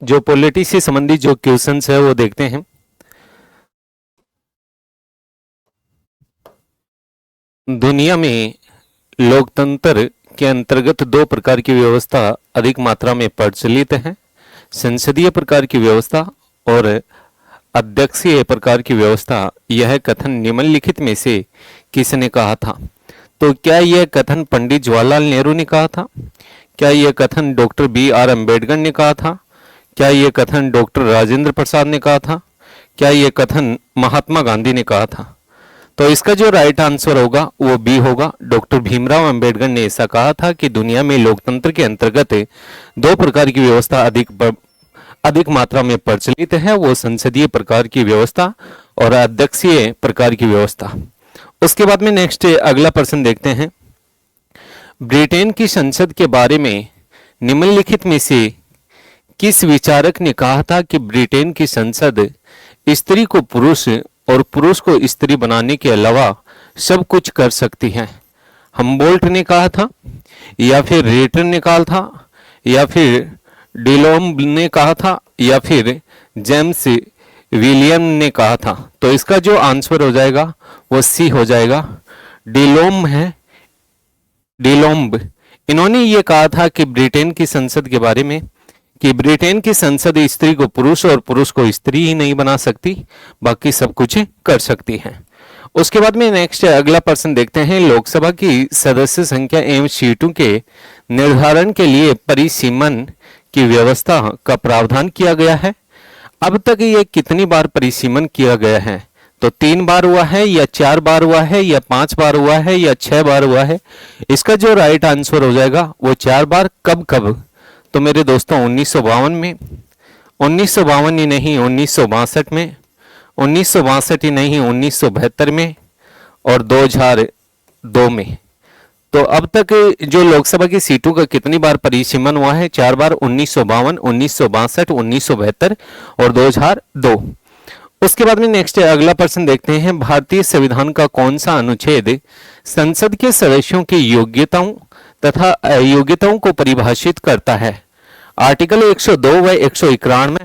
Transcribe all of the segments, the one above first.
जो पॉलिटी से संबंधित जो क्वेश्चंस है वो देखते हैं। दुनिया में लोकतंत्र के अंतर्गत दो प्रकार की व्यवस्था अधिक मात्रा में प्रचलित है, संसदीय प्रकार की व्यवस्था और अध्यक्षीय प्रकार की व्यवस्था। यह कथन निम्नलिखित में से किसने कहा था? तो क्या यह कथन पंडित जवाहरलाल नेहरू ने कहा था? क्या यह कथन डॉक्टर BR अम्बेडकर ने कहा था? क्या यह कथन डॉक्टर राजेंद्र प्रसाद ने कहा था? क्या यह कथन महात्मा गांधी ने कहा था? तो इसका जो राइट आंसर होगा वो बी होगा। डॉक्टर भीमराव अंबेडकर ने ऐसा कहा था कि दुनिया में लोकतंत्र के अंतर्गत दो प्रकार की व्यवस्था अधिक मात्रा में प्रचलित है, वो संसदीय प्रकार की व्यवस्था और अध्यक्षीय प्रकार की व्यवस्था। उसके बाद में नेक्स्ट अगला प्रश्न देखते हैं। ब्रिटेन की संसद के बारे में निम्नलिखित में से किस विचारक ने कहा था कि ब्रिटेन की संसद स्त्री को पुरुष और पुरुष को स्त्री बनाने के अलावा सब कुछ कर सकती है? हम्बोल्ट ने कहा था, या फिर रेटर ने कहा था, या फिर डिलोम्ब ने कहा था, या फिर जेम्स विलियम ने कहा था? तो इसका जो आंसर हो जाएगा वो सी हो जाएगा, डिलोम्ब है, डिलोम्ब। इन्होंने ये कहा था कि ब्रिटेन की संसद के बारे में कि ब्रिटेन की संसद स्त्री को पुरुष और पुरुष को स्त्री ही नहीं बना सकती, बाकी सब कुछ कर सकती है। उसके बाद में नेक्स्ट अगला प्रश्न देखते हैं। लोकसभा की सदस्य संख्या एवं सीटों के निर्धारण के लिए परिसीमन की व्यवस्था का प्रावधान किया गया है। अब तक ये कितनी बार परिसीमन किया गया है? तो 3 बार हुआ है, या 4 बार हुआ है, या 5 बार हुआ है, या 6 बार हुआ है? इसका जो राइट आंसर हो जाएगा वो 4 बार। कब कब? तो मेरे दोस्तों 1952 में, 1952 ही नहीं 1962 में, 1962 ही नहीं 1972 में और 2002 में। तो अब तक जो लोकसभा की सीटों का कितनी बार परिसीमन हुआ है? 4 बार, 1952, 1962, 1972 और 2002। उसके बाद में नेक्स्ट अगला प्रश्न देखते हैं। भारतीय संविधान का कौन सा अनुच्छेद संसद के सदस्यों की योग्यताओं तथा अयोग्यताओं को परिभाषित करता है? आर्टिकल 102 व 191,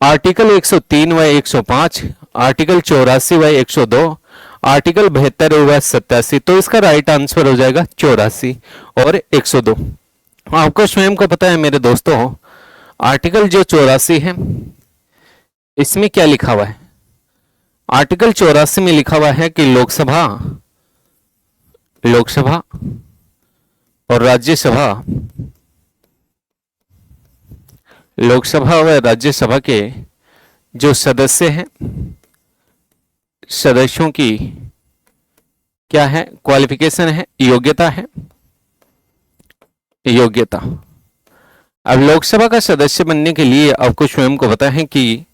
आर्टिकल 103 व 105, आर्टिकल 84 व 102, आर्टिकल 72 व 87। तो इसका राइट आंसर हो जाएगा 84 और 102। आपको स्वयं को पता है मेरे दोस्तों, आर्टिकल जो 84 है इसमें क्या लिखा हुआ है? आर्टिकल 84 में लिखा हुआ है कि लोकसभा और राज्यसभा, लोकसभा व राज्यसभा के जो सदस्य हैं, सदस्यों की क्या है? क्वालिफिकेशन है, योग्यता है, योग्यता। अब लोकसभा का सदस्य बनने के लिए आपको स्वयं को पता है कि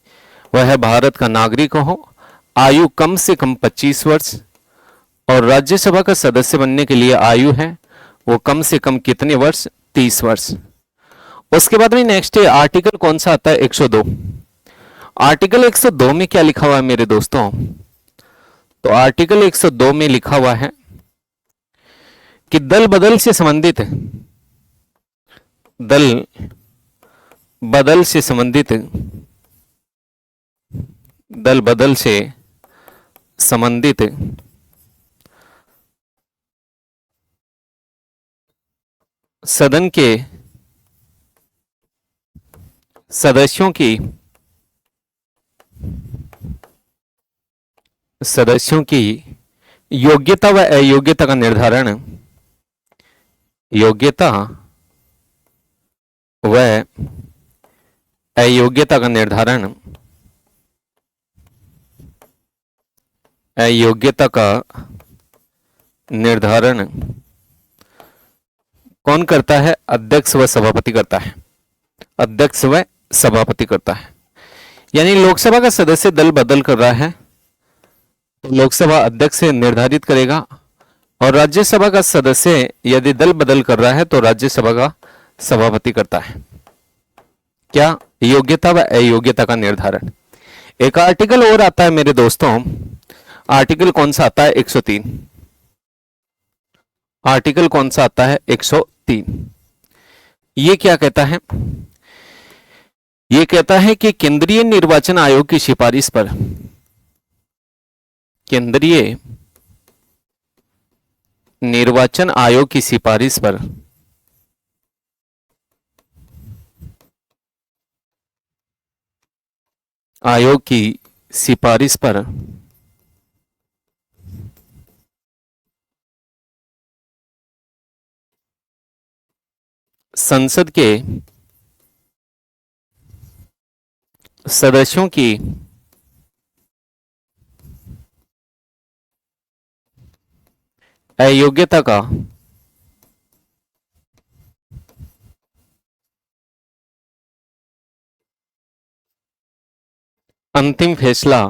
वह भारत का नागरिक हो, आयु कम से कम 25 वर्ष, और राज्यसभा का सदस्य बनने के लिए आयु है वो कम से कम कितने वर्ष? 30 वर्ष। उसके बाद में नेक्स्ट आर्टिकल कौन सा आता है? 102। आर्टिकल 102 में क्या लिखा हुआ है मेरे दोस्तों? तो आर्टिकल 102 में लिखा हुआ है कि दल बदल से संबंधित सदन के सदस्यों की योग्यता व अयोग्यता का निर्धारण, योग्यता व अयोग्यता का निर्धारण, अयोग्यता का निर्धारण कौन करता है? अध्यक्ष व सभापति करता है। अध्यक्ष व सभापति करता है। यानी लोकसभा का सदस्य दल बदल कर रहा है तो लोकसभा अध्यक्ष निर्धारित करेगा, और राज्यसभा का सदस्य यदि दल बदल कर रहा है तो राज्यसभा का सभापति करता है। क्या? योग्यता व अयोग्यता का निर्धारण। एक आर्टिकल और आता है मेरे दोस्तों, आर्टिकल कौन सा आता है? 103। आर्टिकल कौन सा आता है? 103। ये क्या कहता है ये कहता है कि केंद्रीय निर्वाचन आयोग की सिफारिश पर, केंद्रीय निर्वाचन आयोग की सिफारिश पर आयोग की सिफारिश पर संसद के सदस्यों की अयोग्यता का अंतिम फैसला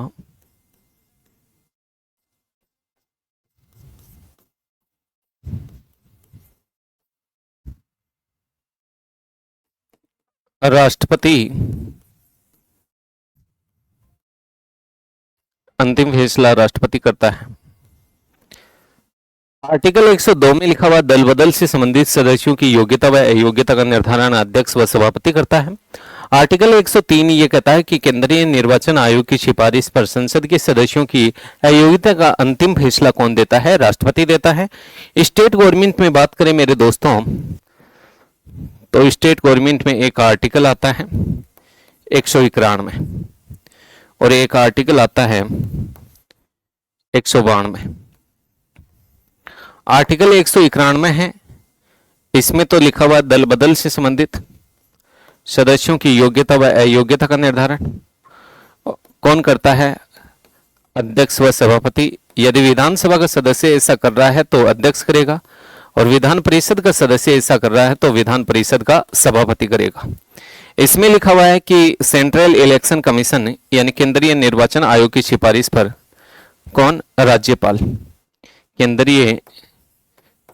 राष्ट्रपति अंतिम फैसला राष्ट्रपति करता है। आर्टिकल 102 में लिखा हुआ दल बदल से संबंधित सदस्यों की योग्यता व अयोग्यता का निर्धारण अध्यक्ष व सभापति करता है। आर्टिकल 103 ये कहता है कि केंद्रीय निर्वाचन आयोग की सिफारिश पर संसद के सदस्यों की अयोग्यता का अंतिम फैसला कौन देता है? राष्ट्रपति देता है। स्टेट गवर्नमेंट में बात करें मेरे दोस्तों, तो स्टेट गवर्नमेंट में एक आर्टिकल आता है 191 और एक आर्टिकल आता है 192। आर्टिकल 191 है, इसमें तो लिखा हुआ दल बदल से संबंधित सदस्यों की योग्यता व अयोग्यता का निर्धारण कौन करता है? अध्यक्ष व सभापति। यदि विधानसभा का सदस्य ऐसा कर रहा है तो अध्यक्ष करेगा, और विधान परिषद का सदस्य ऐसा कर रहा है तो विधान परिषद का सभापति करेगा। इसमें लिखा हुआ है कि सेंट्रल इलेक्शन कमीशन यानी केंद्रीय निर्वाचन आयोग की सिफारिश पर कौन? राज्यपाल। केंद्रीय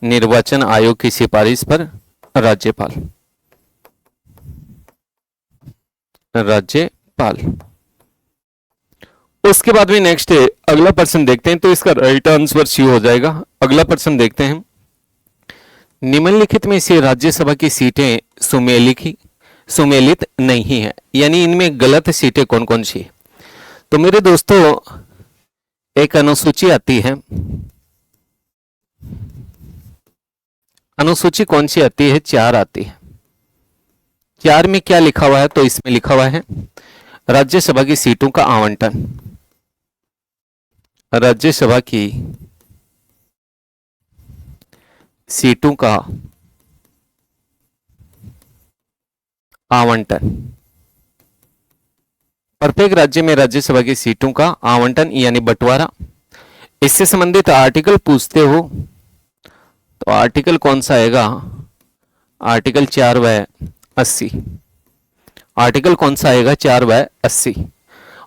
निर्वाचन आयोग की सिफारिश पर राज्यपाल। राज्यपाल। उसके बाद में नेक्स्ट अगला प्रश्न देखते हैं, तो इसका राइट आंसर सी हो जाएगा। अगला प्रश्न देखते हैं, निम्नलिखित में से राज्यसभा की सीटें सुमेलित नहीं है, यानी इनमें गलत सीटें कौन कौन सी? तो मेरे दोस्तों एक अनुसूची आती है, अनुसूची कौन सी आती है? 4 आती है। 4 में क्या लिखा हुआ है? तो इसमें लिखा हुआ है राज्यसभा की सीटों का आवंटन। राज्यसभा की सीटों का आवंटन। प्रत्येक राज्य में राज्यसभा की सीटों का आवंटन यानी बंटवारा। इससे संबंधित आर्टिकल पूछते हो तो आर्टिकल कौन सा आएगा? आर्टिकल 4 व 80। आर्टिकल कौन सा आएगा? 4 व 80,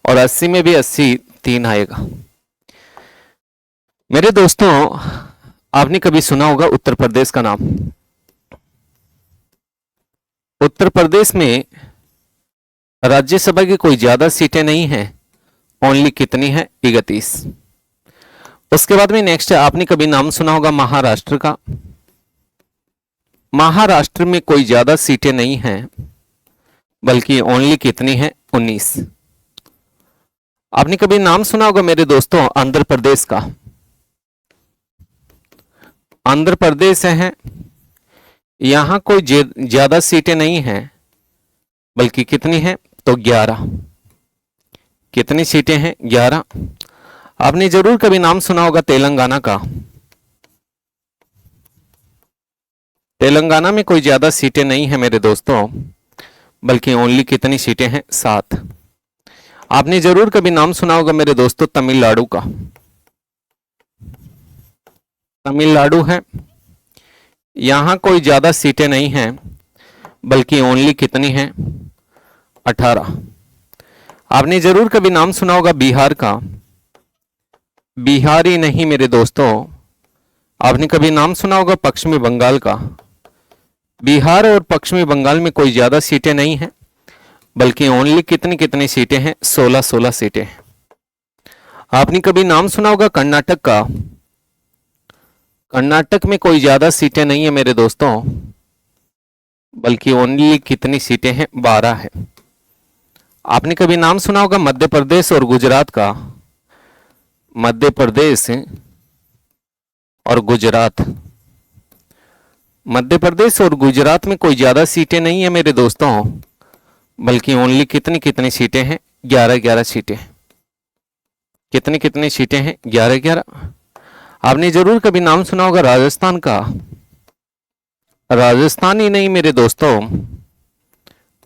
और 80 में भी 80 3 आएगा। मेरे दोस्तों आपने कभी सुना होगा उत्तर प्रदेश का नाम। उत्तर प्रदेश में राज्यसभा की कोई ज्यादा सीटें नहीं है, ओनली कितनी है? 31। उसके बाद में नेक्स्ट आपने कभी नाम सुना होगा महाराष्ट्र का। महाराष्ट्र में कोई ज्यादा सीटें नहीं हैं, बल्कि ओनली कितनी है? 19। आपने कभी नाम सुना होगा मेरे दोस्तों आंध्र प्रदेश का। आंध्र प्रदेश है, यहां कोई ज्यादा सीटें नहीं हैं, बल्कि कितनी है? तो 11। कितनी सीटें हैं? 11। आपने जरूर कभी नाम सुना होगा तेलंगाना का। तेलंगाना में कोई ज्यादा सीटें नहीं है मेरे दोस्तों, बल्कि ओनली कितनी सीटें हैं? 7। आपने जरूर कभी नाम सुना होगा मेरे दोस्तों तमिलनाडु का। तमिलनाडु है, यहां कोई ज्यादा सीटें नहीं हैं, बल्कि ओनली कितनी हैं? 18। आपने जरूर कभी नाम सुना होगा बिहार का। बिहार ही नहीं मेरे दोस्तों, आपने कभी नाम सुना होगा पश्चिमी बंगाल का। बिहार और पश्चिमी बंगाल में कोई ज्यादा सीटें नहीं हैं, बल्कि ओनली कितनी कितनी सीटें हैं? 16 सीटें हैं। आपने कभी नाम सुना होगा कर्नाटक का। कर्नाटक में कोई ज्यादा सीटें नहीं है मेरे दोस्तों, बल्कि ओनली कितनी सीटें हैं? 12 है। आपने कभी नाम सुना होगा मध्य प्रदेश और गुजरात का। मध्य प्रदेश और गुजरात। मध्य प्रदेश और गुजरात में कोई ज्यादा सीटें नहीं है मेरे दोस्तों, बल्कि ओनली कितनी कितनी सीटें हैं, 11-11 सीटें। कितनी कितनी सीटें हैं, 11-11। आपने जरूर कभी नाम सुना होगा राजस्थान का। राजस्थान ही नहीं मेरे दोस्तों,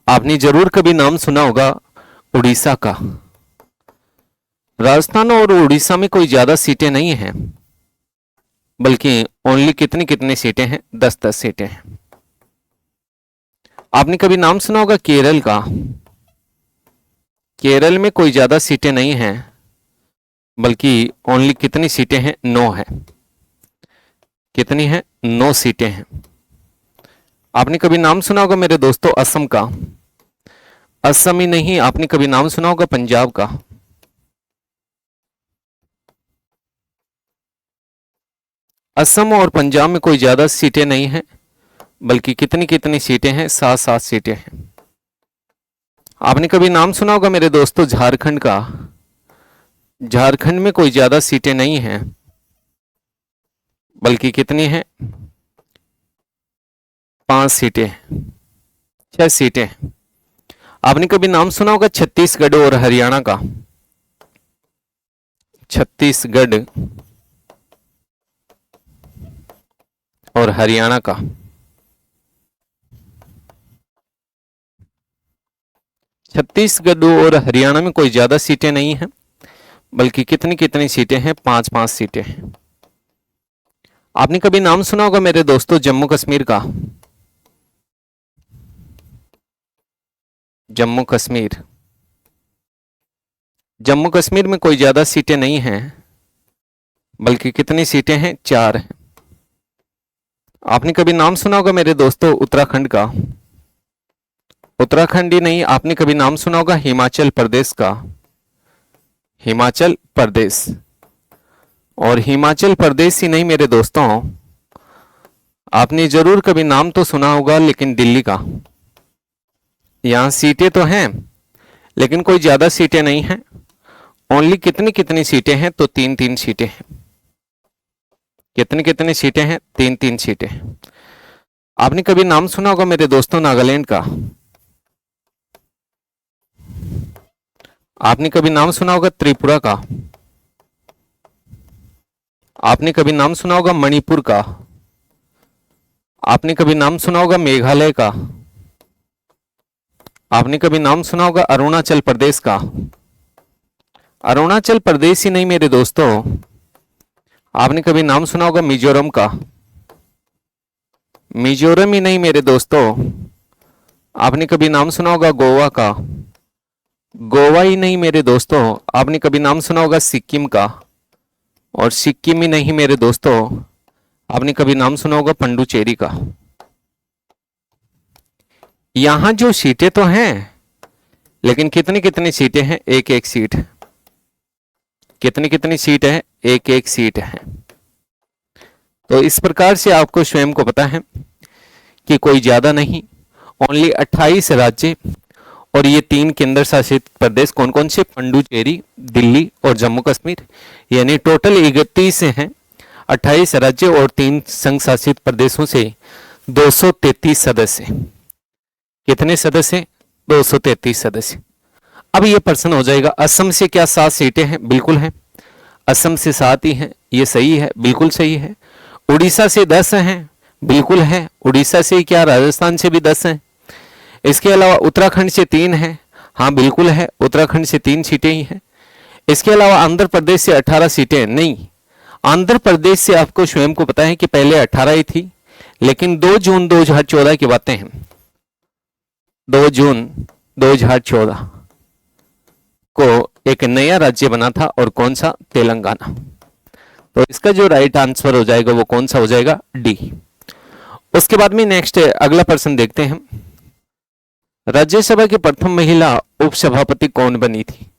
आपने जरूर कभी नाम सुना होगा उड़ीसा का। राजस्थान और उड़ीसा में कोई ज्यादा सीटें नहीं हैं, बल्कि ओनली कितनी कितनी सीटें हैं, 10-10 सीटें हैं। आपने कभी नाम सुना होगा केरल का। केरल में कोई ज्यादा सीटें नहीं हैं, बल्कि ओनली कितनी सीटें हैं, 9 है। कितनी है, 9 सीटें हैं। आपने कभी नाम सुना होगा मेरे दोस्तों असम का। असम ही नहीं, आपने कभी नाम सुना होगा पंजाब का। असम और पंजाब में कोई ज्यादा सीटें नहीं हैं, बल्कि कितनी कितनी सीटें हैं, 7-7 सीटें हैं। आपने कभी नाम सुना होगा मेरे दोस्तों झारखंड का। झारखंड में कोई ज्यादा सीटें नहीं हैं, बल्कि कितनी हैं, 5 सीटें, 6 सीटें। आपने कभी नाम सुना होगा छत्तीसगढ़ और हरियाणा का। छत्तीसगढ़ और हरियाणा का। छत्तीसगढ़ और हरियाणा में कोई ज्यादा सीटें नहीं हैं, बल्कि कितनी कितनी सीटें हैं, 5-5 सीटें हैं। आपने कभी नाम सुना होगा मेरे दोस्तों जम्मू कश्मीर का। जम्मू कश्मीर। जम्मू कश्मीर में कोई ज्यादा सीटें नहीं हैं, बल्कि कितनी सीटें हैं, 4 हैं। आपने कभी नाम सुना होगा मेरे दोस्तों उत्तराखंड का। उत्तराखंड ही नहीं, आपने कभी नाम सुना होगा हिमाचल प्रदेश का। हिमाचल प्रदेश। और हिमाचल प्रदेश ही नहीं मेरे दोस्तों, आपने जरूर कभी नाम तो सुना होगा लेकिन दिल्ली का। यहां सीटें तो हैं, लेकिन कोई ज्यादा सीटें नहीं हैं। ओनली कितनी कितनी सीटें हैं, तो 3-3 सीटें हैं। कितनी कितनी सीटें हैं, 3-3 सीटें। आपने कभी नाम सुना होगा मेरे दोस्तों नागालैंड का। आपने कभी नाम सुना होगा त्रिपुरा का। आपने कभी नाम सुना होगा मणिपुर का। आपने कभी नाम सुना होगा मेघालय का। आपने कभी नाम सुना होगा अरुणाचल प्रदेश का। अरुणाचल प्रदेश ही नहीं मेरे दोस्तों, आपने कभी नाम सुना होगा मिजोरम का। मिजोरम ही नहीं मेरे दोस्तों, आपने कभी नाम सुना होगा गोवा का। गोवा ही नहीं मेरे दोस्तों, आपने कभी नाम सुना होगा सिक्किम का। और सिक्किम ही नहीं मेरे दोस्तों, आपने कभी नाम सुना होगा पंडुचेरी का। यहां जो सीटें तो हैं, लेकिन कितनी कितनी सीटें हैं, 1-1 सीट। कितनी कितनी सीट है, 1-1 सीट है। तो इस प्रकार से आपको स्वयं को पता है कि कोई ज्यादा नहीं, ओनली 28 राज्य और ये 3 केंद्र शासित प्रदेश। कौन कौन से, पुडुचेरी, दिल्ली और जम्मू कश्मीर। यानी टोटल 31 हैं। 28 राज्य और 3 संघ शासित प्रदेशों से 233 सदस्य। कितने सदस्य, 233 सदस्य। अब ये प्रश्न हो जाएगा असम से क्या 7 सीटें हैं, बिल्कुल है। असम से 7 ही हैं, ये सही है, बिल्कुल सही है। उड़ीसा से 10 हैं, बिल्कुल है। उड़ीसा से क्या राजस्थान से भी 10 हैं। इसके अलावा उत्तराखंड से 3 हैं, हाँ बिल्कुल है, उत्तराखंड से 3 सीटें ही हैं। इसके अलावा आंध्र प्रदेश से 18 सीटें नहीं। आंध्र प्रदेश से आपको स्वयं को पता है कि पहले 18 ही थी, लेकिन 2 जून 2014 की बातें हैं। 2 जून 2014 को एक नया राज्य बना था, और कौन सा, तेलंगाना। तो इसका जो राइट आंसर हो जाएगा वो कौन सा हो जाएगा, डी। उसके बाद में नेक्स्ट अगला प्रश्न देखते हैं। राज्यसभा की प्रथम महिला उपसभापति कौन बनी थी।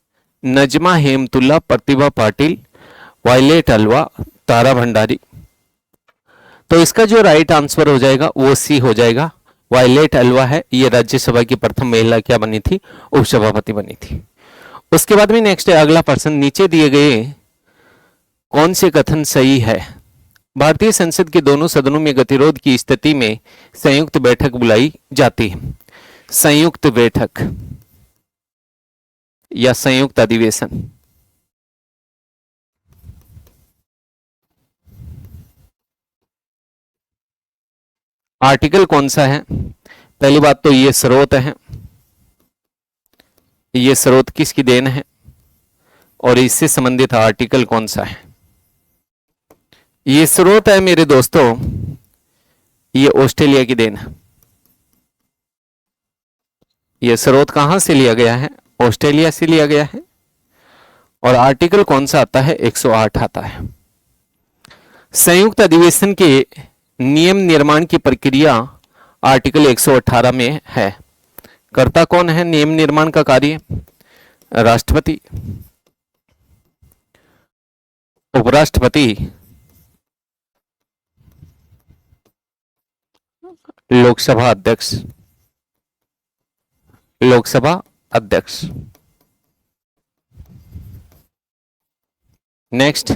नजमा हेमतुल्ला, प्रतिभा पाटिल, वायलेट अलवा, तारा भंडारी। तो इसका जो राइट आंसर हो जाएगा वो सी हो जाएगा, वायलेट अलवा है, ये राज्यसभा की प्रथम महिला क्या बनी थी, उपसभापति बनी थी। उसके बाद में नेक्स्ट है अगला प्रश्न, नीचे दिए गए कौन से कथन सही है। भारतीय संसद के दोनों सदनों में गतिरोध की स्थिति में संयुक्त बैठक बुलाई जाती है। संयुक्त बैठक या संयुक्त अधिवेशन, आर्टिकल कौन सा है। पहली बात तो ये स्रोत है, ये स्रोत किसकी देन है और इससे संबंधित आर्टिकल कौन सा है। ये स्रोत है मेरे दोस्तों, ये ऑस्ट्रेलिया की देन है। ये स्रोत कहां से लिया गया है, ऑस्ट्रेलिया से लिया गया है। और आर्टिकल कौन सा आता है, 108 आता है। संयुक्त अधिवेशन के नियम निर्माण की प्रक्रिया आर्टिकल 118 में है। कर्ता कौन है नियम निर्माण का कार्य, राष्ट्रपति, उपराष्ट्रपति, लोकसभा अध्यक्ष, लोकसभा अध्यक्ष। नेक्स्ट,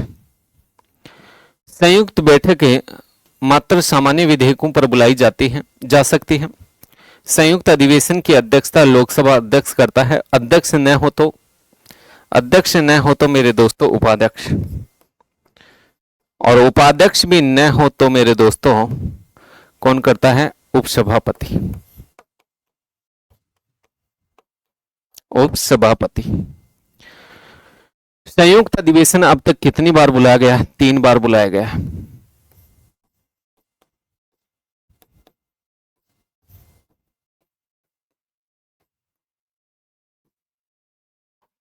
संयुक्त बैठकें मात्र सामान्य विधेयकों पर बुलाई जाती हैं, जा सकती हैं। संयुक्त अधिवेशन की अध्यक्षता लोकसभा अध्यक्ष करता है। अध्यक्ष न हो तो मेरे दोस्तों उपाध्यक्ष, और उपाध्यक्ष भी न हो तो मेरे दोस्तों कौन करता है, उपसभापति, उपसभापति। संयुक्त अधिवेशन अब तक कितनी बार बुलाया गया है, 3 बार बुलाया गया है।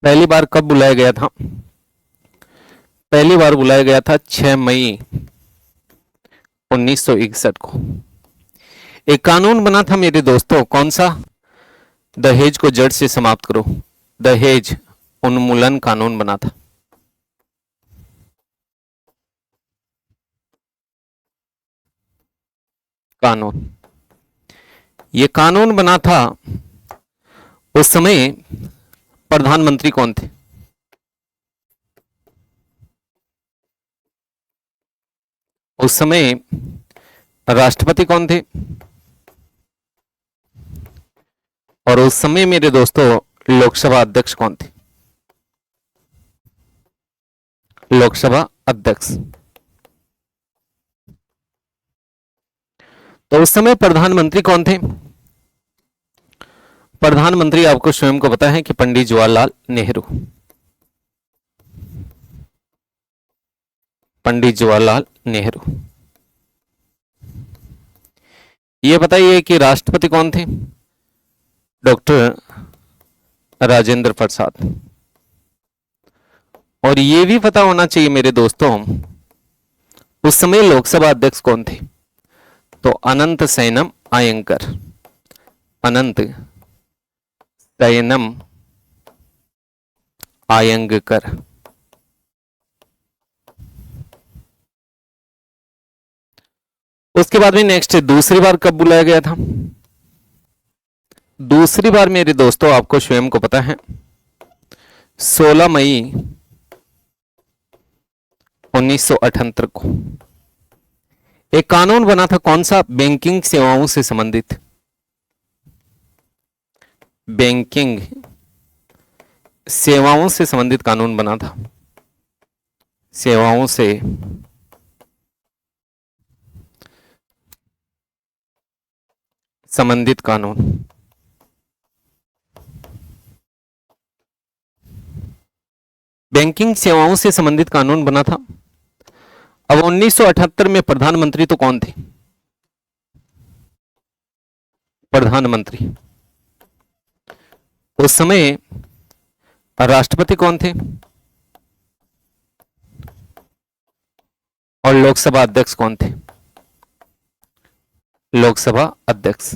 पहली बार कब बुलाया गया था, पहली बार बुलाया गया था 6 मई 1961 को। एक कानून बना था मेरे दोस्तों, कौन सा, दहेज को जड़ से समाप्त करो, दहेज उन्मूलन कानून बना था। कानून, ये कानून बना था। उस समय प्रधानमंत्री कौन थे, उस समय राष्ट्रपति कौन थे, और उस समय मेरे दोस्तों लोकसभा अध्यक्ष कौन थे, लोकसभा अध्यक्ष। तो उस समय प्रधानमंत्री कौन थे, प्रधानमंत्री आपको स्वयं को पता है कि पंडित जवाहरलाल नेहरू, पंडित जवाहरलाल नेहरू। ये बताइए कि राष्ट्रपति कौन थे, डॉक्टर राजेंद्र प्रसाद। और ये भी पता होना चाहिए मेरे दोस्तों, उस समय लोकसभा अध्यक्ष कौन थे, तो अनंत सैनम आयंकर, अनंत सैनम आयंगकर। उसके बाद में नेक्स्ट, दूसरी बार कब बुलाया गया था, दूसरी बार मेरे दोस्तों आपको स्वयं को पता है 16 मई 1978 को। एक कानून बना था, कौन सा, बैंकिंग सेवाओं से संबंधित, बैंकिंग सेवाओं से संबंधित कानून बना था, सेवाओं से संबंधित कानून। बैंकिंग सेवाओं से संबंधित कानून बना था। अब 1978 में प्रधानमंत्री तो कौन थे, प्रधानमंत्री। उस समय राष्ट्रपति कौन थे और लोकसभा अध्यक्ष कौन थे, लोकसभा अध्यक्ष।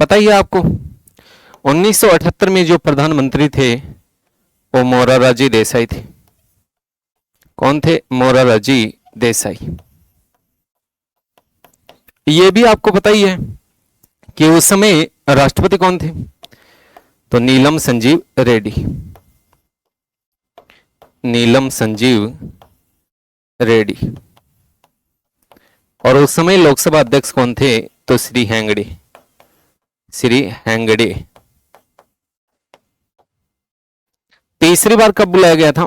पता ही है आपको 1978 में जो प्रधानमंत्री थे वो मोरारजी देसाई थे। कौन थे, मोरारजी देसाई। ये भी आपको पता ही है कि उस समय राष्ट्रपति कौन थे, तो नीलम संजीव रेड्डी। नीलम संजीव रेड्डी। और उस समय लोकसभा अध्यक्ष कौन थे, तो श्री हेंगड़े। श्री हेंगड़े। तीसरी बार कब बुलाया गया था,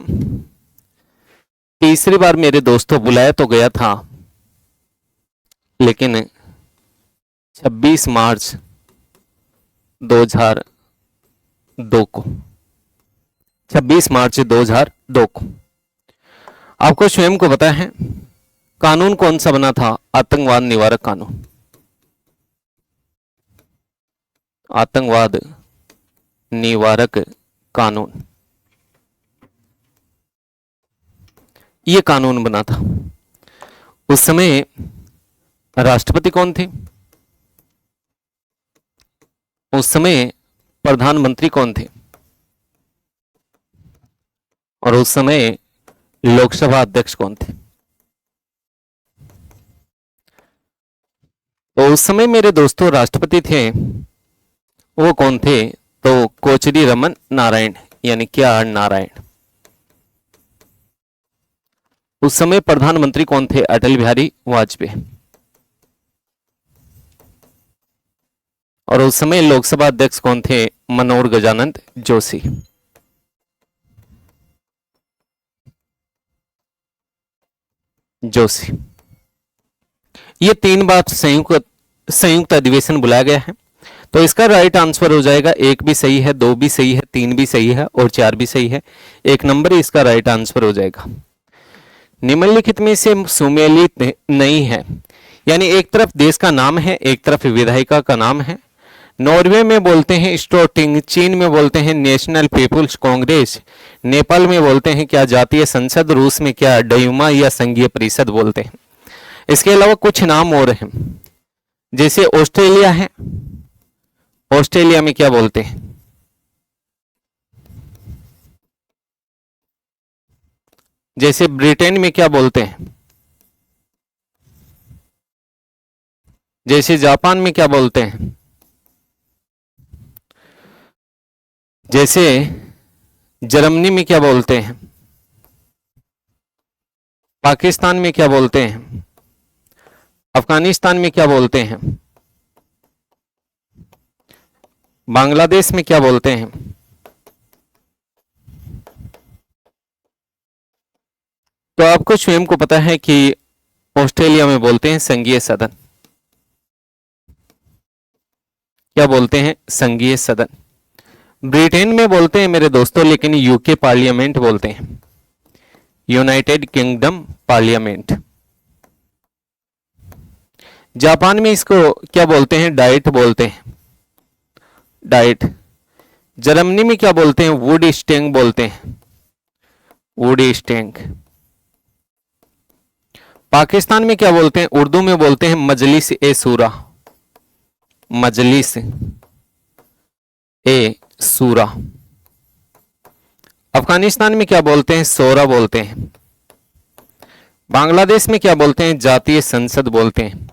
तीसरी बार मेरे दोस्तों बुलाया तो गया था, लेकिन 26 मार्च 2002 को। 26 मार्च 2002 को। आपको स्वयं को पता है कानून कौन सा बना था, आतंकवाद निवारक कानून। आतंकवाद निवारक कानून, यह कानून बना था। उस समय राष्ट्रपति कौन थे, उस समय प्रधानमंत्री कौन थे, और उस समय लोकसभा अध्यक्ष कौन थे। तो उस समय मेरे दोस्तों राष्ट्रपति थे, वो कौन थे, तो कोचरी रमन नारायण, यानी के आर नारायण। उस समय प्रधानमंत्री कौन थे, अटल बिहारी वाजपेयी। और उस समय लोकसभा अध्यक्ष कौन थे, मनोहर गजानंद जोशी। जोशी। ये 3 बार संयुक्त अधिवेशन बुलाया गया है। तो इसका राइट आंसर हो जाएगा, 1 भी सही है, 2 भी सही है, 3 भी सही है और 4 भी सही है। 1 नंबर इसका राइट आंसर हो जाएगा। निम्नलिखित में से सुमेलित नहीं है, यानी एक तरफ देश का नाम है, एक तरफ विधायिका का नाम है। नॉर्वे में बोलते हैं स्टोटिंग, चीन में बोलते हैं नेशनल पीपुल्स कांग्रेस, नेपाल में बोलते हैं क्या जातीय संसद, रूस में क्या डयूमा या संघीय परिषद बोलते हैं। इसके अलावा कुछ नाम और हैं, जैसे ऑस्ट्रेलिया है, ऑस्ट्रेलिया में क्या बोलते हैं, जैसे ब्रिटेन में क्या बोलते हैं, जैसे जापान में क्या बोलते हैं, जैसे जर्मनी में क्या बोलते हैं, पाकिस्तान में क्या बोलते हैं, अफगानिस्तान में क्या बोलते हैं, बांग्लादेश में क्या बोलते हैं। तो आपको स्वयं को पता है कि ऑस्ट्रेलिया में बोलते हैं संघीय सदन। क्या बोलते हैं, संघीय सदन। ब्रिटेन में बोलते हैं मेरे दोस्तों, लेकिन यूके पार्लियामेंट बोलते हैं, यूनाइटेड किंगडम पार्लियामेंट। जापान में इसको क्या बोलते हैं, डाइट बोलते हैं, डाइट। जर्मनी में क्या बोलते हैं, वुड स्टेंग बोलते हैं, वुड स्टेंग। पाकिस्तान में क्या बोलते हैं, उर्दू में बोलते हैं मजलिस ए सूरा, मजलिस ए सूरा। अफगानिस्तान में क्या बोलते हैं, सोरा बोलते हैं। बांग्लादेश में क्या बोलते हैं, जातीय संसद बोलते हैं,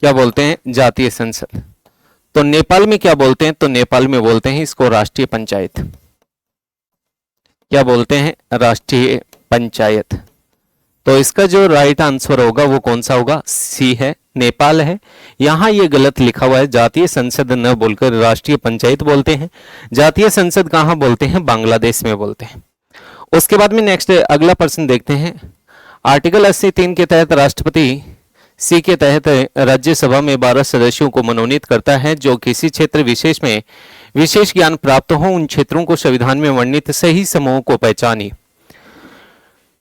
क्या बोलते हैं, जातीय संसद। तो नेपाल में क्या बोलते हैं, तो नेपाल में बोलते हैं इसको राष्ट्रीय पंचायत। क्या बोलते हैं, राष्ट्रीय पंचायत। तो इसका जो राइट आंसर होगा वो कौन सा होगा, सी है, नेपाल है। यहां ये गलत लिखा हुआ है, जातीय संसद न बोलकर राष्ट्रीय पंचायत बोलते हैं। जातीय संसद कहां बोलते हैं, बांग्लादेश में बोलते हैं। उसके बाद में नेक्स्ट अगला प्रश्न देखते हैं। आर्टिकल 83 के तहत राष्ट्रपति सी के तहत राज्यसभा में 12 सदस्यों को मनोनीत करता है जो किसी क्षेत्र विशेष में विशेष ज्ञान प्राप्त हो। उन क्षेत्रों को संविधान में वर्णित सही समूहों को पहचानिए।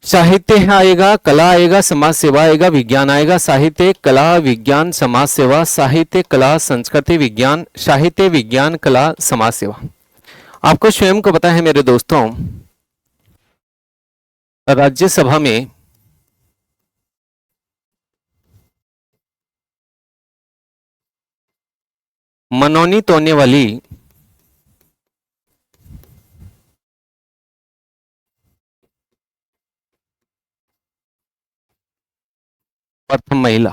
साहित्य आएगा, कला आएगा, समाज सेवा आएगा, विज्ञान आएगा। साहित्य, कला, विज्ञान, समाज सेवा। साहित्य, कला, संस्कृति, विज्ञान। साहित्य, विज्ञान, कला, समाज सेवा। आपको स्वयं को पता है मेरे दोस्तों, राज्यसभा में मनोनीत होने वाली प्रथम महिला,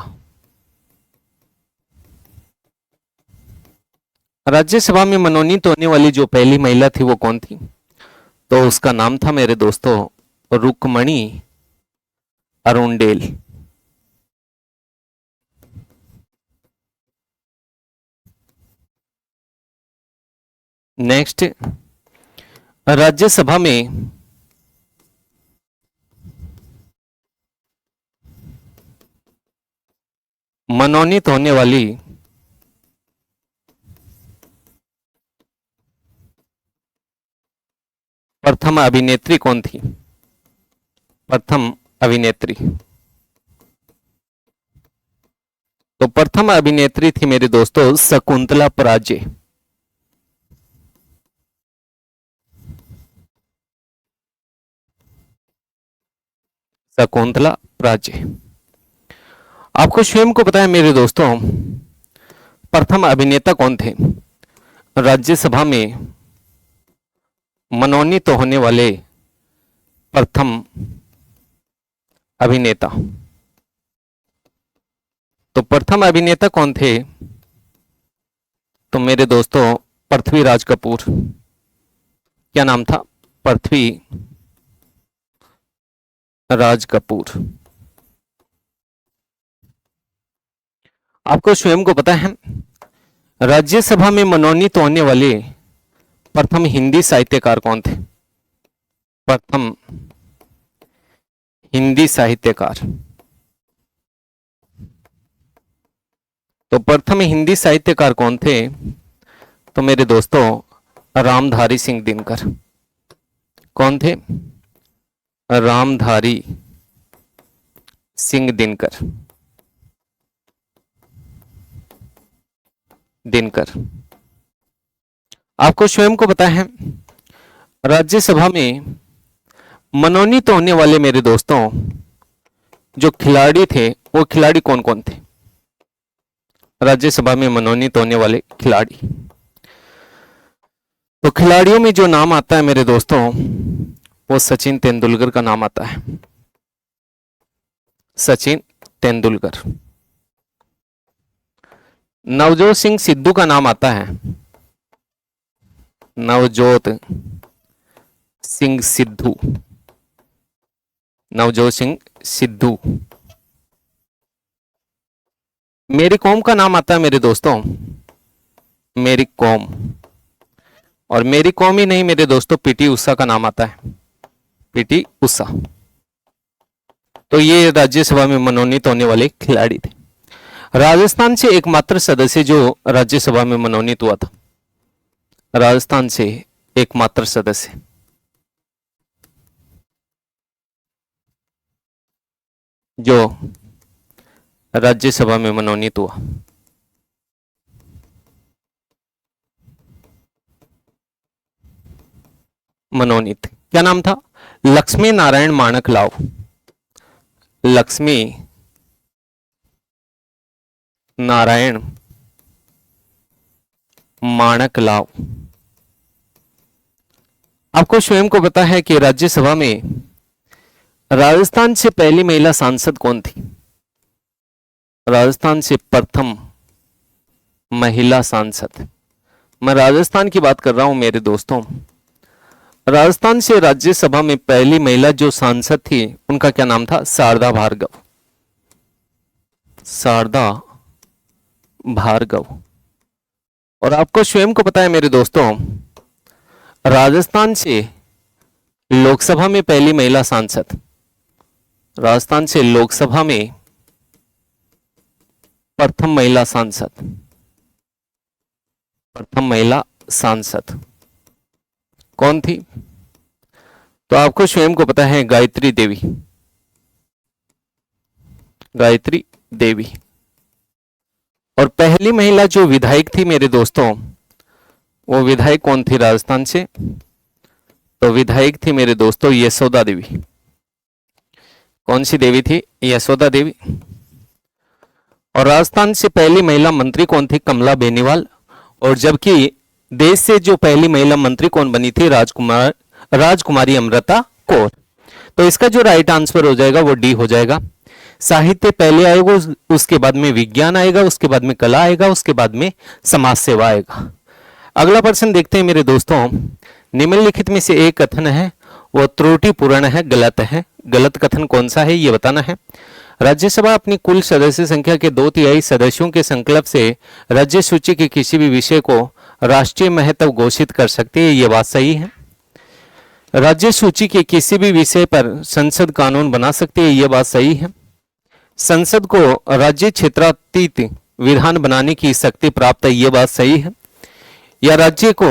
राज्यसभा में मनोनीत होने वाली जो पहली महिला थी वो कौन थी? तो उसका नाम था मेरे दोस्तों रुक्मणी अरुणडेल। नेक्स्ट, राज्यसभा में मनोनीत होने वाली प्रथम अभिनेत्री कौन थी? प्रथम अभिनेत्री, तो प्रथम अभिनेत्री थी मेरे दोस्तों शकुंतला पराजय। शकुंतला पराजय। आपको स्वयं को पता है मेरे दोस्तों प्रथम अभिनेता कौन थे राज्यसभा में मनोनीत होने वाले प्रथम अभिनेता? तो प्रथम अभिनेता कौन थे? तो मेरे दोस्तों पृथ्वीराज कपूर। क्या नाम था? पृथ्वी राज कपूर। आपको स्वयं को पता है राज्यसभा में मनोनीत होने वाले प्रथम हिंदी साहित्यकार कौन थे? प्रथम हिंदी साहित्यकार, तो प्रथम हिंदी साहित्यकार कौन थे? तो मेरे दोस्तों रामधारी सिंह दिनकर। कौन थे? रामधारी सिंह दिनकर। आपको स्वयं को पता है राज्यसभा में मनोनीत होने वाले मेरे दोस्तों जो खिलाड़ी थे वो खिलाड़ी कौन कौन थे? राज्यसभा में मनोनीत होने वाले खिलाड़ी, तो खिलाड़ियों में जो नाम आता है मेरे दोस्तों वो सचिन तेंदुलकर का नाम आता है। सचिन तेंदुलकर। नवजोत सिंह सिद्धू का नाम आता है। नवजोत सिंह सिद्धू। नवजोत सिंह सिद्धू। मेरी कॉम का नाम आता है मेरे दोस्तों मेरी कॉम। और मेरी कॉम ही नहीं मेरे दोस्तों पीटी उषा का नाम आता है। पीटी उषा। तो ये राज्यसभा में मनोनीत होने वाले खिलाड़ी थे। राजस्थान से एकमात्र सदस्य जो राज्यसभा में मनोनीत हुआ था, राजस्थान से एकमात्र सदस्य जो राज्यसभा में मनोनीत हुआ, मनोनीत, क्या नाम था? लक्ष्मी नारायण माणकलाव। लक्ष्मी नारायण माणकलाव। आपको स्वयं को पता है कि राज्यसभा में राजस्थान से पहली महिला सांसद कौन थी? राजस्थान से प्रथम महिला सांसद, मैं राजस्थान की बात कर रहा हूं मेरे दोस्तों। राजस्थान से राज्यसभा में पहली महिला जो सांसद थी उनका क्या नाम था? शारदा भार्गव। शारदा भार्गव। और आपको स्वयं को पता है मेरे दोस्तों राजस्थान से लोकसभा में पहली महिला सांसद, राजस्थान से लोकसभा में प्रथम महिला सांसद, प्रथम महिला सांसद कौन थी? तो आपको स्वयं को पता है गायत्री देवी। गायत्री देवी। और पहली महिला जो विधायक थी मेरे दोस्तों वो विधायक कौन थी राजस्थान से? तो विधायक थी मेरे दोस्तों यशोदा देवी। कौन सी देवी थी? यशोदा देवी। और राजस्थान से पहली महिला मंत्री कौन थी? कमला बेनीवाल। और जबकि देश से जो पहली महिला मंत्री कौन बनी थी? राजकुमारी अमृता कौर। तो इसका जो राइट आंसर हो जाएगा वो डी हो जाएगा। साहित्य पहले आएगा, उसके बाद में विज्ञान आएगा, उसके बाद में कला आएगा, उसके बाद में समाज सेवा आएगा। अगला प्रश्न देखते हैं मेरे दोस्तों। निम्नलिखित में से एक कथन है वो त्रुटिपूर्ण है, गलत है। गलत कथन कौन सा है ये बताना है। राज्यसभा अपनी कुल सदस्य संख्या के 2/3 सदस्यों के संकल्प से राज्य सूची के किसी भी विषय को राष्ट्रीय महत्व घोषित कर सकती है, ये बात सही है। राज्य सूची के किसी भी विषय पर संसद कानून बना सकती है, ये बात सही है। संसद को राज्य क्षेत्रातीत विधान बनाने की शक्ति प्राप्त है, ये बात सही है। या राज्य को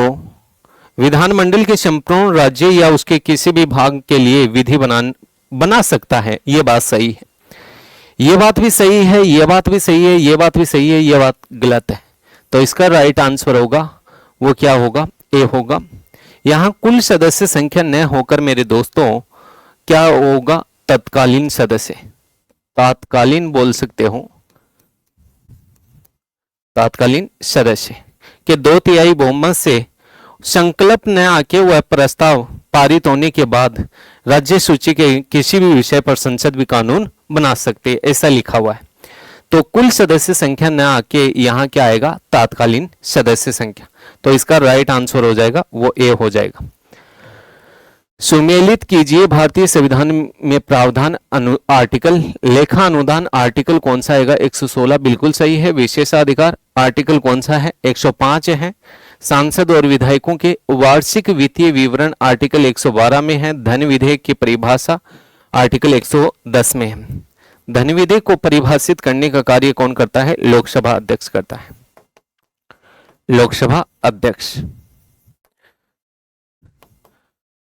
विधानमंडल के संपूर्ण राज्य या उसके किसी भी भाग के लिए विधि बना सकता है, ये बात सही है। ये बात भी सही है, ये बात भी सही है, ये बात भी सही है, ये बात गलत है। तो इसका राइट आंसर होगा वो क्या होगा, ए होगा। यहां कुल सदस्य संख्या न होकर मेरे दोस्तों क्या होगा, तत्कालीन सदस्य, तात्कालीन बोल सकते हो, तात्कालीन सदस्य के 2/3 बहुमत से संकल्प न आके वह प्रस्ताव पारित होने के बाद राज्य सूची के किसी भी विषय पर संसद भी कानून बना सकते, ऐसा लिखा हुआ है। तो कुल सदस्य संख्या न आके यहाँ क्या आएगा, तात्कालीन सदस्य संख्या। तो इसका राइट आंसर हो जाएगा वो ए हो जाएगा। सुमेलित कीजिए भारतीय संविधान में प्रावधान आर्टिकल, लेखा अनुदान आर्टिकल कौन सा आएगा, 116 बिल्कुल सही है। विशेषाधिकार आर्टिकल कौन सा है, 105 है। सांसद और विधायकों के वार्षिक वित्तीय विवरण आर्टिकल 112 में है। धन विधेयक की परिभाषा आर्टिकल 110 में है। धन विधेयक को परिभाषित करने का कार्य कौन करता है, लोकसभा अध्यक्ष करता है, लोकसभा अध्यक्ष।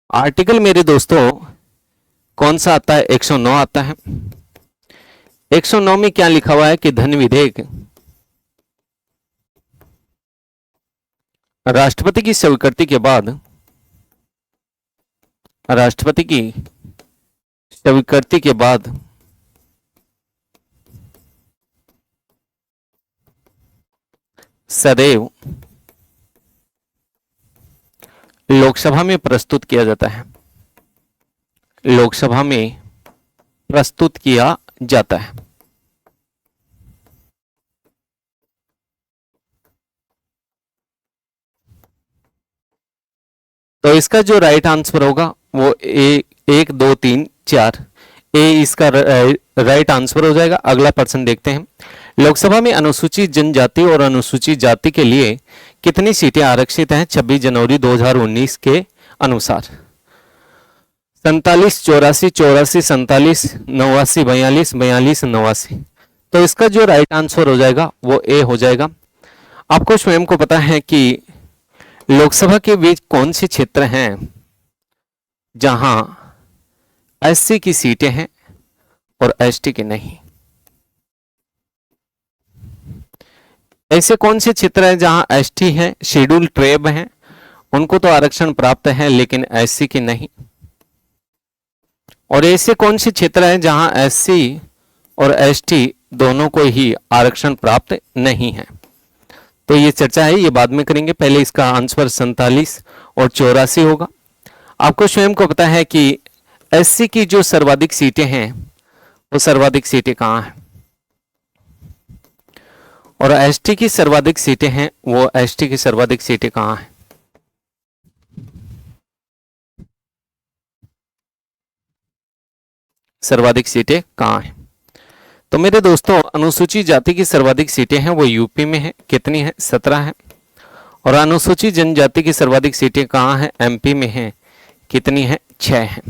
आर्टिकल मेरे दोस्तों कौन सा आता है, 109 आता है। 109 में क्या लिखा हुआ है कि धन विधेयक राष्ट्रपति की स्वीकृति के बाद, राष्ट्रपति की स्वीकृति के बाद सदैव लोकसभा में प्रस्तुत किया जाता है, लोकसभा में प्रस्तुत किया जाता है। तो इसका जो राइट आंसर होगा वो ए, 1 2 3 4 ए इसका राइट आंसर हो जाएगा। अगला प्रश्न देखते हैं। लोकसभा में अनुसूचित जनजाति और अनुसूचित जाति के लिए कितनी सीटें आरक्षित हैं 26 जनवरी 2019 के अनुसार? 47, 84, 84, 47, 89, 42, 42, 89। तो इसका जो राइट आंसर हो जाएगा वो ए हो जाएगा। आपको स्वयं को पता है कि लोकसभा के बीच कौन से क्षेत्र हैं जहां एससी की सीटें हैं और एसटी की नहीं। ऐसे कौन से क्षेत्र हैं जहां एसटी है, शेड्यूल ट्राइब हैं, उनको तो आरक्षण प्राप्त है लेकिन एससी की नहीं। और ऐसे कौन से क्षेत्र हैं जहां एससी और एसटी दोनों को ही आरक्षण प्राप्त नहीं है। तो ये चर्चा है, ये बाद में करेंगे। पहले इसका आंसर 47 और 84 होगा। आपको स्वयं को पता है कि एससी की जो सर्वाधिक सीटें हैं वो सर्वाधिक सीटें कहाँ हैं, और एसटी की सर्वाधिक सीटें हैं वो एसटी की सर्वाधिक सीटें कहाँ हैं। सर्वाधिक सीटें कहाँ हैं? तो मेरे दोस्तों अनुसूचित जाति की सर्वाधिक सीटें हैं वो यूपी में है। कितनी है? 17 है। और अनुसूचित जनजाति की सर्वाधिक सीटें कहाँ हैं? एमपी में है। कितनी है? 6 है।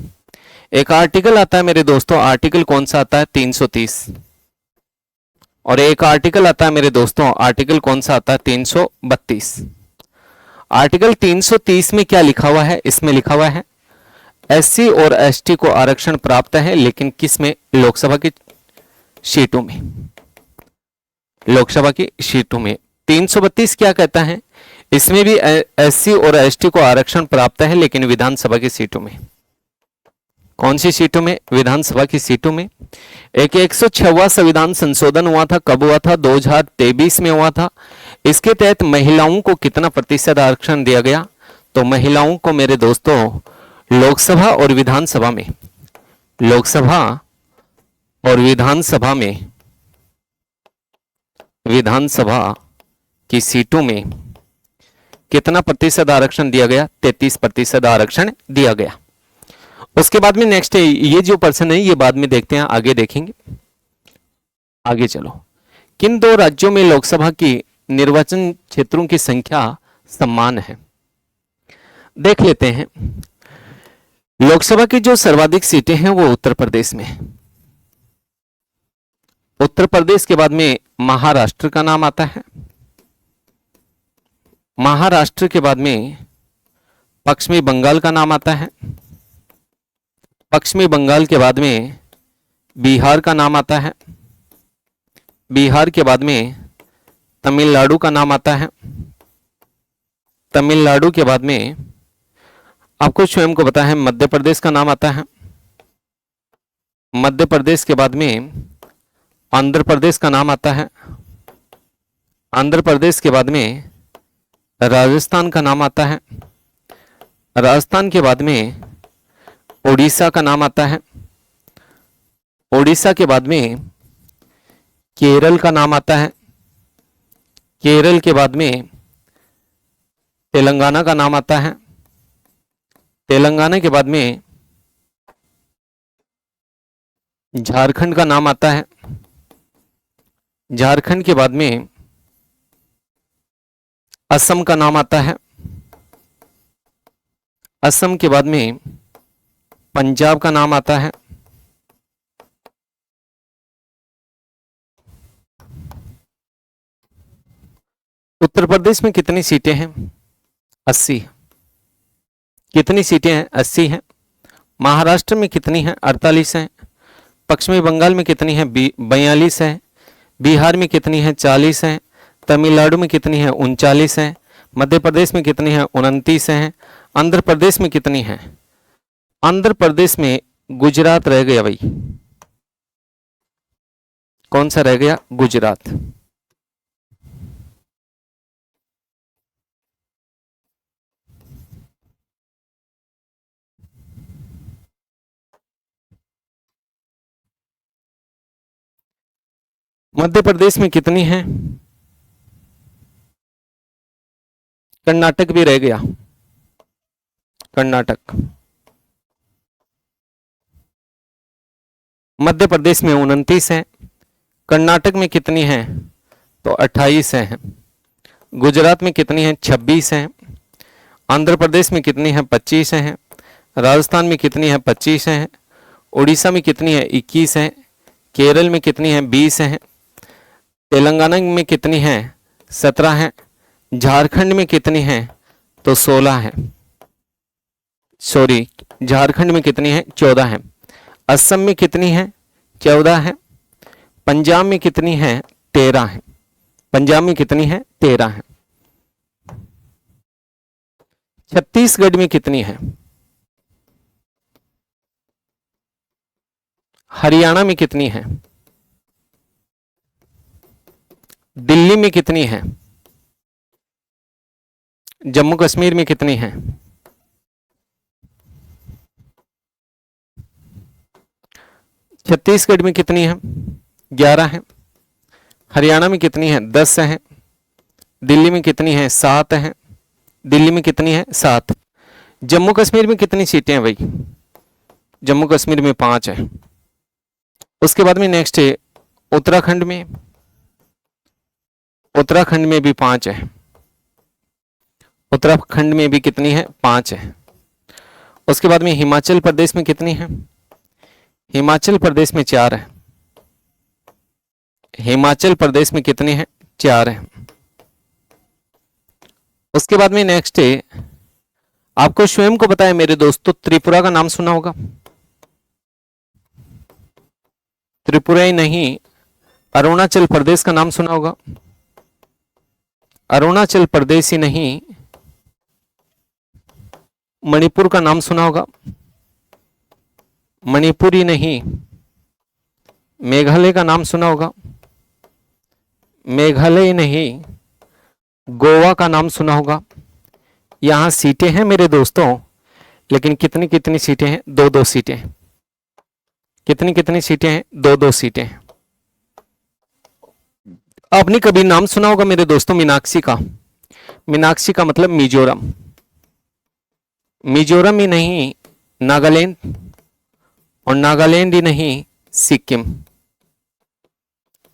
एक आर्टिकल आता है मेरे दोस्तों, आर्टिकल कौन सा आता है? 330। और एक आर्टिकल आता है मेरे दोस्तों, आर्टिकल कौन सा आता है? 332। आर्टिकल 330 में क्या लिखा हुआ है? इसमें लिखा हुआ है एससी और एसटी को आरक्षण प्राप्त है, लेकिन किस में? लोकसभा की सीटों में, लोकसभा की सीटों में। 332 क्या कहता है? इसमें भी एससी और एसटी को आरक्षण प्राप्त है लेकिन विधानसभा की सीटों में। कौन सी सीटों में? विधानसभा की सीटों में। एक 106वां संविधान संशोधन हुआ था, कब हुआ था? 2023 में हुआ था। इसके तहत महिलाओं को कितना प्रतिशत आरक्षण दिया गया? तो महिलाओं को मेरे दोस्तों लोकसभा और विधानसभा में, लोकसभा और विधानसभा में, विधानसभा की सीटों में कितना प्रतिशत आरक्षण दिया गया? 33% आरक्षण दिया गया। उसके बाद में नेक्स्ट है, ये जो प्रश्न है ये बाद में देखते हैं, आगे देखेंगे। आगे चलो, किन दो राज्यों में लोकसभा की निर्वाचन क्षेत्रों की संख्या समान है? देख लेते हैं। लोकसभा की जो सर्वाधिक सीटें हैं वो उत्तर प्रदेश में है। उत्तर प्रदेश के बाद में महाराष्ट्र का नाम आता है। महाराष्ट्र के बाद में पश्चिमी बंगाल का नाम आता है। पश्चिमी बंगाल के बाद में बिहार का नाम आता है। बिहार के बाद में तमिलनाडु का नाम आता है। तमिलनाडु के बाद में आपको स्वयं को पता है मध्य प्रदेश का नाम आता है। मध्य प्रदेश के बाद में आंध्र प्रदेश का नाम आता है। आंध्र प्रदेश के बाद में राजस्थान का नाम आता है। राजस्थान के बाद में उड़ीसा का नाम आता है। उड़ीसा के बाद में केरल का नाम आता है। केरल के बाद में तेलंगाना का नाम आता है। तेलंगाना के बाद में झारखंड का नाम आता है। झारखंड के बाद में असम का नाम आता है। असम के बाद में पंजाब का नाम आता है। उत्तर प्रदेश में कितनी सीटें हैं? 80। कितनी सीटें हैं? 80 हैं। महाराष्ट्र में कितनी हैं? 48 हैं। पश्चिमी बंगाल में कितनी हैं? 42 है। बिहार में कितनी हैं? 40 हैं। तमिलनाडु में कितनी हैं? 39 हैं। मध्य प्रदेश में कितनी हैं? 29 हैं। आंध्र प्रदेश में कितनी हैं? आंध्र प्रदेश में गुजरात रह गया भाई। कौन सा रह गया? गुजरात। मध्य प्रदेश में कितनी हैं? कर्नाटक भी रह गया। कर्नाटक। मध्य प्रदेश में 29 है। कर्नाटक में कितनी हैं? तो 28 हैं। गुजरात में कितनी हैं? 26 हैं। आंध्र प्रदेश में कितनी हैं? 25 हैं। राजस्थान में कितनी हैं? 25 हैं। उड़ीसा में कितनी है? 21 हैं। केरल में कितनी हैं? 20 हैं। तेलंगाना में कितनी हैं? 17 हैं। झारखंड में कितनी हैं? तो 16 हैं। सॉरी, झारखंड में कितनी हैं? 14 हैं। असम में कितनी हैं? 14 हैं। पंजाब में कितनी हैं? 13 हैं। पंजाब में कितनी हैं? 13 हैं। छत्तीसगढ़ में कितनी हैं? हरियाणा में कितनी हैं? दिल्ली में कितनी हैं? जम्मू कश्मीर में कितनी हैं? छत्तीसगढ़ में कितनी हैं? 11 हैं। हरियाणा में कितनी हैं? 10 हैं। दिल्ली में कितनी हैं? 7 हैं। दिल्ली में कितनी हैं? 7। जम्मू कश्मीर में कितनी सीटें हैं भाई? जम्मू कश्मीर में 5 है। उसके बाद में नेक्स्ट है उत्तराखंड में। उत्तराखंड में भी 5 है। उत्तराखंड में भी कितनी है? 5 है। उसके बाद में हिमाचल प्रदेश में कितनी है? हिमाचल प्रदेश में 4 है। हिमाचल प्रदेश में कितनी है? 4 है। उसके बाद में नेक्स्ट है, आपको स्वयं को पता है मेरे दोस्तों, त्रिपुरा का नाम सुना होगा। त्रिपुरा ही नहीं, अरुणाचल प्रदेश का नाम सुना होगा। अरुणाचल प्रदेश ही नहीं, मणिपुर का नाम सुना होगा। मणिपुर ही नहीं, मेघालय का नाम सुना होगा। मेघालय ही नहीं, गोवा का नाम सुना होगा। यहां सीटें हैं मेरे दोस्तों, लेकिन कितनी कितनी सीटें हैं? 2-2 सीटें हैं। कितनी कितनी सीटें हैं? 2-2 सीटें हैं। आपने कभी नाम सुना होगा मेरे दोस्तों मीनाक्षी का। मीनाक्षी का मतलब मिजोरम, मिजोरम ही नहीं नागालैंड, और नागालैंड ही नहीं सिक्किम।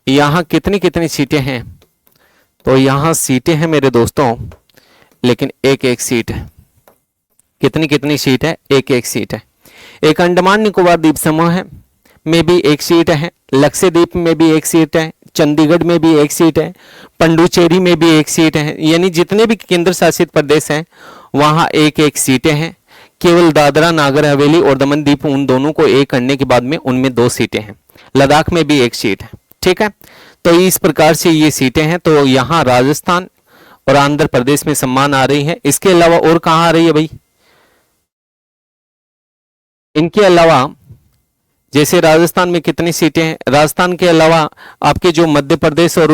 यहां कितनी कितनी सीटें हैं? तो यहां सीटें हैं मेरे दोस्तों, लेकिन एक एक सीट है। कितनी कितनी सीट है? एक एक सीट है। एक अंडमान निकोबार द्वीप समूह है में भी एक सीट है, लक्षद्वीप में भी एक सीट है, चंडीगढ़ में भी एक सीट है, पंडुचेरी में भी एक सीट है। यानी जितने भी केंद्र शासित प्रदेश हैं वहां एक एक सीटें हैं। केवल दादरा नागर हवेली और दमन दीव, उन दोनों को एक करने के बाद में उनमें 2 सीटें हैं। लद्दाख में भी एक सीट है। ठीक है, तो इस प्रकार से ये सीटें हैं। तो यहाँ राजस्थान और आंध्र प्रदेश में सम्मान आ रही है। इसके अलावा और कहाँ आ रही है भाई? इनके अलावा जैसे राजस्थान में कितनी सीटें हैं? राजस्थान के अलावा आपके जो मध्य प्रदेश और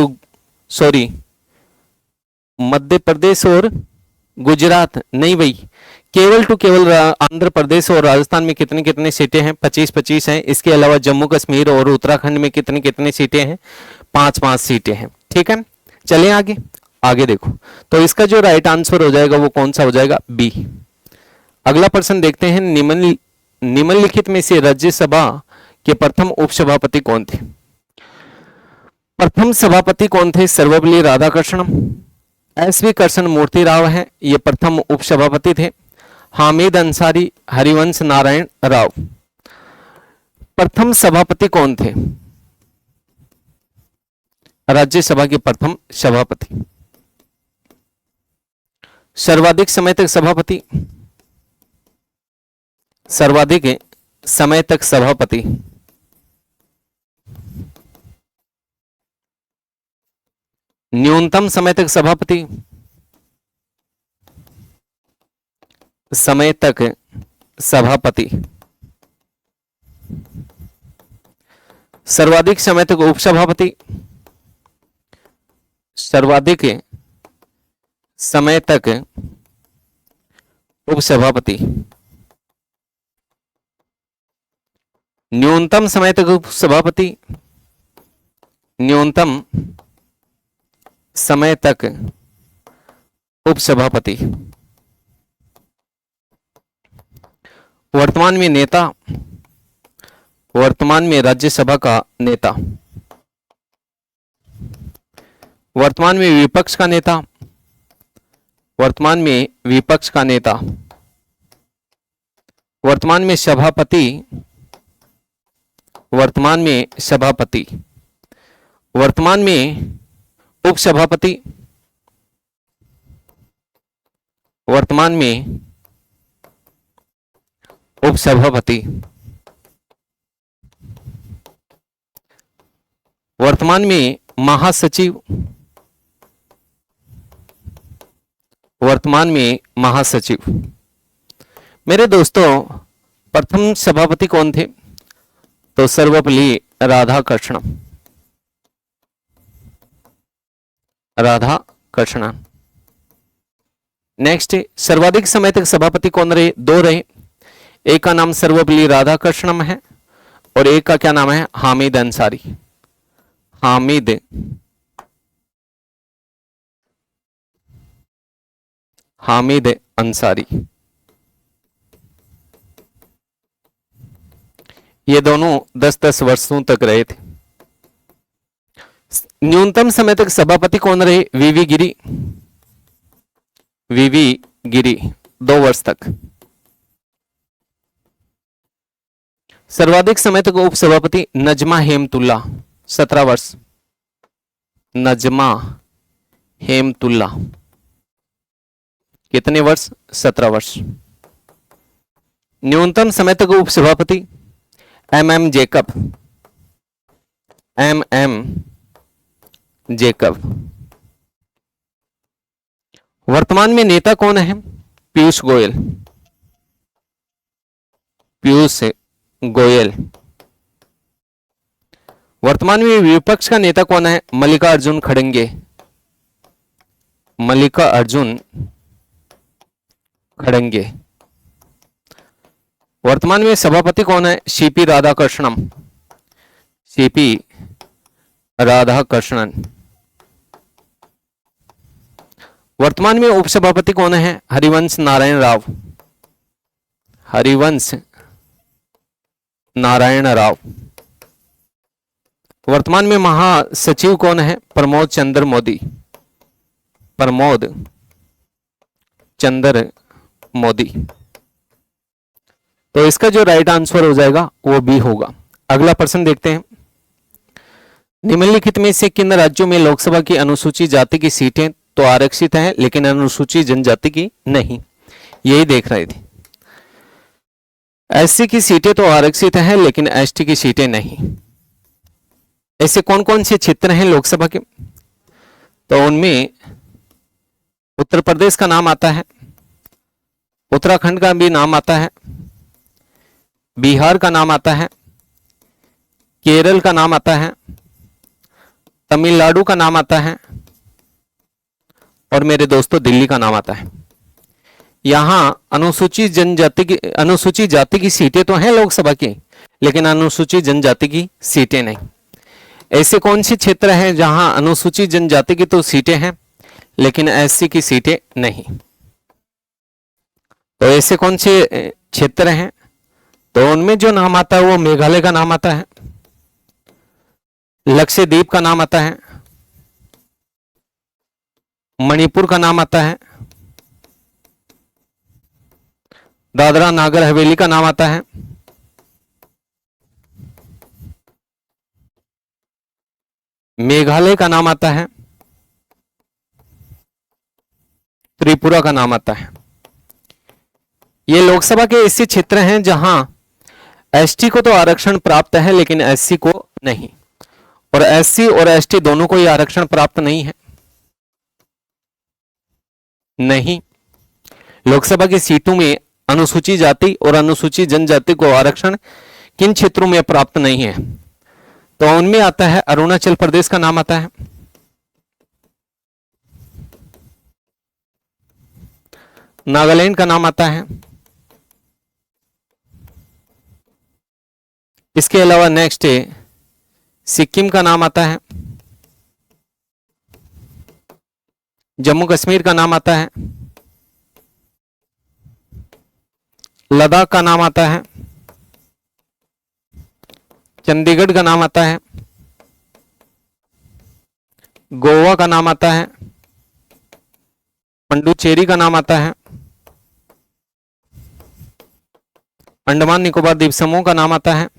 मध्य प्रदेश और गुजरात नहीं भाई, केवल टू केवल आंध्र प्रदेश और राजस्थान में कितनी कितनी सीटें हैं? 25-25 हैं। इसके अलावा जम्मू कश्मीर और उत्तराखंड में कितनी कितनी सीटें हैं? 5-5 सीटें हैं। ठीक है, चलें आगे। आगे देखो, तो इसका जो राइट आंसर हो जाएगा वो कौन सा हो जाएगा? बी। अगला प्रश्न देखते हैं, निम्नलिखित में से राज्यसभा के प्रथम उपसभापति कौन थे? प्रथम सभापति कौन थे? सर्वपल्ली राधाकृष्णन, एस.वी. कृष्ण मूर्ति राव है, ये प्रथम उपसभापति थे। हामिद अंसारी, हरिवंश नारायण राव। प्रथम सभापति कौन थे? राज्यसभा के प्रथम सभापति। सर्वाधिक समय तक सभापति, सर्वाधिक समय तक सभापति, न्यूनतम समय तक सभापति, समय तक सभापति, सर्वाधिक समय तक उपसभापति, सर्वाधिक समय तक उपसभापति, न्यूनतम समय तक उपसभापति, न्यूनतम समय तक उपसभापति। वर्तमान में नेता, वर्तमान में राज्यसभा का नेता, वर्तमान में विपक्ष का नेता, वर्तमान में विपक्ष का नेता, वर्तमान में सभापति, वर्तमान में सभापति, वर्तमान में उपसभापति, वर्तमान में उपसभापति, वर्तमान में महासचिव, वर्तमान में महासचिव। मेरे दोस्तों, प्रथम सभापति कौन थे? तो सर्वपल्ली राधाकृष्णन, राधाकृष्णन। नेक्स्ट, सर्वाधिक समय तक सभापति कौन रहे? 2 रहे। एक का नाम सर्वपल्ली राधाकृष्णन है और एक का क्या नाम है? हामिद अंसारी। हामिद हामिद अंसारी। ये दोनों 10-10 वर्षों तक रहे थे। न्यूनतम समय तक सभापति कौन रहे? वीवी गिरी, वीवी गिरी 2 वर्ष तक। सर्वाधिक समय तक उपसभापति नजमा हेमतुल्ला 17 वर्ष, नजमा हेमतुल्ला कितने वर्ष? 17 वर्ष। न्यूनतम समय तक उपसभापति एम जेकब, एम जेकब। वर्तमान में नेता कौन है? पीयूष गोयल, पीयूष गोयल। वर्तमान में विपक्ष का नेता कौन है? मल्लिकार्जुन खड़गे, मल्लिकार्जुन खड़गे। वर्तमान में सभापति कौन है? CP Radhakrishnan, CP Radhakrishnan. वर्तमान में उपसभापति कौन है? हरिवंश नारायण राव। हरिवंश नारायण राव। वर्तमान में महासचिव कौन है? प्रमोद चंद्र मोदी। प्रमोद चंद्र मोदी। तो इसका जो राइट आंसर हो जाएगा वो बी होगा। अगला प्रश्न देखते हैं। निम्नलिखित में से किन राज्यों में लोकसभा की अनुसूचित जाति की सीटें तो आरक्षित हैं लेकिन अनुसूचित जनजाति की नहीं? यही देख रहे थे। एससी की सीटें तो आरक्षित हैं लेकिन एसटी की सीटें नहीं। ऐसे कौन कौन से क्षेत्र हैं लोकसभा के? तो उनमें उत्तर प्रदेश का नाम आता है, उत्तराखंड का भी नाम आता है, बिहार का नाम आता है, केरल का नाम आता है, तमिलनाडु का नाम आता है और मेरे दोस्तों दिल्ली का नाम आता है। यहां अनुसूचित जाति की सीटें तो हैं लोकसभा की लेकिन अनुसूचित जनजाति की सीटें नहीं। ऐसे कौन से क्षेत्र हैं जहां अनुसूचित जनजाति की तो सीटें हैं लेकिन एससी की सीटें नहीं? तो ऐसे कौन से क्षेत्र हैं? तो उनमें जो नाम आता है वो मेघालय का नाम आता है, लक्षद्वीप का नाम आता है, मणिपुर का नाम आता है, दादरा नागर हवेली का नाम आता है, मेघालय का नाम आता है, त्रिपुरा का नाम आता है। ये लोकसभा के ऐसे क्षेत्र हैं जहां एसटी को तो आरक्षण प्राप्त है लेकिन एससी को नहीं, और एससी और एसटी दोनों को ही आरक्षण प्राप्त नहीं है। नहीं, लोकसभा की सीटों में अनुसूचित जाति और अनुसूचित जनजाति को आरक्षण किन क्षेत्रों में प्राप्त नहीं है? तो उनमें आता है अरुणाचल प्रदेश का नाम आता है, नागालैंड का नाम आता है, इसके अलावा नेक्स्ट सिक्किम का नाम आता है, जम्मू कश्मीर का नाम आता है, लद्दाख का नाम आता है, चंडीगढ़ का नाम आता है, गोवा का नाम आता है, पुडुचेरी का नाम आता है, अंडमान निकोबार द्वीप समूह का नाम आता है,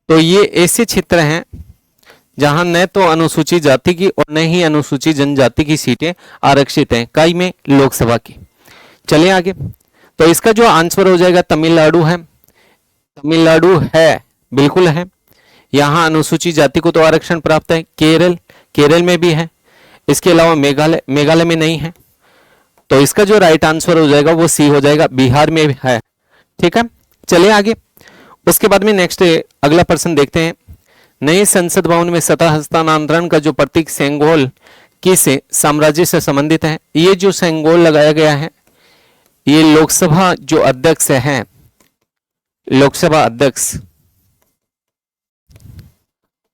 तो ये ऐसे क्षेत्र हैं जहां न तो अनुसूचित जाति की और न ही अनुसूचित जनजाति की सीटें आरक्षित हैं काई में लोकसभा की। चलिए आगे। तो इसका जो आंसर हो जाएगा तमिलनाडु है। तमिलनाडु है, बिल्कुल है, यहां अनुसूचित जाति को तो आरक्षण प्राप्त है। केरल में भी है, इसके अलावा मेघालय में नहीं है। तो इसका जो राइट आंसर हो जाएगा वो सी हो जाएगा, बिहार में भी है। ठीक है, चलिए आगे। उसके बाद में नेक्स्ट अगला प्रश्न देखते हैं। नए संसद भवन में सत्ता हस्तांतरण का जो प्रतीक सेंगोल किस साम्राज्य से संबंधित है? ये जो सेंगोल लगाया गया है ये लोकसभा जो अध्यक्ष हैं, लोकसभा अध्यक्ष,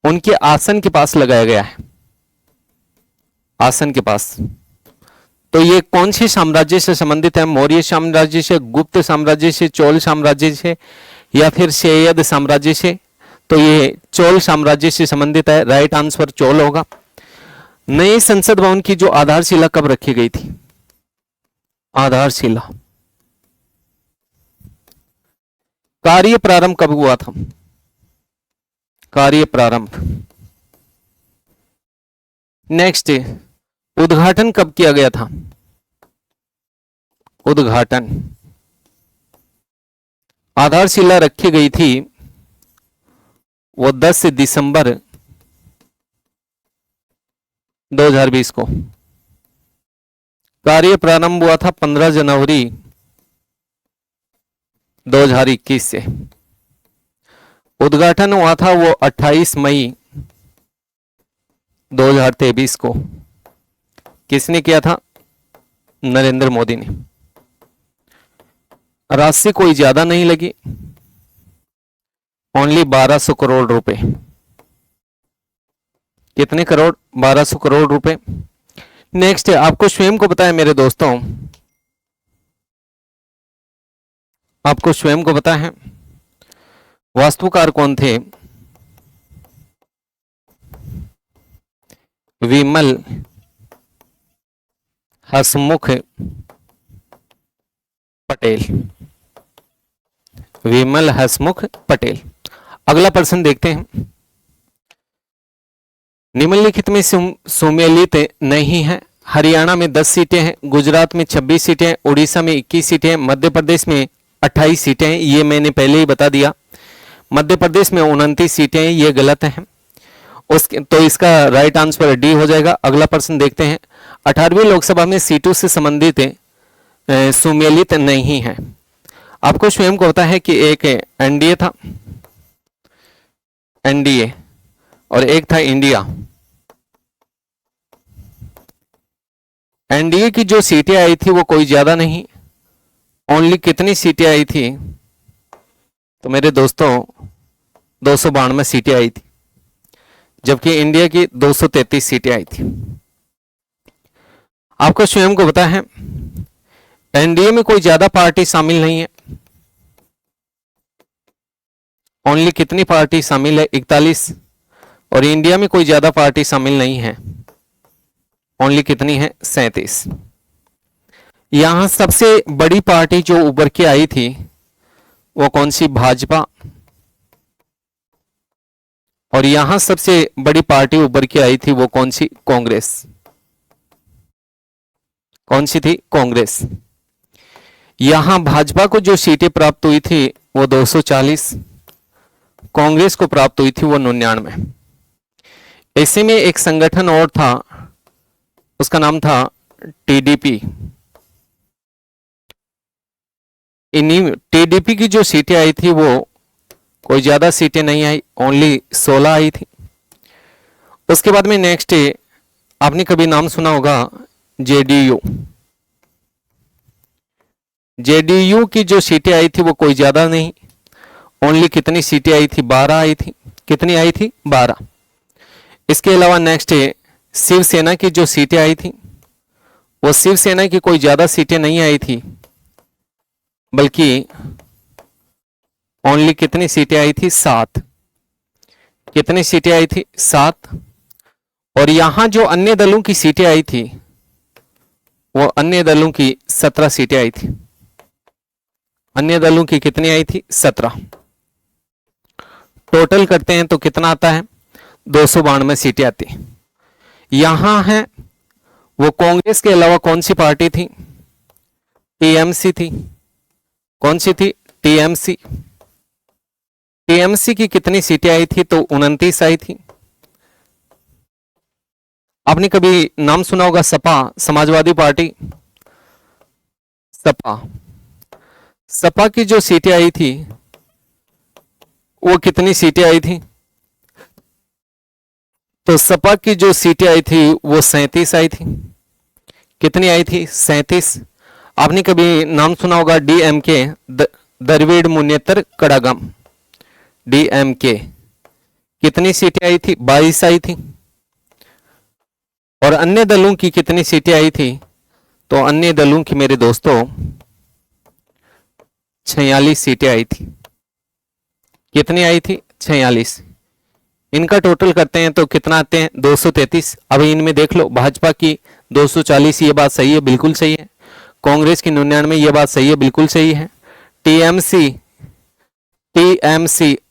उनके आसन के पास लगाया गया है, आसन के पास। तो ये कौन सी साम्राज्य से संबंधित है? मौर्य साम्राज्य से, गुप्त साम्राज्य से, चोल साम्राज्य से या फिर सैयद साम्राज्य से? तो ये चोल साम्राज्य से संबंधित है, राइट आंसर चोल होगा। नए संसद भवन की जो आधारशिला कब रखी गई थी? आधारशिला कार्य प्रारंभ कब हुआ था? कार्य प्रारंभ। नेक्स्ट उद्घाटन कब किया गया था? उद्घाटन, आधारशिला रखी गई थी वो 10 दिसंबर 2020 को। कार्य प्रारंभ हुआ था 15 जनवरी 2021 से। उद्घाटन हुआ था वो 28 मई 2023 को। किसने किया था? नरेंद्र मोदी ने। राशि कोई ज्यादा नहीं लगी, ओनली 1200 करोड़ रुपए। कितने करोड़? 1200 करोड़ रुपए। नेक्स्ट है, आपको स्वयं को पता है मेरे दोस्तों, आपको स्वयं को पता है वास्तुकार कौन थे? विमल हसमुख पटेल। विमल हसमुख पटेल। अगला प्रश्न देखते हैं। निम्नलिखित में सुमेलित नहीं है। हरियाणा में 10 सीटें हैं, गुजरात में 26 सीटें हैं, उड़ीसा में 21 सीटें हैं, मध्य प्रदेश में 28 सीटें हैं। ये मैंने पहले ही बता दिया। मध्य प्रदेश में 29 सीटें हैं, ये गलत है। उसके तो इसका राइट आंसर डी हो जाएगा। अगला प्रश्न देखते हैं। 18वीं लोकसभा में सीटों से संबंधित सुमेलित नहीं है। आपको स्वयं को पता है कि एक एनडीए था, एनडीए, और एक था इंडिया। एनडीए की जो सीटें आई थी वो कोई ज्यादा नहीं, ओनली कितनी सीटें आई थी? तो मेरे दोस्तों 292 सीटें आई थी, जबकि इंडिया की 233 सीटें आई थी। आपको स्वयं को पता है एनडीए में कोई ज्यादा पार्टी शामिल नहीं है, ओनली कितनी पार्टी शामिल है? 41। और इंडिया में कोई ज्यादा पार्टी शामिल नहीं है, ओनली कितनी है? 37। यहां सबसे बड़ी पार्टी जो उभर के आई थी वो कौन सी? भाजपा। और यहां सबसे बड़ी पार्टी उभर के आई थी वो कौन सी? कांग्रेस। कौन सी थी? कांग्रेस। यहां भाजपा को जो सीटें प्राप्त हुई थी वो 240, कांग्रेस को प्राप्त हुई थी वो 99। ऐसे में एक संगठन और था, उसका नाम था टीडीपी। इन्हीं टीडीपी की जो सीटें आई थी वो कोई ज्यादा सीटें नहीं आई, ओनली 16 आई थी। उसके बाद में नेक्स्ट आपने कभी नाम सुना होगा जेडीयू। जेडीयू की जो सीटें आई थी वो कोई ज्यादा नहीं, ओनली कितनी सीटें आई थी? 12 आई थी। कितनी आई थी? 12। इसके अलावा नेक्स्ट शिवसेना की जो सीटें आई थी वो शिवसेना की कोई ज्यादा सीटें नहीं आई थी, बल्कि ओनली कितनी सीटें आई थी? 7। कितनी सीटें आई थी? 7। और यहां जो अन्य दलों की सीटें आई थी वो अन्य दलों की 17 सीटें आई थी। अन्य दलों की कितनी आई थी? 17। टोटल करते हैं तो कितना आता है? 292 सीटें आती। यहां है वो कांग्रेस के अलावा कौन सी पार्टी थी? टीएमसी थी। कौन सी थी? टीएमसी। टीएमसी की कितनी सीटें आई थी? तो 29 आई थी। आपने कभी नाम सुना होगा सपा, समाजवादी पार्टी। सपा, सपा की जो सीटें आई थी वो कितनी सीटें आई थी? तो सपा की जो सीटें आई थी वो 37 आई थी। कितनी आई थी? 37। आपने कभी नाम सुना होगा डीएमके, द्रविड़ मुन्नेत्र कड़ागम। डीएमके कितनी सीटें आई थी? 22 आई थी। और अन्य दलों की कितनी सीटें आई थी? तो अन्य दलों की मेरे दोस्तों 46 सीटें आई थी। कितनी आई थी? 46। इनका टोटल करते हैं तो कितना आते हैं? 233। अब इनमें देख लो, भाजपा की 240, ये बात सही है, बिल्कुल सही है। कांग्रेस की 99, ये बात सही है, बिल्कुल सही है। टीएमसी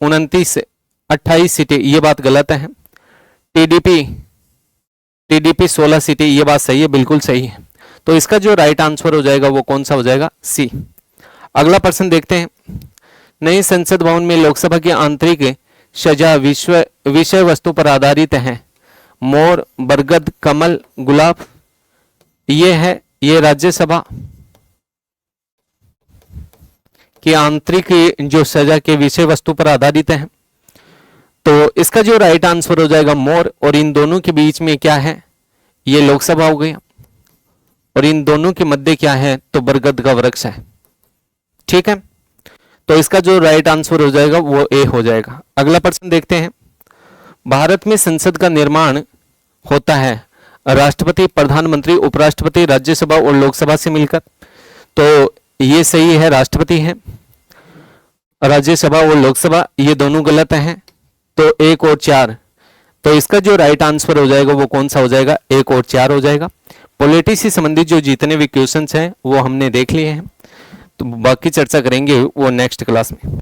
29, 28 सीटें, ये बात गलत है। टीडीपी 16 सीटें, ये बात सही है, बिल्कुल सही है। तो इसका जो राइट आंसर हो जाएगा वो कौन सा हो जाएगा? सी। अगला प्रश्न देखते हैं। नई संसद भवन में लोकसभा की आंतरिक सजा विषय वस्तु पर आधारित है। मोर, बरगद, कमल, गुलाब। ये राज्यसभा की आंतरिक जो सजा के विषय वस्तु पर आधारित है। तो इसका जो राइट आंसर हो जाएगा मोर। और इन दोनों के बीच में क्या है? ये लोकसभा हो गया। और इन दोनों के मध्य क्या है? तो बरगद का वृक्ष है। ठीक है, तो इसका जो राइट आंसर हो जाएगा वो ए हो जाएगा। अगला प्रश्न देखते हैं। भारत में संसद का निर्माण होता है राष्ट्रपति, प्रधानमंत्री, उपराष्ट्रपति, राज्यसभा और लोकसभा से मिलकर। तो ये सही है, राष्ट्रपति है। राज्यसभा और लोकसभा ये दोनों गलत हैं। तो 1 और 4, तो इसका जो राइट आंसर हो जाएगा वो कौन सा हो जाएगा? 1 और 4 हो जाएगा। पॉलिटी से संबंधित जो जितने भी क्वेश्चंस हैं वो हमने देख लिए हैं, तो बाकी चर्चा करेंगे वो नेक्स्ट क्लास में।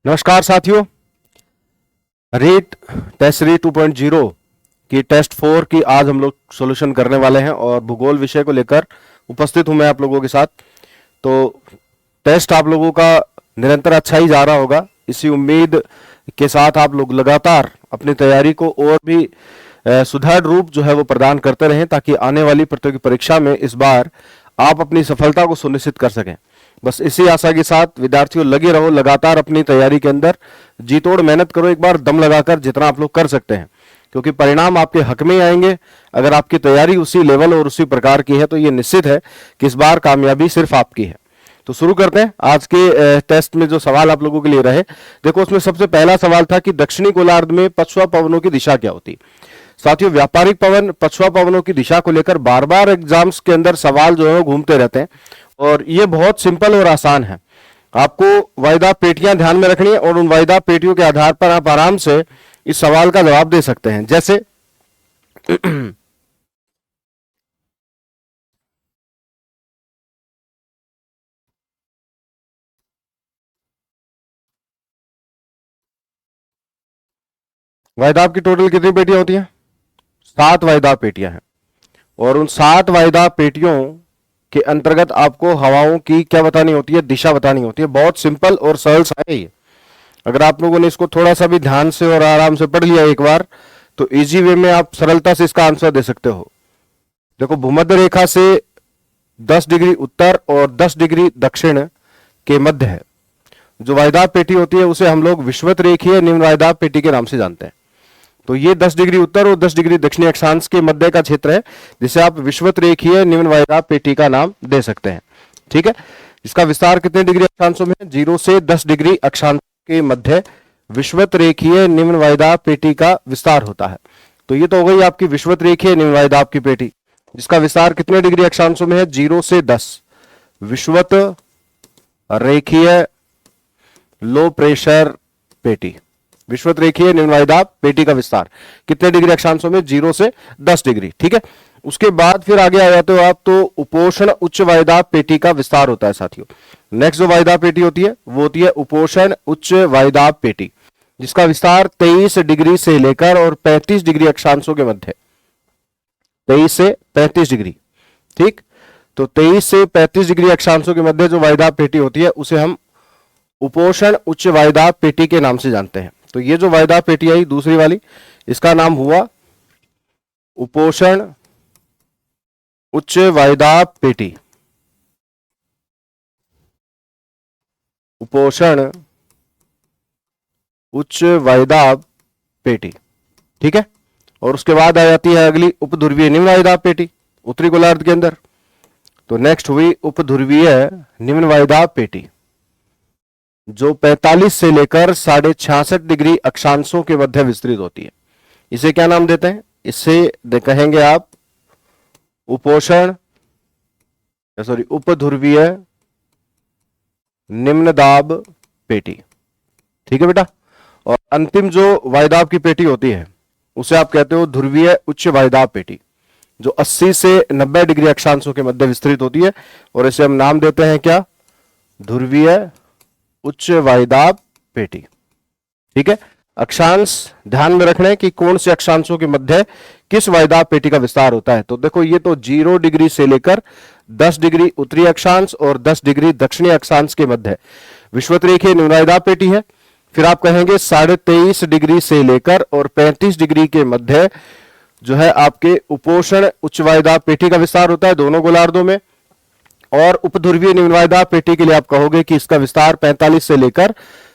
नमस्कार साथियों, रीट टेस्ट सीरीज 2.0 की टेस्ट 4 की आज हम लोग सॉल्यूशन करने वाले हैं और भूगोल विषय को लेकर उपस्थित हूं मैं आप लोगों के साथ। तो टेस्ट आप लोगों का निरंतर अच्छा ही जा रहा होगा। इसी उम्मीद के साथ आप लोग लगातार अपनी तैयारी को और भी सुदृढ़ रूप जो है वो प्रदान करते रहें, ताकि आने वाली प्रतियोगी परीक्षा में इस बार आप अपनी सफलता को सुनिश्चित कर सकें। बस इसी आशा के साथ विद्यार्थियों लगे रहो, लगातार अपनी तैयारी के अंदर जी तोड़ मेहनत करो, एक बार दम लगाकर जितना आप लोग कर सकते हैं, क्योंकि परिणाम आपके हक में आएंगे। अगर आपकी तैयारी उसी लेवल और उसी प्रकार की है तो ये निश्चित है कि इस बार कामयाबी सिर्फ आपकी है। तो शुरू करते हैं। आज के टेस्ट में जो सवाल आप लोगों के लिए रहे, देखो उसमें सबसे पहला सवाल था कि दक्षिणी गोलार्ध में पछुआ पवनों की दिशा क्या होती। साथियों, व्यापारिक पवन पछुआ पवनों की दिशा को लेकर बार बार एग्जाम्स के अंदर सवाल जो है वो घूमते रहते हैं, और ये बहुत सिंपल और आसान है। आपको वायदा पेटियां ध्यान में रखनी है और उन वायदा पेटियों के आधार पर आप आराम से इस सवाल का जवाब दे सकते हैं। जैसे वायदा की टोटल कितनी पेटियां होती हैं? 7 वायदा पेटियां हैं, और उन 7 वायदा पेटियों के अंतर्गत आपको हवाओं की क्या बतानी होती है? दिशा बतानी होती है। बहुत सिंपल और सरल सा है ये। अगर आप लोगों ने इसको थोड़ा सा भी ध्यान से और आराम से पढ़ लिया एक बार, तो इजी वे में आप सरलता से इसका आंसर दे सकते हो। देखो, भूमध्य रेखा से 10 डिग्री उत्तर और 10 डिग्री दक्षिण के मध्य है जो वायदा पेटी होती है, उसे हम लोग विषुवत रेखीय निम्न वायदा पेटी के नाम से जानते हैं। तो ये 10 डिग्री उत्तर और 10 डिग्री दक्षिणी अक्षांश के मध्य का क्षेत्र है, जिसे आप विषुवत रेखीय निम्न वायदा पेटी का नाम दे सकते हैं। ठीक है, इसका विस्तार कितने डिग्री अक्षांशों में? 0 से 10 डिग्री अक्षांश के मध्य विषुवत रेखीय निम्न वायदा पेटी का विस्तार होता है। तो ये तो हो गई आपकी विषुवत रेखीय निम्न वायदा की पेटी, जिसका विस्तार कितने डिग्री अक्षांशों में है? 0 से 10। विषुवत रेखीय लो प्रेशर पेटी, विषुवत रेखीय निम्न वायदा पेटी का विस्तार कितने डिग्री अक्षांशों में? 0 से 10 डिग्री। ठीक है, उसके बाद फिर आगे आ जाते हो आप, तो उपोषण उच्च वायदा पेटी का विस्तार होता है साथियों। नेक्स्ट जो वायदा पेटी होती है वो होती है उपोषण उच्च वायदा पेटी, जिसका विस्तार 23 डिग्री से लेकर और 35 डिग्री अक्षांशों के मध्य, 23 से 35 डिग्री। ठीक, तो 23 से 35 डिग्री अक्षांशों के मध्य जो वायदा पेटी होती है उसे हम उपोषण उच्च वायदा पेटी के नाम से जानते हैं। तो ये जो वायदा पेटी आई दूसरी वाली, इसका नाम हुआ उपोषण उच्च वायदा पेटी। उपोषण उच्च वायदा पेटी। ठीक है, और उसके बाद आ जाती है अगली उपध्रुवीय निम्न वायदा पेटी उत्तरी गोलार्ध के अंदर। तो नेक्स्ट हुई उपध्रुवीय निम्न वायदा पेटी, जो 45 से लेकर 66.5 डिग्री अक्षांशों के मध्य विस्तृत होती है। इसे क्या नाम देते हैं? इसे कहेंगे आप उपोषण उपध्रुवीय निम्न दाब पेटी। ठीक है बेटा, और अंतिम जो वायदाब की पेटी होती है उसे आप कहते हो ध्रुवीय उच्च वायदाब पेटी, जो 80 से 90 डिग्री अक्षांशों के मध्य विस्तृत होती है, और इसे हम नाम देते हैं क्या? ध्रुवीय उच्च वायदाब पेटी। ठीक है, अक्षांश ध्यान में रखना है कि कौन से अक्षांशों के मध्य किस वायदाब पेटी का विस्तार होता है। तो देखो, ये तो 0 डिग्री से लेकर 10 डिग्री उत्तरी अक्षांश और 10 डिग्री दक्षिणी अक्षांश के मध्य विषुवत रेखीय निम्न वायदाब पेटी है। फिर आप कहेंगे 23.5 डिग्री से लेकर और 35 डिग्री के मध्य जो है आपके उपोषण उच्च वायदाब पेटी का विस्तार होता है दोनों गोलार्धों में। और उपध्रुवीय निम्न वायदाब पेटी के लिए आप कहोगे कि इसका विस्तार 45 से लेकर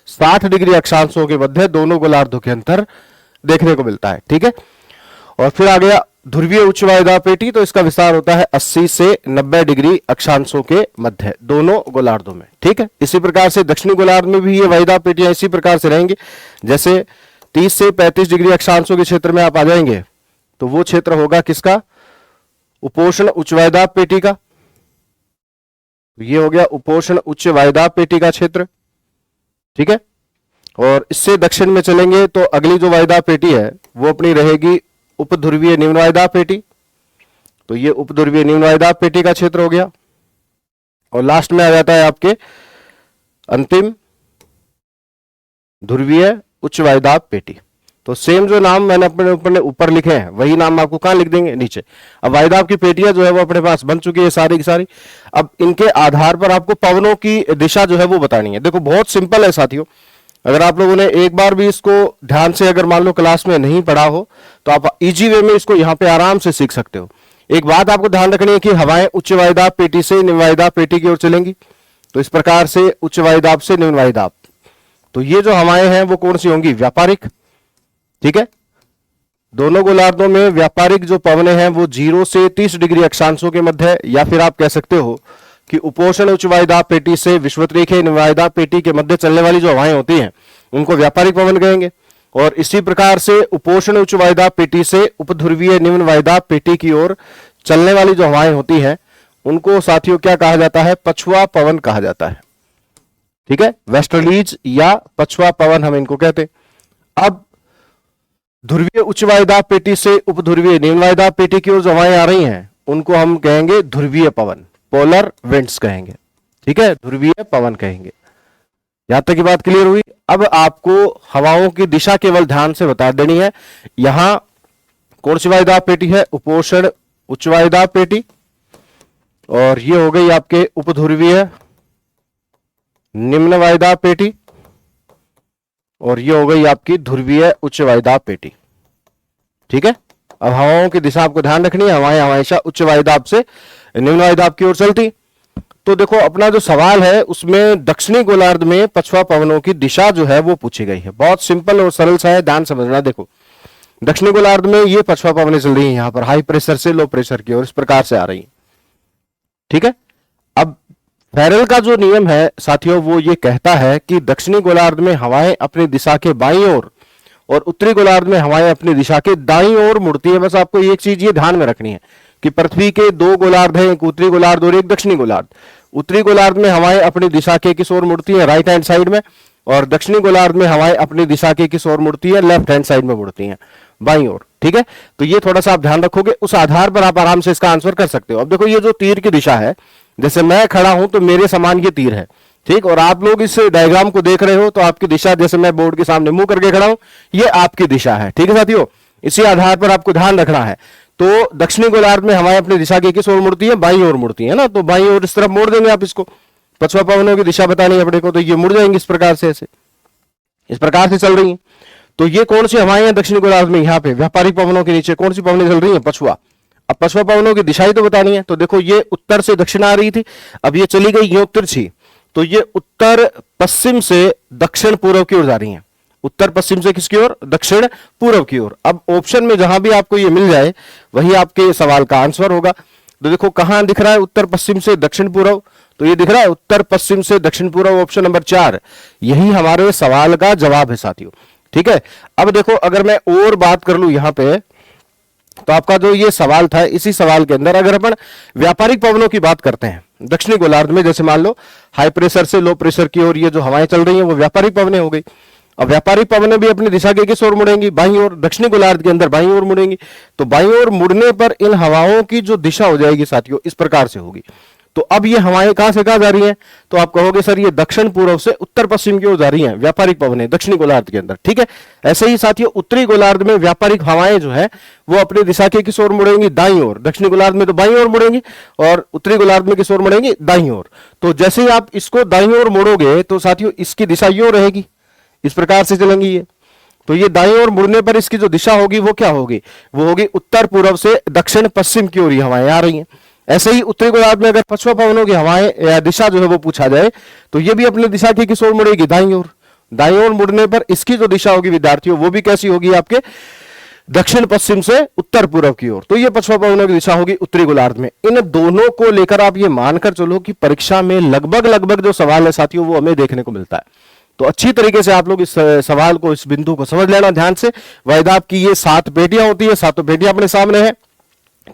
60 डिग्री अक्षांशों के मध्य दोनों गोलार्धों के अंतर देखने को मिलता है। ठीक है, और फिर आ गया ध्रुवीय उच्च वायुदाब पेटी, तो इसका विस्तार होता है 80 से 90 डिग्री अक्षांशों के मध्य दोनों गोलार्धों में। ठीक है, इसी प्रकार से दक्षिणी गोलार्ध में भी ये वायुदाब पेटियां इसी प्रकार से रहेंगी। जैसे 30 से 35 डिग्री अक्षांशों के क्षेत्र में आप आ जाएंगे तो वो क्षेत्र होगा किसका, उपोष्ण उच्च वायुदाब पेटी का। ये हो गया उपोष्ण उच्च वायुदाब पेटी का क्षेत्र। ठीक है, और इससे दक्षिण में चलेंगे तो अगली जो वायुदाब पेटी है वो अपनी रहेगी उपध्रुवीय निम्न वायुदाब पेटी। तो ये उपध्रुवीय निम्न वायुदाब पेटी का क्षेत्र हो गया। और लास्ट में आ जाता है आपके अंतिम ध्रुवीय उच्च वायुदाब पेटी। तो सेम जो नाम मैंने अपने ऊपर लिखे हैं वही नाम आपको कहां लिख देंगे, नीचे। अब वायुदाब की पेटियां जो है वो अपने पास बन चुकी है सारी की सारी। अब इनके आधार पर आपको पवनों की दिशा जो है वो बतानी है। देखो बहुत सिंपल है साथियों, अगर आप लोगों ने एक बार भी इसको ध्यान से अगर मान लो क्लास में नहीं पढ़ा हो तो आप इजी वे में इसको यहाँ पे आराम से सीख सकते हो। एक बात आपको ध्यान रखनी है कि हवाएं उच्च वायुदाब पेटी से निम्न वायुदाब पेटी की ओर चलेंगी। तो इस प्रकार से उच्च वायुदाब से निम्न वायुदाब, तो ये जो हवाएं हैं वो कौन सी होंगी, व्यापारिक। ठीक है, दोनों गोलार्धों में व्यापारिक जो पवने हैं वो 0 से 30 डिग्री अक्षांशों के मध्य, या फिर आप कह सकते हो कि उपोष्ण उच्च वायुदाब पेटी से विषुवतरेखीय निम्न वायुदाब पेटी के मध्य चलने वाली जो हवाएं होती हैं उनको व्यापारिक पवन कहेंगे। और इसी प्रकार से उपोष्ण उच्च वायुदाब पेटी से उपध्रुवीय निम्न वायुदाब पेटी की ओर चलने वाली जो हवाएं होती हैं उनको साथियों क्या कहा जाता है, पछुआ पवन कहा जाता है। ठीक है, वेस्टर्लीज या पछुआ पवन हम इनको कहते हैं। अब ध्रुवीय उच्च वायुदाब पेटी से उपध्रुवीय निम्न वायुदाब पेटी की ओर जो हवाएं आ रही हैं उनको हम कहेंगे ध्रुवीय पवन, पोलर विंड्स कहेंगे। ठीक है, ध्रुवीय पवन कहेंगे। यहां तक की बात क्लियर हुई। अब आपको हवाओं की दिशा केवल ध्यान से बता देनी है। यहां कौन सी वायुदाब पेटी है, उपोष्ण उच्च वायुदाब पेटी, और ये हो गई आपके उपध्रुवीय निम्न वायुदाब पेटी, और ये हो गई आपकी ध्रुवीय उच्च वायुदाब पेटी। ठीक है, अब हवाओं की दिशा आपको ध्यान रखनी है। हवाएं हमेशा उच्च वायुदाब से निम्न वायुदाब की ओर चलती। तो देखो अपना जो सवाल है उसमें दक्षिणी गोलार्ध में पछुआ पवनों की दिशा जो है वो पूछी गई है। बहुत सिंपल और सरल सा है, ध्यान समझना। देखो दक्षिणी गोलार्ध में ये पछुआ पवनें चल रही हैं यहां पर हाई प्रेशर से लो प्रेशर की ओर, इस प्रकार से आ रही है। ठीक है, अब फैरेल का जो नियम है साथियों वो ये कहता है कि दक्षिणी गोलार्ध में हवाएं अपनी दिशा के बाईं ओर और उत्तरी गोलार्ध में हवाएं अपनी दिशा के दाईं ओर मुड़ती है। बस आपको एक चीज ये ध्यान में रखनी है कि पृथ्वी के 2 गोलार्ध हैं, एक उत्तरी गोलार्ध और एक दक्षिणी गोलार्ध। उत्तरी गोलार्ध में हवाएं अपनी दिशा के किस ओर मुड़ती है, राइट हैंड साइड में, और दक्षिणी गोलार्ध में हवाएं अपनी दिशा के किस ओर मुड़ती है, लेफ्ट हैंड साइड में मुड़ती हैं, बाईं ओर। ठीक है, तो ये थोड़ा सा आप ध्यान रखोगे, उस आधार पर आप आराम से इसका आंसर कर सकते हो। अब देखो ये जो तीर की दिशा है, जैसे मैं खड़ा हूं तो मेरे समान ये तीर है। ठीक, और आप लोग इस डायग्राम को देख रहे हो तो आपकी दिशा, जैसे मैं बोर्ड के सामने मुंह करके खड़ा हूं, ये आपकी दिशा है। ठीक है साथियों, इसी आधार पर आपको ध्यान रखना है। तो दक्षिणी गोलार्ध में हवाएं अपनी दिशा की किस ओर मुड़ती है, बाईं ओर मुड़ती है ना। तो बाईं ओर इस तरफ मोड़ देंगे आप इसको, पछुआ पवनों की दिशा बतानी है अपने को, तो ये मुड़ जाएंगे इस प्रकार से, ऐसे इस प्रकार से चल रही हैं। तो ये कौन सी हवाएं हैं दक्षिणी गोलार्ध में, यहाँ पे व्यापारिक पवनों के नीचे कौन सी पवनें चल रही हैं, पछुआ। अब पछुआ पवनों की दिशा ही तो बतानी है। तो देखो ये उत्तर से दक्षिण आ रही थी, अब ये चली गई ये तिरछी, तो ये उत्तर पश्चिम से दक्षिण पूर्व की ओर जा रही हैं। उत्तर पश्चिम से किसकी ओर, दक्षिण पूर्व की ओर। अब ऑप्शन में जहां भी आपको ये मिल जाए वही आपके सवाल का आंसर होगा। तो देखो कहां दिख रहा है उत्तर पश्चिम से दक्षिण पूर्व, तो ये दिख रहा है उत्तर पश्चिम से दक्षिण पूर्व, ऑप्शन नंबर 4 यही हमारे सवाल का जवाब है साथियों। ठीक है, अब देखो अगर मैं और बात कर लूं यहां पे, तो आपका जो ये सवाल था, इसी सवाल के अंदर अगर अपन व्यापारिक पवनों की बात करते हैं दक्षिणी गोलार्ध में, जैसे मान लो हाई प्रेशर से लो प्रेशर की ओर ये जो हवाएं चल रही हैं वो व्यापारिक पवनें हो गई। अब व्यापारिक पवनें भी अपनी दिशा के किस ओर मुड़ेंगी, बाईं ओर। दक्षिणी गोलार्ध के अंदर बाईं ओर मुड़ेंगी। तो बाईं ओर मुड़ने पर इन हवाओं की जो दिशा हो जाएगी साथियों इस प्रकार से होगी। तो अब ये हवाएं कहां से कहां जा रही हैं, तो आप कहोगे सर ये दक्षिण पूर्व से उत्तर पश्चिम की ओर जा रही हैं व्यापारिक पवनें दक्षिणी गोलार्ध के अंदर। ठीक है, ऐसे ही साथियों उत्तरी गोलार्ध में व्यापारिक हवाएं जो है वो अपनी दिशा के किस ओर मुड़ेंगी, दाईं ओर। दक्षिणी गोलार्ध में तो बाईं ओर मुड़ेंगी और उत्तरी गोलार्ध में किस ओर मुड़ेंगी, दाईं ओर। तो जैसे ही आप इसको दाईं ओर मोड़ोगे तो साथियों इसकी दिशा यूं रहेगी, इस प्रकार से चलेंगी ये। तो ये दाईं ओर मुड़ने पर इसकी जो दिशा होगी वो क्या होगी, वो होगी उत्तर पूर्व से दक्षिण पश्चिम की ओर हवाएं आ रही हैं। ऐसे ही उत्तरी गोलार्ध में अगर पछुआ पवनों की हवाएं या दिशा जो है वो पूछा जाए तो ये भी अपनी दिशा की किस ओर मुड़ेगी, दाईं ओर। दाईं ओर मुड़ने पर इसकी जो दिशा होगी विद्यार्थियों वो भी कैसी होगी, आपके दक्षिण पश्चिम से उत्तर पूर्व की ओर, तो ये पछुआ पवनों की दिशा होगी उत्तरी गोलार्ध में। इन दोनों को लेकर आप ये मानकर चलो कि परीक्षा में लगभग लगभग जो सवाल है साथियों वो हमें देखने को मिलता है। तो अच्छी तरीके से आप लोग इस सवाल को, इस बिंदु को समझ लेना ध्यान से। वायुदाब की ये 7 पेटियां होती है, 7 पेटियां अपने सामने है,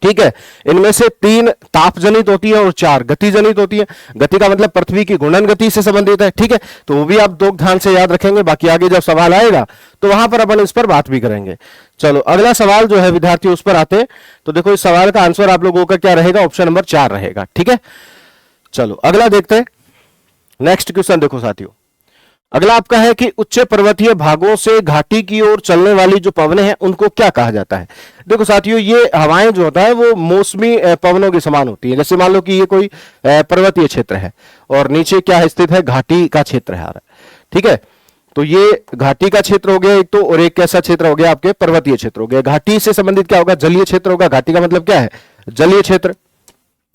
ठीक है। इनमें से 3 ताप जनित होती है और 4 गति जनित होती है। गति का मतलब पृथ्वी की घूर्णन गति से संबंधित है, ठीक है। तो वो भी आप दो ध्यान से याद रखेंगे, बाकी आगे जब सवाल आएगा तो वहां पर अपन इस पर बात भी करेंगे। चलो अगला सवाल जो है विद्यार्थी उस पर आते, तो देखो इस सवाल का आंसर आप लोगों का क्या रहेगा, ऑप्शन नंबर 4 रहेगा, ठीक है। चलो अगला देखते हैं, नेक्स्ट क्वेश्चन देखो साथियों। अगला आपका है कि उच्च पर्वतीय भागों से घाटी की ओर चलने वाली जो पवनें हैं उनको क्या कहा जाता है। देखो साथियों, ये हवाएं जो होता है वो मौसमी पवनों के समान होती है। जैसे मान लो कि ये कोई पर्वतीय क्षेत्र है और नीचे क्या है स्थित है, घाटी का क्षेत्र है, ठीक है। तो ये घाटी का क्षेत्र हो गया एक तो, और एक कैसा क्षेत्र हो गया आपके, पर्वतीय क्षेत्र हो गया। घाटी से संबंधित क्या होगा, जलीय क्षेत्र होगा। घाटी का मतलब क्या है, जलीय क्षेत्र,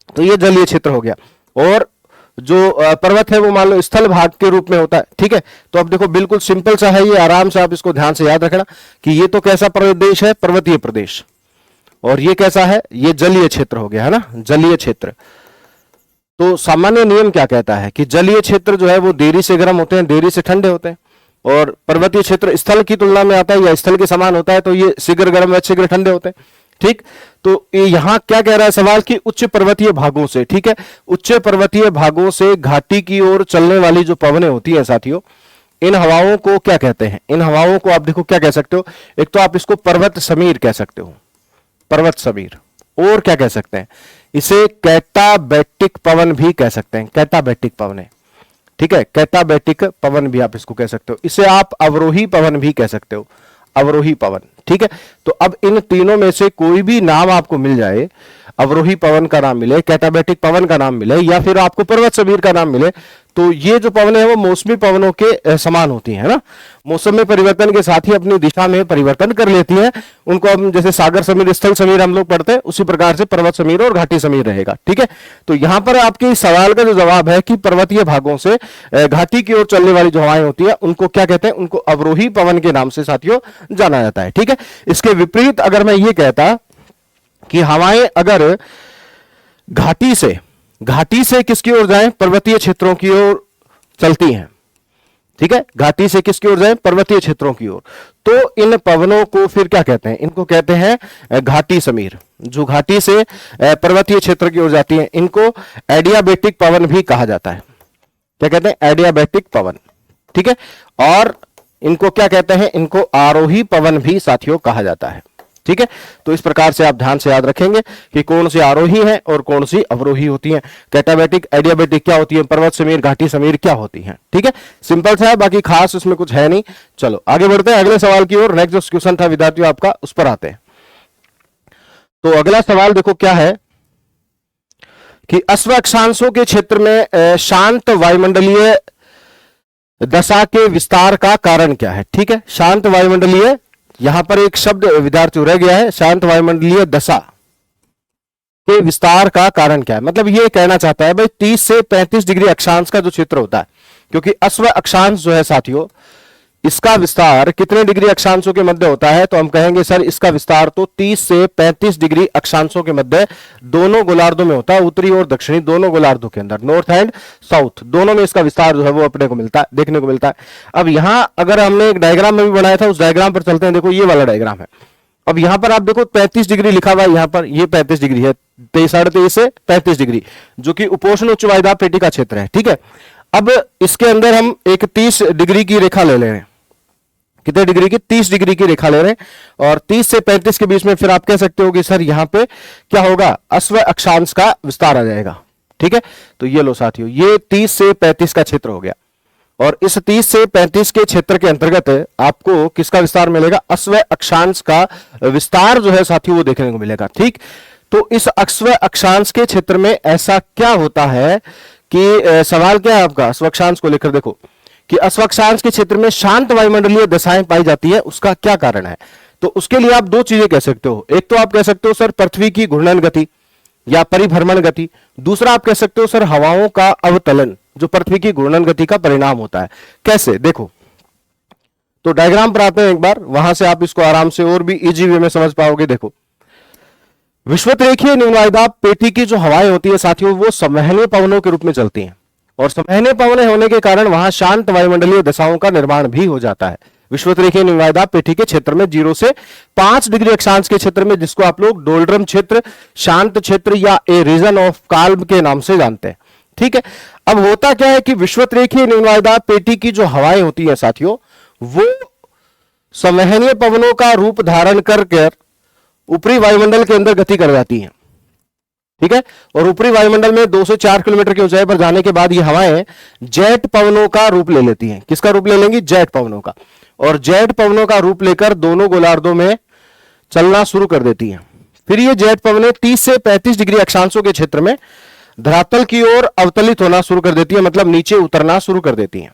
तो ये जलीय क्षेत्र हो गया। और जो पर्वत है वो मान लो स्थल भाग के रूप में होता है, ठीक है। तो अब देखो बिल्कुल सिंपल सा है ये, आराम से आप इसको ध्यान से याद रखना कि ये तो कैसा प्रदेश है, पर्वतीय प्रदेश, और ये कैसा है, ये जलीय क्षेत्र हो गया, है ना, जलीय क्षेत्र। तो सामान्य नियम क्या कहता है कि जलीय क्षेत्र जो है वो देरी से गर्म होते हैं, देरी से ठंडे होते हैं, और पर्वतीय क्षेत्र स्थल की तुलना में आता है या स्थल के समान होता है, तो ये शीघ्र गर्म व शीघ्र ठंडे होते हैं, ठीक। तो यहां क्या कह रहा है सवाल कि उच्च पर्वतीय भागों से, ठीक है, उच्च पर्वतीय भागों से घाटी की ओर चलने वाली जो पवनें होती हैं साथियों, इन हवाओं को क्या कहते हैं। इन हवाओं को आप देखो क्या कह सकते हो, एक तो आप इसको पर्वत समीर कह सकते हो, पर्वत समीर, और क्या कह सकते हैं, इसे कैटाबैटिक पवन भी कह सकते हैं, कैटाबैटिक पवनें, ठीक है, कैटाबैटिक पवन भी आप इसको कह सकते हो। इसे आप अवरोही पवन भी कह सकते हो, अवरोही पवन, ठीक है। तो अब इन तीनों में से कोई भी नाम आपको मिल जाए, अवरोही पवन का नाम मिले, कैटाबैटिक पवन का नाम मिले, या फिर आपको पर्वत समीर का नाम मिले, तो ये जो पवन है वो मौसमी पवनों के समान होती है ना। मौसम में परिवर्तन के साथ ही अपनी दिशा में परिवर्तन कर लेती हैं। उनको हम जैसे सागर समीर, स्थल समीर हम लोग पढ़ते हैं, उसी प्रकार से पर्वत समीर और घाटी समीर रहेगा, ठीक है। तो यहां पर आपके इस सवाल का जो जवाब है कि पर्वतीय भागों से घाटी की ओर चलने वाली जो हवाएं होती है उनको क्या कहते हैं, उनको अवरोही पवन के नाम से साथियों जाना जाता है, ठीक है। इसके विपरीत अगर मैं ये कहता कि हवाएं अगर घाटी से किसकी ओर जाएं, पर्वतीय क्षेत्रों की ओर चलती हैं, ठीक है, घाटी से किसकी ओर जाएं, पर्वतीय क्षेत्रों की ओर, तो इन पवनों को फिर क्या कहते हैं, इनको कहते हैं घाटी समीर। जो घाटी से पर्वतीय क्षेत्र की ओर जाती हैं इनको एडियाबैटिक पवन भी कहा जाता है। क्या कहते हैं, एडियाबैटिक पवन, ठीक है। और इनको क्या कहते हैं, इनको आरोही पवन भी साथियों कहा जाता है, ठीक है। तो इस प्रकार से आप ध्यान से याद रखेंगे कि कौन सी आरोही है और कौन सी अवरोही होती है। कैटाबैटिक, एडियाबैटिक क्या होती है, पर्वत समीर, घाटी समीर क्या होती है, ठीक है। सिंपल सा है, बाकी खास उसमें कुछ है नहीं। चलो आगे बढ़ते हैं अगले सवाल की ओर। नेक्स्ट जो क्वेश्चन था विद्यार्थियों आपका, उस पर आते हैं। तो अगला सवाल देखो क्या है कि अश्व अक्षांशों के क्षेत्र में शांत वायुमंडलीय दशा के विस्तार का कारण क्या है, ठीक है। शांत वायुमंडलीय, यहां पर एक शब्द विद्यार्थियों रह गया है, शांत वायुमंडलीय दशा के विस्तार का कारण क्या है। मतलब ये कहना चाहता है भाई 30 से 35 डिग्री अक्षांश का जो क्षेत्र होता है, क्योंकि अश्व अक्षांश जो है साथियों, इसका विस्तार कितने डिग्री अक्षांशों के मध्य होता है, तो हम कहेंगे सर इसका विस्तार तो 30 से 35 डिग्री अक्षांशों के मध्य दोनों गोलार्धों में होता है, उत्तरी और दक्षिणी दोनों गोलार्धों के अंदर, नॉर्थ एंड साउथ दोनों में इसका विस्तार जो है वो अपने को मिलता है, देखने को मिलता है। अब यहां अगर हमने एक डायग्राम में भी बनाया था, उस डायग्राम पर चलते हैं। देखो ये वाला डायग्राम है। अब यहां पर आप देखो 35 डिग्री लिखा हुआ है, यहां पर ये 35 डिग्री है, 23.5 से 35 डिग्री, जो कि उपोष्ण उच्च वायुदाब पेटी का क्षेत्र है, ठीक है। अब इसके अंदर हम एक 30 डिग्री की रेखा ले रहे हैं, कितने डिग्री की, 30 डिग्री की रेखा ले रहे हैं, और 30 से 35 के बीच में फिर आप कह सकते हो कि सर यहां पे क्या होगा, अश्व अक्षांश का विस्तार आ जाएगा, ठीक है। तो ये लो साथियों, ये 30 से 35 का क्षेत्र हो गया, और इस 30 से 35 के क्षेत्र के अंतर्गत आपको किसका विस्तार मिलेगा, अश्व अक्षांश का विस्तार जो है साथियों वो देखने को मिलेगा, ठीक। तो इस अश्व अक्षांश के क्षेत्र में ऐसा क्या होता है कि सवाल क्या है आपका, अश्व अक्षांश को लेकर देखो कि अश्व अक्षांश के क्षेत्र में शांत वायुमंडलीय दशाएं पाई जाती है, उसका क्या कारण है। तो उसके लिए आप दो चीजें कह सकते हो, एक तो आप कह सकते हो सर पृथ्वी की घूर्णन गति या परिभ्रमण गति, दूसरा आप कह सकते हो सर हवाओं का अवतलन, जो पृथ्वी की घूर्णन गति का परिणाम होता है। कैसे, देखो तो डायग्राम पर आते हैं एक बार, वहां से आप इसको आराम से और भी इजी वे में समझ पाओगे। देखो, विषुवतरेखीय निम्नवायुदाब पेटी की जो हवाएं होती है साथियों, वो संवहनीय पवनों के रूप में चलती हैं, और संवहनीय पवनें होने के कारण वहां शांत वायुमंडलीय दशाओं का निर्माण भी हो जाता है। विषुवतरेखीय निम्नवायुदाब पेटी के क्षेत्र में 0 से 5 डिग्री अक्षांश के क्षेत्र में, जिसको आप लोग डोल्ड्रम क्षेत्र, शांत क्षेत्र या ए रीजन ऑफ काल्म के नाम से जानते हैं। ठीक है, अब होता क्या है कि विषुवतरेखीय निम्नवायुदाब पेटी की जो हवाएं होती है साथियों, वो संवहनीय पवनों का रूप धारण कर ऊपरी वायुमंडल के अंदर गति कर जाती हैं। ठीक है, और ऊपरी वायुमंडल में 2 से 4 किलोमीटर की ऊंचाई पर जाने के बाद ये हवाएं जेट पवनों का रूप ले लेती हैं। किसका रूप ले लेंगी? जेट पवनों का। और जेट पवनों का रूप लेकर दोनों गोलार्धों में चलना शुरू कर देती हैं। फिर ये जेट पवनें 30 से 35 डिग्री अक्षांशों के क्षेत्र में धरातल की ओर अवतलित होना शुरू कर देती है, मतलब नीचे उतरना शुरू कर देती हैं।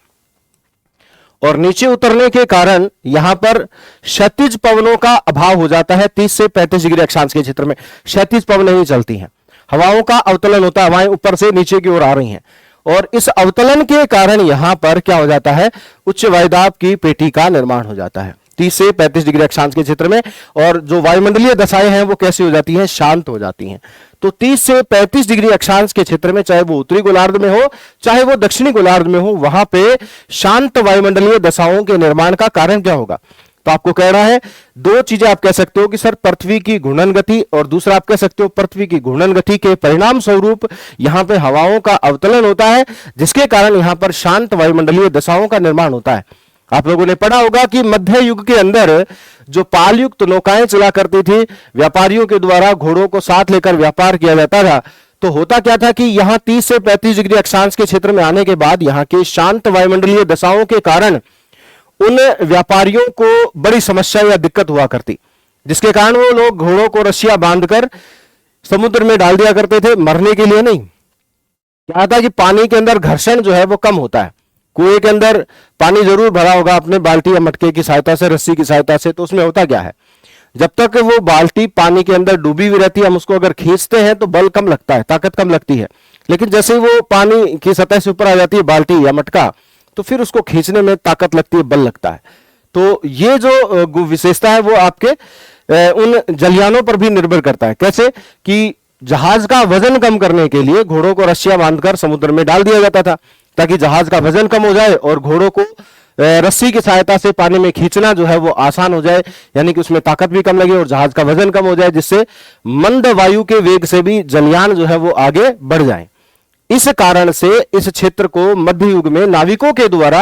और नीचे उतरने के कारण यहां पर क्षैतिज पवनों का अभाव हो जाता है। 30 से 35 डिग्री अक्षांश के क्षेत्र में क्षैतिज पवनें नहीं चलती हैं, हवाओं का अवतलन होता है, हवाएं ऊपर से नीचे की ओर आ रही हैं, और इस अवतलन के कारण यहां पर क्या हो जाता है? उच्च वायुदाब की पेटी का निर्माण हो जाता है 30 से 35 डिग्री अक्षांश के क्षेत्र में। और जो वायुमंडलीय दशाएं हैं वो कैसी हो जाती हैं? शांत हो जाती हैं। तो 30 से 35 डिग्री अक्षांश के क्षेत्र में, चाहे वो उत्तरी गोलार्ध में हो चाहे वो दक्षिणी गोलार्ध में हो, वहां पे शांत वायुमंडलीय दशाओं के निर्माण का कारण क्या होगा? तो आपको कह रहा है, दो चीजें आप कह सकते हो कि सर पृथ्वी की घूर्णन गति, और दूसरा आप कह सकते हो पृथ्वी की घूर्णन गति के परिणाम स्वरूप यहां पे हवाओं का अवतलन होता है, जिसके कारण यहां पर शांत वायुमंडलीय दशाओं का निर्माण होता है। आप लोगों ने पढ़ा होगा कि मध्य युग के अंदर जो पाल युक्त नौकाएं चला करती थी, व्यापारियों के द्वारा घोड़ों को साथ लेकर व्यापार किया जाता था, तो होता क्या था कि यहां 30 से 35 डिग्री अक्षांश के क्षेत्र में आने के बाद यहां के शांत वायुमंडलीय दशाओं के कारण उन व्यापारियों को बड़ी समस्या या दिक्कत हुआ करती, जिसके कारण वो लोग घोड़ों को रस्सियां बांधकर समुद्र में डाल दिया करते थे, मरने के लिए नहीं। क्या था कि पानी के अंदर घर्षण जो है वो कम होता है। कुएं के अंदर पानी जरूर भरा होगा आपने बाल्टी या मटके की सहायता से, रस्सी की सहायता से, तो उसमें होता क्या है, जब तक वो बाल्टी पानी के अंदर डूबी हुई रहती है, हम उसको अगर खींचते हैं तो बल कम लगता है, ताकत कम लगती है। लेकिन जैसे ही वो पानी की सतह से ऊपर आ जाती है बाल्टी या मटका, तो फिर उसको खींचने में ताकत लगती है, बल लगता है। तो ये जो विशेषता है वो आपके उन जलयानों पर भी निर्भर करता है। कैसे कि जहाज का वजन कम करने के लिए घोड़ों को रस्सियां बांधकर समुद्र में डाल दिया जाता था, ताकि जहाज का वजन कम हो जाए और घोड़ों को रस्सी की सहायता से पानी में खींचना जो है वो आसान हो जाए, यानी कि उसमें ताकत भी कम लगे और जहाज का वजन कम हो जाए, जिससे मंद वायु के वेग से भी जलयान जो है वो आगे बढ़ जाए। इस कारण से इस क्षेत्र को मध्य युग में नाविकों के द्वारा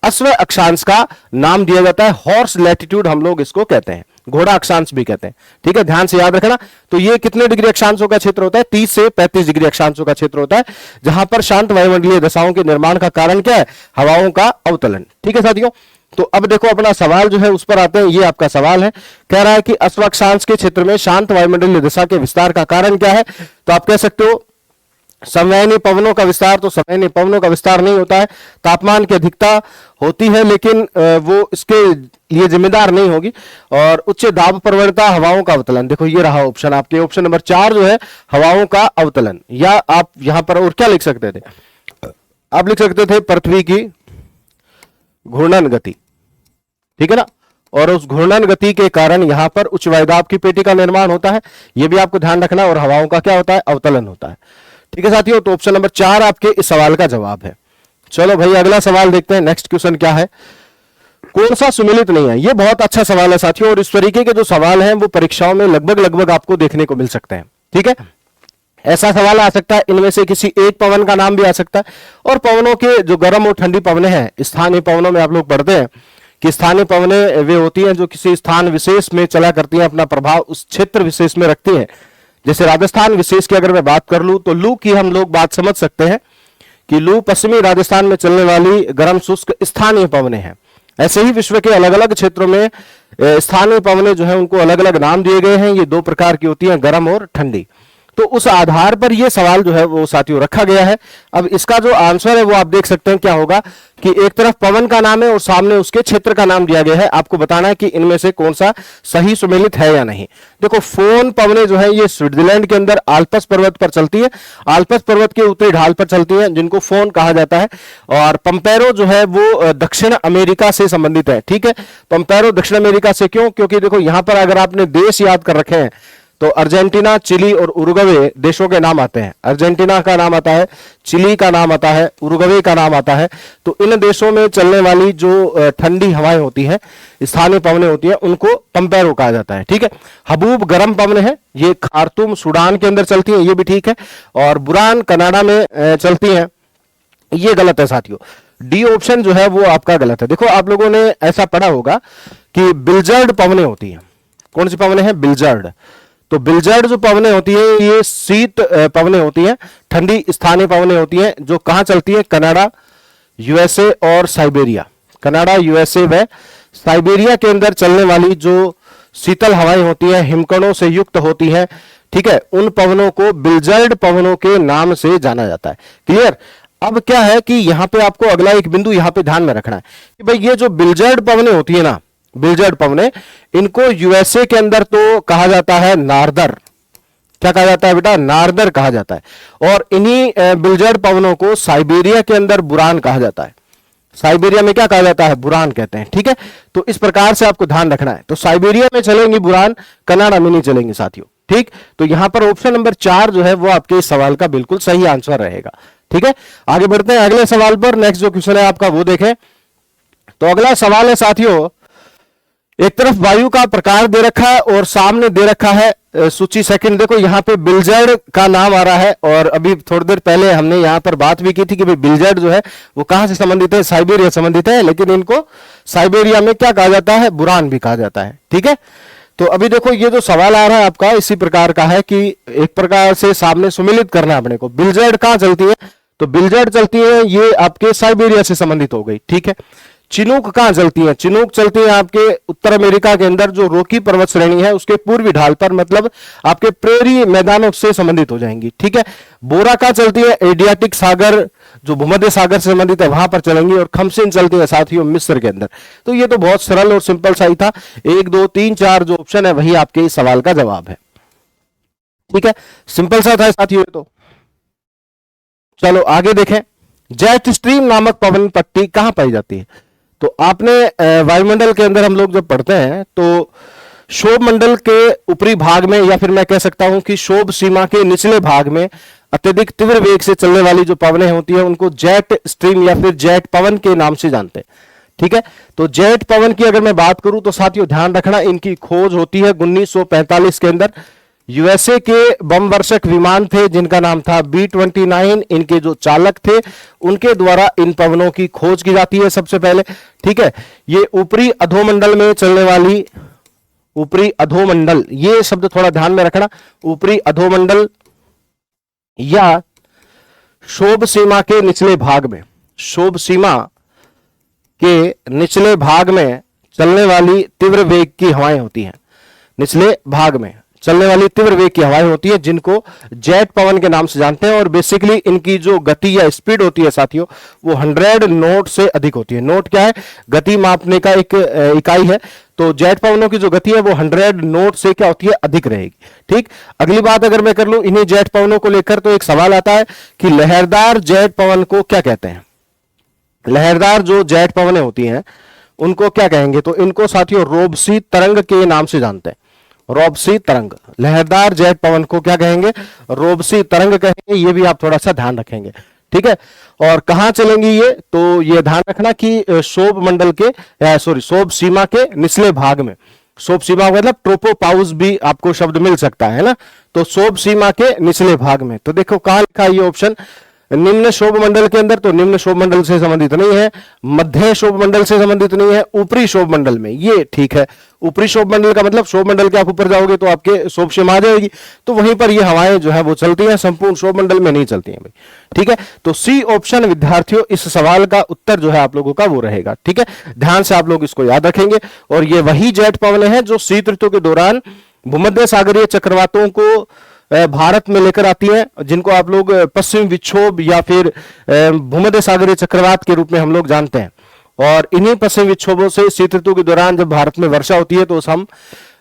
अश्व अक्षांश का नाम दिया जाता है। हॉर्स लैटिट्यूड हम लोग इसको कहते हैं, घोड़ा अक्षांश भी कहते हैं। ठीक है, ध्यान से याद रखना। तो ये कितने डिग्री अक्षांशों का क्षेत्र होता है? 30 से 35 डिग्री अक्षांशों का क्षेत्र होता है, जहां पर शांत वायुमंडलीय दशाओं के निर्माण का कारण क्या है? हवाओं का अवतलन। ठीक है साथियों, तो अब देखो अपना सवाल जो है उस पर आते हैं। ये आपका सवाल है, कह रहा है कि अश्व अक्षांश के क्षेत्र में शांत वायुमंडलीय दशा के विस्तार का कारण क्या है? तो आप कह सकते हो संवहनीय पवनों का विस्तार। तो संवहनीय पवनों का विस्तार नहीं होता है, तापमान की अधिकता होती है, लेकिन वो इसके लिए जिम्मेदार नहीं होगी। और उच्च दाब प्रवणता, हवाओं का अवतलन। देखो ये रहा ऑप्शन आपके, ऑप्शन नंबर 4 जो है हवाओं का अवतलन। या आप यहां पर और क्या लिख सकते थे? आप लिख सकते थे पृथ्वी की घूर्णन गति। ठीक है ना, और उस घूर्णन गति के कारण यहां पर उच्च वायुदाब की पेटी का निर्माण होता है, यह भी आपको ध्यान रखना। और हवाओं का क्या होता है? अवतलन होता है। ठीक है साथियों, तो ऑप्शन नंबर 4 आपके इस सवाल का जवाब है। चलो भाई अगला सवाल देखते हैं। नेक्स्ट क्वेश्चन क्या है? कौन सा सुमेलित नहीं है? ये बहुत अच्छा सवाल है साथियों, और इस तरीके के जो सवाल हैं वो परीक्षाओं में लगभग आपको देखने को मिल सकते हैं। ठीक है, ऐसा सवाल आ सकता है, इनमें से किसी एक पवन का नाम भी आ सकता है। और पवनों के जो गर्म और ठंडी पवनें हैं, स्थानीय पवनों में आप लोग पढ़ते हैं कि स्थानीय पवनें वे होती हैं जो किसी स्थान विशेष में चला करती हैं, अपना प्रभाव उस क्षेत्र विशेष में रखती हैं। जैसे राजस्थान विशेष की अगर मैं बात कर लूं, तो लू की हम लोग बात समझ सकते हैं कि लू पश्चिमी राजस्थान में चलने वाली गर्म शुष्क स्थानीय पवनें हैं। ऐसे ही विश्व के अलग अलग क्षेत्रों में स्थानीय पवनें जो है उनको अलग अलग नाम दिए गए हैं। ये 2 प्रकार की होती हैं, गर्म और ठंडी। तो उस आधार पर ये सवाल जो है वो साथियों रखा गया है। अब इसका जो आंसर है वो आप देख सकते हैं क्या होगा कि एक तरफ पवन का नाम है और सामने उसके क्षेत्र का नाम दिया गया है। आपको बताना है कि इनमें से कौन सा सही सुमेलित है या नहीं। देखो फोन पवने जो है ये स्विट्जरलैंड के अंदर आल्प्स पर्वत पर चलती है, आल्प्स पर्वत के उत्तरी ढाल पर चलती है, जिनको फोन कहा जाता है। और पंपेरो जो है वो दक्षिण अमेरिका से संबंधित है। ठीक है, पंपेरो दक्षिण अमेरिका से क्यों? क्योंकि देखो यहां पर अगर आपने देश याद कर रखे हैं तो अर्जेंटीना, चिली और उरुग्वे देशों के नाम आते हैं। अर्जेंटीना का नाम आता है, चिली का नाम आता है, उरुग्वे का नाम आता है। तो इन देशों में चलने वाली जो ठंडी हवाएं होती हैं, स्थानीय पवनें होती हैं, उनको पंपेरो कहा जाता है। ठीक है, हबूब गर्म पवन है, ये खार्तूम सूडान के अंदर चलती है, ये भी ठीक है। और बुरान कनाडा में चलती है, ये गलत है साथियों। डी ऑप्शन जो है वो आपका गलत है। देखो आप लोगों ने ऐसा पढ़ा होगा कि बिल्जर्ड पवनें होती हैं। कौन सी पवनें हैं? बिल्जर्ड। तो बिल्जर्ड जो पवनें होती है ये शीत पवनें होती हैं, ठंडी स्थानीय पवनें होती हैं, जो कहां चलती है? कनाडा, यूएसए और साइबेरिया। कनाडा, यूएसए व साइबेरिया के अंदर चलने वाली जो शीतल हवाएं होती हैं, हिमकणों से युक्त होती हैं, ठीक है, उन पवनों को बिल्जर्ड पवनों के नाम से जाना जाता है। क्लियर? अब क्या है कि यहां पे आपको अगला एक बिंदु यहां पे ध्यान में रखना है कि भाई ये जो बिल्जर्ड पवनें होती है ना, बिल्जर्ड पवनें, इनको यूएसए के अंदर तो कहा जाता है नार्दर। क्या कहा जाता है बेटा? नार्दर कहा जाता है। और इन्हीं बिल्जर्ड पवनों को साइबेरिया के अंदर बुरान कहा जाता है। साइबेरिया में क्या कहा जाता है? बुरान कहते हैं। ठीक है, तो इस प्रकार से आपको ध्यान रखना है। तो साइबेरिया में चलेंगी बुरान, कनाडा में नहीं चलेंगे साथियों। ठीक, तो यहां पर ऑप्शन नंबर 4 जो है वो आपके इस सवाल का बिल्कुल सही आंसर रहेगा। ठीक है, आगे बढ़ते हैं अगले सवाल पर। नेक्स्ट जो क्वेश्चन है आपका वो देखें। तो अगला सवाल है साथियों, एक तरफ वायु का प्रकार दे रखा है और सामने दे रखा है सूची। सेकंड देखो यहाँ पे बिल्जर्ड का नाम आ रहा है, और अभी थोड़ी देर पहले हमने यहाँ पर बात भी की थी कि भाई बिल्जर्ड जो है वो कहां से संबंधित है? साइबेरिया संबंधित है, लेकिन इनको साइबेरिया में क्या कहा जाता है? बुरान भी कहा जाता है। ठीक है, तो अभी देखो ये जो सवाल आ रहा है आपका इसी प्रकार का है कि एक प्रकार से सामने सुमिलित करना है अपने को। बिल्जर्ड कहां चलती है? तो बिल्जर्ड चलती है ये आपके साइबेरिया से संबंधित हो गई। ठीक है, चिनूक कहां चलती है? चिनूक चलती है आपके उत्तर अमेरिका के अंदर जो रोकी पर्वत श्रेणी है उसके पूर्वी ढाल पर, मतलब आपके प्रेरी मैदानों से संबंधित हो जाएंगी। ठीक है, बोरा कहां चलती है? एडियाटिक सागर जो भूमध्य सागर से संबंधित है वहां पर चलेंगी। और खमसिन चलती है साथियों मिस्र के अंदर। तो ये तो बहुत सरल और सिंपल सा ही था। 1 2 3 4 जो ऑप्शन है वही आपके इस सवाल का जवाब है। ठीक है, सिंपल सा था साथियों। तो चलो आगे देखें। जेट स्ट्रीम नामक पवन पट्टी कहां पाई जाती है? तो आपने वायुमंडल के अंदर हम लोग जब पढ़ते हैं तो शोभ मंडल के ऊपरी भाग में, या फिर मैं कह सकता हूं कि शोभ सीमा के निचले भाग में अत्यधिक तीव्र वेग से चलने वाली जो पवनें होती हैं उनको जेट स्ट्रीम या फिर जेट पवन के नाम से जानते हैं। ठीक है, तो जेट पवन की अगर मैं बात करूं तो साथियों ध्यान रखना, इनकी खोज होती है 1945 के अंदर। यूएसए के बम वर्षक विमान थे जिनका नाम था B-29, इनके जो चालक थे उनके द्वारा इन पवनों की खोज की जाती है सबसे पहले। ठीक है, ये ऊपरी अधोमंडल में चलने वाली, ऊपरी अधोमंडल, ये शब्द थोड़ा ध्यान में रखना, ऊपरी अधोमंडल या शोभ सीमा के निचले भाग में, शोभ सीमा के निचले भाग में चलने वाली तीव्र वेग की हवाएं होती हैं। निचले भाग में चलने वाली तीव्र वेग की हवाएं होती है जिनको जेट पवन के नाम से जानते हैं। और बेसिकली इनकी जो गति या स्पीड होती है साथियों वो 100 नॉट से अधिक होती है। नॉट क्या है? गति मापने का एक इकाई है। तो जेट पवनों की जो गति है वो 100 नॉट से क्या होती है? अधिक रहेगी। ठीक, अगली बात अगर मैं कर लूं इन्हीं जेट पवनों को लेकर तो एक सवाल आता है कि लहरदार जेट पवन को क्या कहते हैं? लहरदार जो जेट पवनें होती हैं उनको क्या कहेंगे? तो इनको साथियों रोबसी तरंग के नाम से जानते हैं। रोबसी तरंग, लहरदार जेट पवन को क्या कहेंगे? रोबसी तरंग कहेंगे। ये भी आप थोड़ा सा ध्यान रखेंगे। ठीक है, और कहां चलेंगी ये? तो ये ध्यान रखना कि शोभ मंडल के शोभ सीमा के निचले भाग में। शोभ सीमा मतलब ट्रोपोपाउस भी आपको शब्द मिल सकता है ना। तो शोभ सीमा के निचले भाग में। तो देखो कहां लिखा ये ऑप्शन? निम्न शोभ मंडल के अंदर। तो निम्न शोभ मंडल से संबंधित नहीं है, मध्य शोभ मंडल से संबंधित नहीं है, ऊपरी शोभ मंडल में, ये ठीक है। ऊपरी शोभ मंडल का मतलब शोभ मंडल के आप ऊपर जाओगे तो आपके शोभ सीमा आ जाएगी, तो वहीं पर ये हवाएं जो है वो चलती हैं, संपूर्ण शोभ मंडल में नहीं चलती हैं भाई। ठीक है, तो सी ऑप्शन विद्यार्थियों इस सवाल का उत्तर जो है आप लोगों का वो रहेगा। ठीक है, ध्यान से आप लोग इसको याद रखेंगे। और ये वही जेट पवनें हैं जो शीत ऋतु के दौरान भूमध्य सागरीय चक्रवातों को भारत में लेकर आती हैं, जिनको आप लोग पश्चिम विक्षोभ या फिर भूमध्य सागरीय चक्रवात के रूप में हम लोग जानते हैं। और इन्हीं पश्चिम विक्षोभों से शीत ऋतु के दौरान जब भारत में वर्षा होती है तो उस हम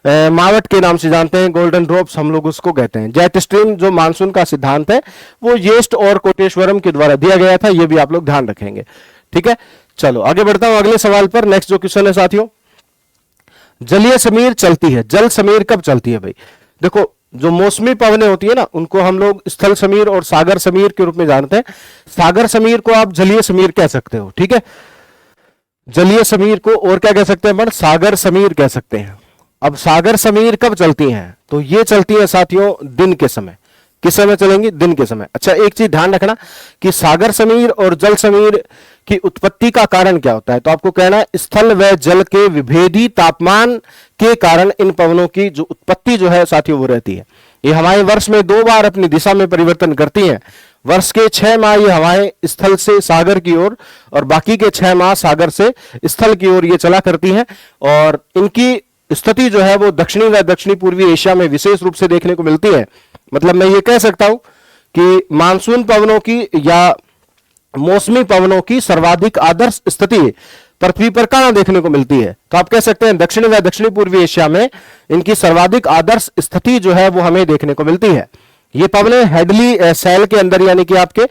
मावट के नाम से जानते हैं, गोल्डन ड्रॉप्स हम लोग उसको कहते हैं। जेट स्ट्रीम जो मानसून का सिद्धांत है वो येस्ट और कोटेश्वरम के द्वारा दिया गया था, ये भी आप लोग ध्यान रखेंगे। ठीक है, चलो आगे बढ़ता हूं अगले सवाल पर। नेक्स्ट जो क्वेश्चन है साथियों, जलीय समीर चलती है, जल समीर कब चलती है भाई? देखो जो मौसमी पवनें होती है ना उनको हम लोग स्थल समीर और सागर समीर के रूप में जानते हैं। सागर समीर को आप जलीय समीर कह सकते हो। ठीक है, जलीय समीर को और क्या कह सकते हैं? सागर समीर कह सकते हैं। अब सागर समीर कब चलती हैं? तो ये चलती है साथियों दिन के समय। किस समय चलेंगी? दिन के समय। अच्छा, एक चीज ध्यान रखना कि सागर समीर और जल समीर की उत्पत्ति का कारण क्या होता है? तो आपको कहना है स्थल व जल के विभेदी तापमान के कारण इन पवनों की जो उत्पत्ति जो है साथियों वो रहती है। ये हवाएं वर्ष में 2 बार अपनी दिशा में परिवर्तन करती हैं। वर्ष के 6 माह ये हवाएं स्थल से सागर की ओर और बाकी के 6 माह सागर से स्थल की ओर ये चला करती हैं। और इनकी स्थिति जो है वो दक्षिणी व दक्षिणी पूर्वी एशिया में विशेष रूप से देखने को मिलती है। मतलब मैं ये कह सकता हूं कि मानसून पवनों की या मौसमी पवनों की सर्वाधिक आदर्श स्थिति पृथ्वी पर कहां देखने को मिलती है? तो आप कह सकते हैं दक्षिण व दक्षिणी पूर्वी एशिया में इनकी सर्वाधिक आदर्श स्थिति जो है वो हमें देखने को मिलती है। ये पवनें हेडली सेल के अंदर यानी कि आपके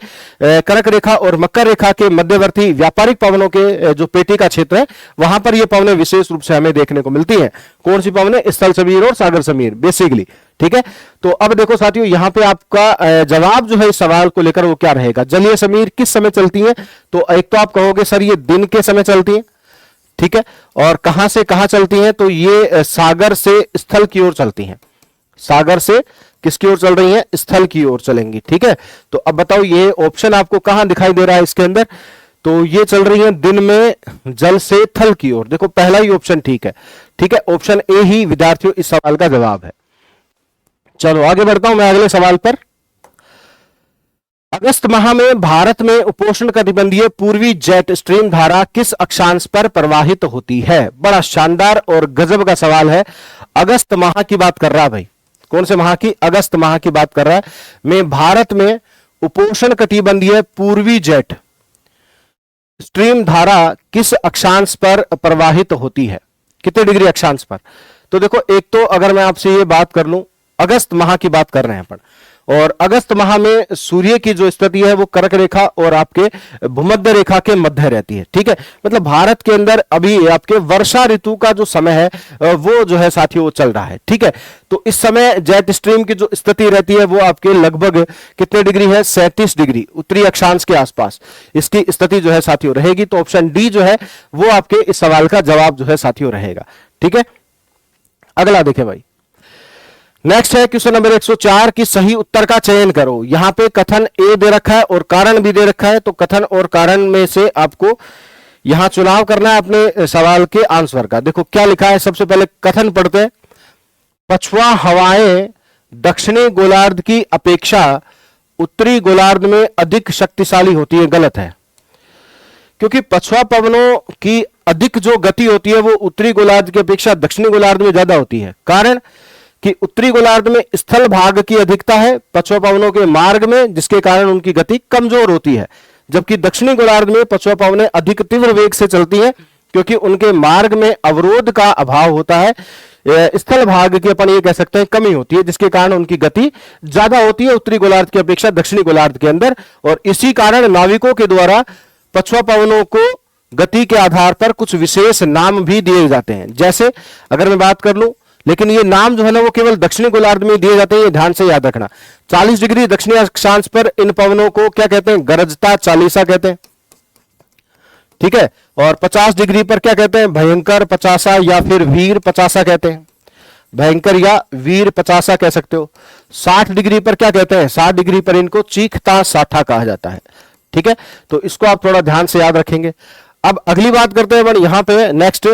कर्क रेखा और मकर रेखा के मध्यवर्ती व्यापारिक पवनों के जो पेटी का क्षेत्र है वहां पर ये पवनें विशेष रूप से हमें देखने को मिलती हैं। कौन सी पवनें? स्थल समीर और सागर समीर बेसिकली। ठीक है, तो अब देखो साथियों यहां पे आपका जवाब जो है इस सवाल को लेकर वो क्या रहेगा? जलीय समीर किस समय चलती है? तो एक तो आप कहोगे सर ये दिन के समय चलती है। ठीक है, और कहां से कहां चलती है? तो ये सागर से स्थल की ओर चलती हैं। सागर से किसकी ओर चल रही हैं? स्थल की ओर चलेंगी। ठीक है, तो अब बताओ ये ऑप्शन आपको कहां दिखाई दे रहा है इसके अंदर? तो ये चल रही है दिन में जल से थल की ओर। देखो पहला ही ऑप्शन ठीक है। ठीक है, ऑप्शन ए ही विद्यार्थियों इस सवाल का जवाब है। चलो आगे बढ़ता हूं मैं अगले सवाल पर। अगस्त माह में भारत में उपोष्ण कटिबंधीय पूर्वी जेट स्ट्रीम धारा किस अक्षांश पर प्रवाहित होती है? बड़ा शानदार और गजब का सवाल है। अगस्त माह की बात कर रहा है भाई। कौन से माह की? अगस्त माह की बात कर रहा है। में भारत में उपोष्ण कटिबंधीय पूर्वी जेट स्ट्रीम धारा किस अक्षांश पर प्रवाहित होती है? कितने डिग्री अक्षांश पर? तो देखो एक तो अगर मैं आपसे ये बात कर लूं, अगस्त माह की बात कर रहे हैं अपन, और अगस्त माह में सूर्य की जो स्थिति है वो कर्क रेखा और आपके भूमध्य रेखा के मध्य रहती है। ठीक है, मतलब भारत के अंदर अभी आपके वर्षा ऋतु का जो समय है वो जो है साथियों वो चल रहा है। ठीक है, तो इस समय जेट स्ट्रीम की जो स्थिति रहती है वो आपके लगभग कितने डिग्री है? 37 डिग्री उत्तरी अक्षांश के आसपास इसकी स्थिति जो है साथियों रहेगी। तो ऑप्शन डी जो है वो आपके इस सवाल का जवाब जो है साथियों रहेगा। ठीक है, अगला देखें भाई। नेक्स्ट है क्वेश्चन नंबर 104 की सही उत्तर का चयन करो। यहां पे कथन ए दे रखा है और कारण भी दे रखा है। तो कथन और कारण में से आपको यहां चुनाव करना है अपने सवाल के आंसर का। देखो क्या लिखा है, सबसे पहले कथन पढ़ते हैं। पछुआ हवाएं दक्षिणी गोलार्ध की अपेक्षा उत्तरी गोलार्ध में अधिक शक्तिशाली होती है। गलत है, क्योंकि पछुआ पवनों की अधिक जो गति होती है वो उत्तरी गोलार्ध की अपेक्षा दक्षिणी गोलार्ध में ज्यादा होती है। कारण कि उत्तरी गोलार्ध में स्थल भाग की अधिकता है पछुआ पवनों के मार्ग में, जिसके कारण उनकी गति कमजोर होती है, जबकि दक्षिणी गोलार्ध में पछुआ पवनें अधिक तीव्र वेग से चलती हैं क्योंकि उनके मार्ग में अवरोध का अभाव होता है। स्थल भाग की अपन ये कह सकते हैं कमी होती है, जिसके कारण उनकी गति ज्यादा होती है उत्तरी गोलार्ध की अपेक्षा दक्षिणी गोलार्ध के अंदर। और इसी कारण नाविकों के द्वारा पछुआ पवनों को गति के आधार पर कुछ विशेष नाम भी दिए जाते हैं। जैसे अगर मैं बात कर लूं, लेकिन ये नाम जो है ना वो केवल दक्षिणी गोलार्ध में दिए जाते हैं, ये ध्यान से याद रखना। 40 डिग्री दक्षिणी अक्षांश पर इन पवनों को क्या कहते हैं? गरजता चालीसा कहते हैं। ठीक है, और 50 डिग्री पर क्या कहते हैं? भयंकर पचासा या फिर वीर पचासा कहते हैं। भयंकर या वीर पचासा कह सकते हो। 60 डिग्री पर क्या कहते हैं? 60 डिग्री पर इनको चीखता साठा कहा जाता है। ठीक है, तो इसको आप थोड़ा ध्यान से याद रखेंगे। अब अगली बात करते हैं यहां पे नेक्स्ट।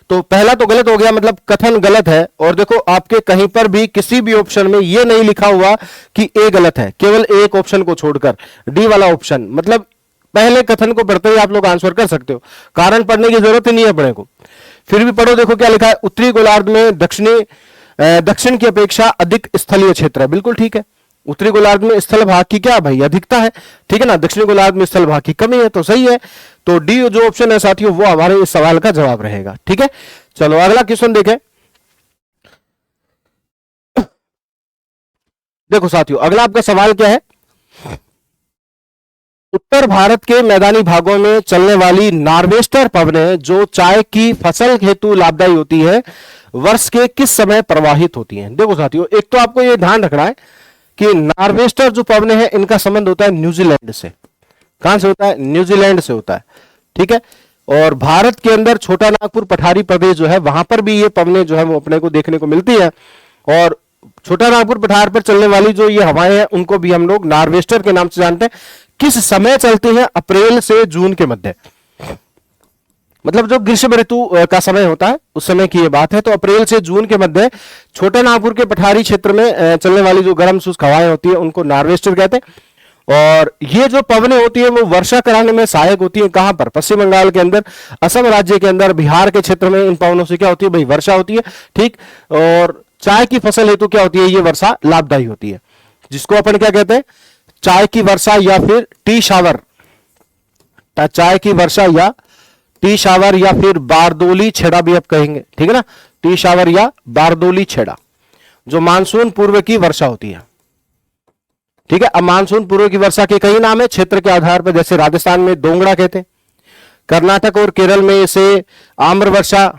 तो पहला तो गलत हो गया, मतलब कथन गलत है। और देखो आपके कहीं पर भी किसी भी ऑप्शन में ये नहीं लिखा हुआ कि ए गलत है, केवल एक ऑप्शन को छोड़कर डी वाला ऑप्शन। मतलब पहले कथन को पढ़ते ही आप लोग आंसर कर सकते हो, कारण पढ़ने की जरूरत ही नहीं है अपने को। फिर भी पढ़ो, देखो क्या लिखा है। उत्तरी गोलार्ध में दक्षिण की अपेक्षा अधिक स्थलीय क्षेत्र है। बिल्कुल ठीक है। उत्तरी गोलार्ध में स्थल भाग की क्या भाई अधिकता है, ठीक है ना, दक्षिणी गोलार्ध में स्थल भाग की कमी है, तो सही है। तो डी जो ऑप्शन है साथियों वो हमारे इस सवाल का जवाब रहेगा, ठीक है। चलो अगला क्वेश्चन देखें। देखो साथियों अगला आपका सवाल क्या है, उत्तर भारत के मैदानी भागों में चलने वाली नार्वेस्टर पवनें जो चाय की फसल हेतु लाभदायी होती है वर्ष के किस समय प्रवाहित होती हैं। देखो साथियों एक तो आपको ये ध्यान रखना है कि नार्वेस्टर जो पवनें हैं इनका संबंध होता है न्यूजीलैंड से। कहां से होता है, न्यूजीलैंड से होता है, ठीक है। और भारत के अंदर छोटा नागपुर पठारी प्रदेश जो है वहां पर भी ये पवनें जो है वो अपने को देखने को मिलती है। और छोटा नागपुर पठार पर चलने वाली जो ये हवाएं हैं उनको भी हम लोग नार्वेस्टर के नाम से जानते हैं। किस समय चलती हैं, अप्रैल से जून के मध्य, मतलब जो ग्रीष्म ऋतु का समय होता है उस समय की ये बात है। तो अप्रैल से जून के मध्य छोटा नागपुर के पठारी क्षेत्र में चलने वाली जो गर्म शुष्क हवाएं होती है उनको नार्वेस्टर कहते हैं। और ये जो पवनें होती है वो वर्षा कराने में सहायक होती है। कहां पर, पश्चिम बंगाल के अंदर, असम राज्य के अंदर, बिहार के क्षेत्र में इन पवनों से क्या होती है भाई, वर्षा होती है, ठीक। और चाय की फसल हेतु क्या होती है, ये वर्षा लाभदायी होती है, जिसको अपन क्या कहते हैं, चाय की वर्षा या फिर टी शावर, चाय की वर्षा या टी शावर या फिर बारदोली छेड़ा भी आप कहेंगे, ठीक है ना, टी शावर या बारदोली छेड़ा, जो मानसून पूर्व की वर्षा होती है, ठीक है। अब मानसून पूर्व की वर्षा के कई नाम है क्षेत्र के आधार पर, जैसे राजस्थान में दोंगड़ा कहते हैं, कर्नाटक और केरल में इसे आम्र वर्षा,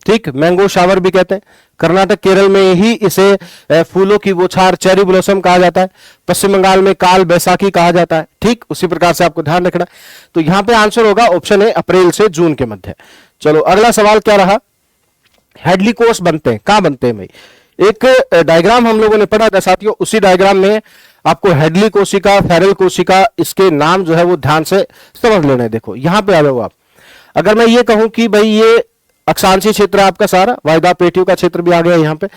ठीक, मैंगो शावर भी कहते हैं। कर्नाटक केरल में ही इसे फूलों की बौछार, चेरी ब्लॉसम कहा जाता है। पश्चिम बंगाल में काल बैसाखी कहा जाता है, ठीक। उसी प्रकार से आपको ध्यान रखना। तो यहां पे आंसर होगा ऑप्शन है अप्रैल से जून के मध्य। चलो अगला सवाल क्या रहा, हेडली कोष बनते हैं, कहां बनते हैं भाई। एक डायग्राम हम लोगों ने पढ़ा था साथियों, उसी डायग्राम में आपको हेडली कोशिका, फेरल कोशिका, इसके नाम जो है वो ध्यान से समझ लेना है। देखो यहां पे आ जाओ आप, अगर मैं ये कहूं कि भाई ये अक्षांशीय क्षेत्र आपका सारा, वायदा पेटियों का क्षेत्र भी आ गया यहाँ पे,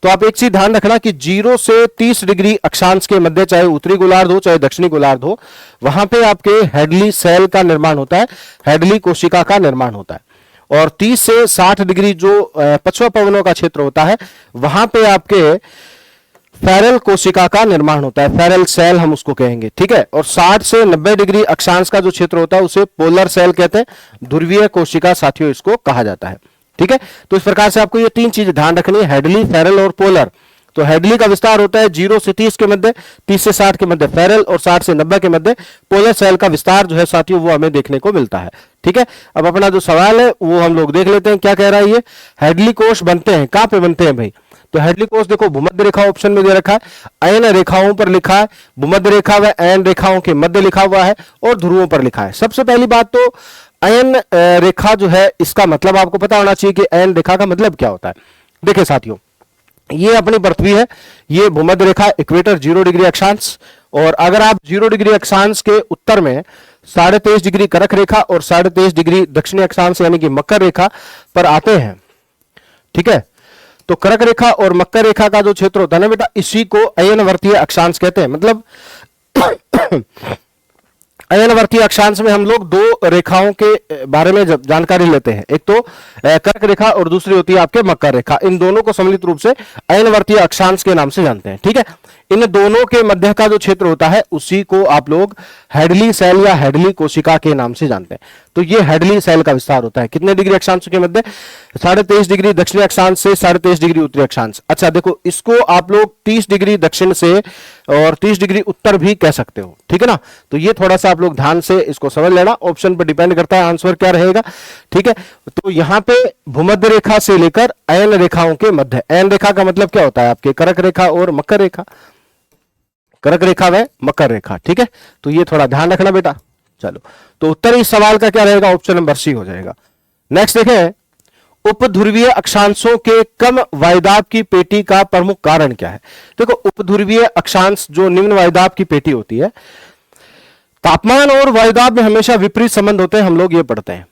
तो आप एक चीज ध्यान रखना कि 0 से 30 डिग्री अक्षांश के मध्य, चाहे उत्तरी गोलार्ध हो चाहे दक्षिणी गोलार्ध हो, वहां पे आपके हेडली सेल का निर्माण होता है, हेडली कोशिका का निर्माण होता है। और 30 से 60 डिग्री जो पछुआ पवनों का क्षेत्र होता है वहां पे आपके फेरल कोशिका का निर्माण होता है, फेरल सेल हम उसको कहेंगे, ठीक है। और 60 से 90 डिग्री अक्षांश का जो क्षेत्र होता है उसे पोलर सेल कहते हैं, ध्रुवीय कोशिका साथियों इसको कहा जाता है, ठीक है। तो इस प्रकार से आपको ये तीन चीजें ध्यान रखनी है, हेडली, फेरल और पोलर। तो हेडली का विस्तार होता है 0 से 30 के मध्य, 30 से 60 के मध्य फेरल और 60 से 90 के मध्य पोलर सेल का विस्तार जो है साथियों वो हमें देखने को मिलता है, ठीक है। अब अपना जो सवाल है वो हम लोग देख लेते हैं, क्या कह रहा है ये, हेडली कोष बनते हैं, कहां पे बनते हैं भाई। तो हेडली कोष देखो भूमध्य रेखा ऑप्शन में दे रखा है, अयन रेखाओं पर लिखा है, भूमध्य रेखा व अयन रेखाओं के मध्य लिखा हुआ है और ध्रुवों पर लिखा है। सबसे पहली बात तो अयन रेखा जो है इसका मतलब आपको पता होना चाहिए कि अयन रेखा का मतलब क्या होता है। देखिए साथियों ये अपनी पृथ्वी है, ये भूमध्य रेखा इक्वेटर 0 डिग्री अक्षांश, और अगर आप 0 डिग्री अक्षांश के उत्तर में 23.5 डिग्री कर्क रेखा और 23.5 डिग्री दक्षिणी अक्षांश यानी कि मकर रेखा पर आते हैं, ठीक है, तो कर्क रेखा और मकर रेखा का जो क्षेत्र होता है ना बेटा, इसी को अयनवर्तीय अक्षांश कहते हैं। मतलब अयनवर्तीय अक्षांश में हम लोग दो रेखाओं के बारे में जानकारी लेते हैं, एक तो कर्क रेखा और दूसरी होती है आपके मकर रेखा। इन दोनों को सम्मिलित रूप से अयनवर्तीय अक्षांश के नाम से जानते हैं, ठीक है। इन दोनों के मध्य का जो क्षेत्र होता है उसी को आप लोग हेडली सेल या हेडली कोशिका के नाम से जानते हैं। तो ये हेडली सेल का विस्तार होता है कितने डिग्री अक्षांश के मध्य, 23.5 डिग्री दक्षिणी अक्षांश से 23.5 डिग्री उत्तरी अक्षांश। अच्छा देखो इसको आप लोग 30 डिग्री दक्षिण से और 30 डिग्री उत्तर भी कह सकते हो, ठीक है ना। तो ये थोड़ा सा आप लोग ध्यान से इसको समझ लेना, ऑप्शन पर डिपेंड करता है आंसर क्या रहेगा, ठीक है। तो यहाँ पे भूमध्य रेखा से लेकर अयन रेखाओं के मध्य, अयन रेखा का मतलब क्या होता है आपके कर्क रेखा और मकर रेखा, कर्क रेखा व मकर रेखा, ठीक है। तो ये थोड़ा ध्यान रखना बेटा। चलो तो उत्तर इस सवाल का क्या रहेगा, ऑप्शन नंबर सी हो जाएगा। नेक्स्ट देखें, उपध्रुवीय अक्षांशों के कम वायुदाब की पेटी का प्रमुख कारण क्या है। देखो उपध्रुवीय अक्षांश जो निम्न वायुदाब की पेटी होती है, तापमान और वायुदाब में हमेशा विपरीत संबंध होते हैं, हम लोग ये पढ़ते हैं।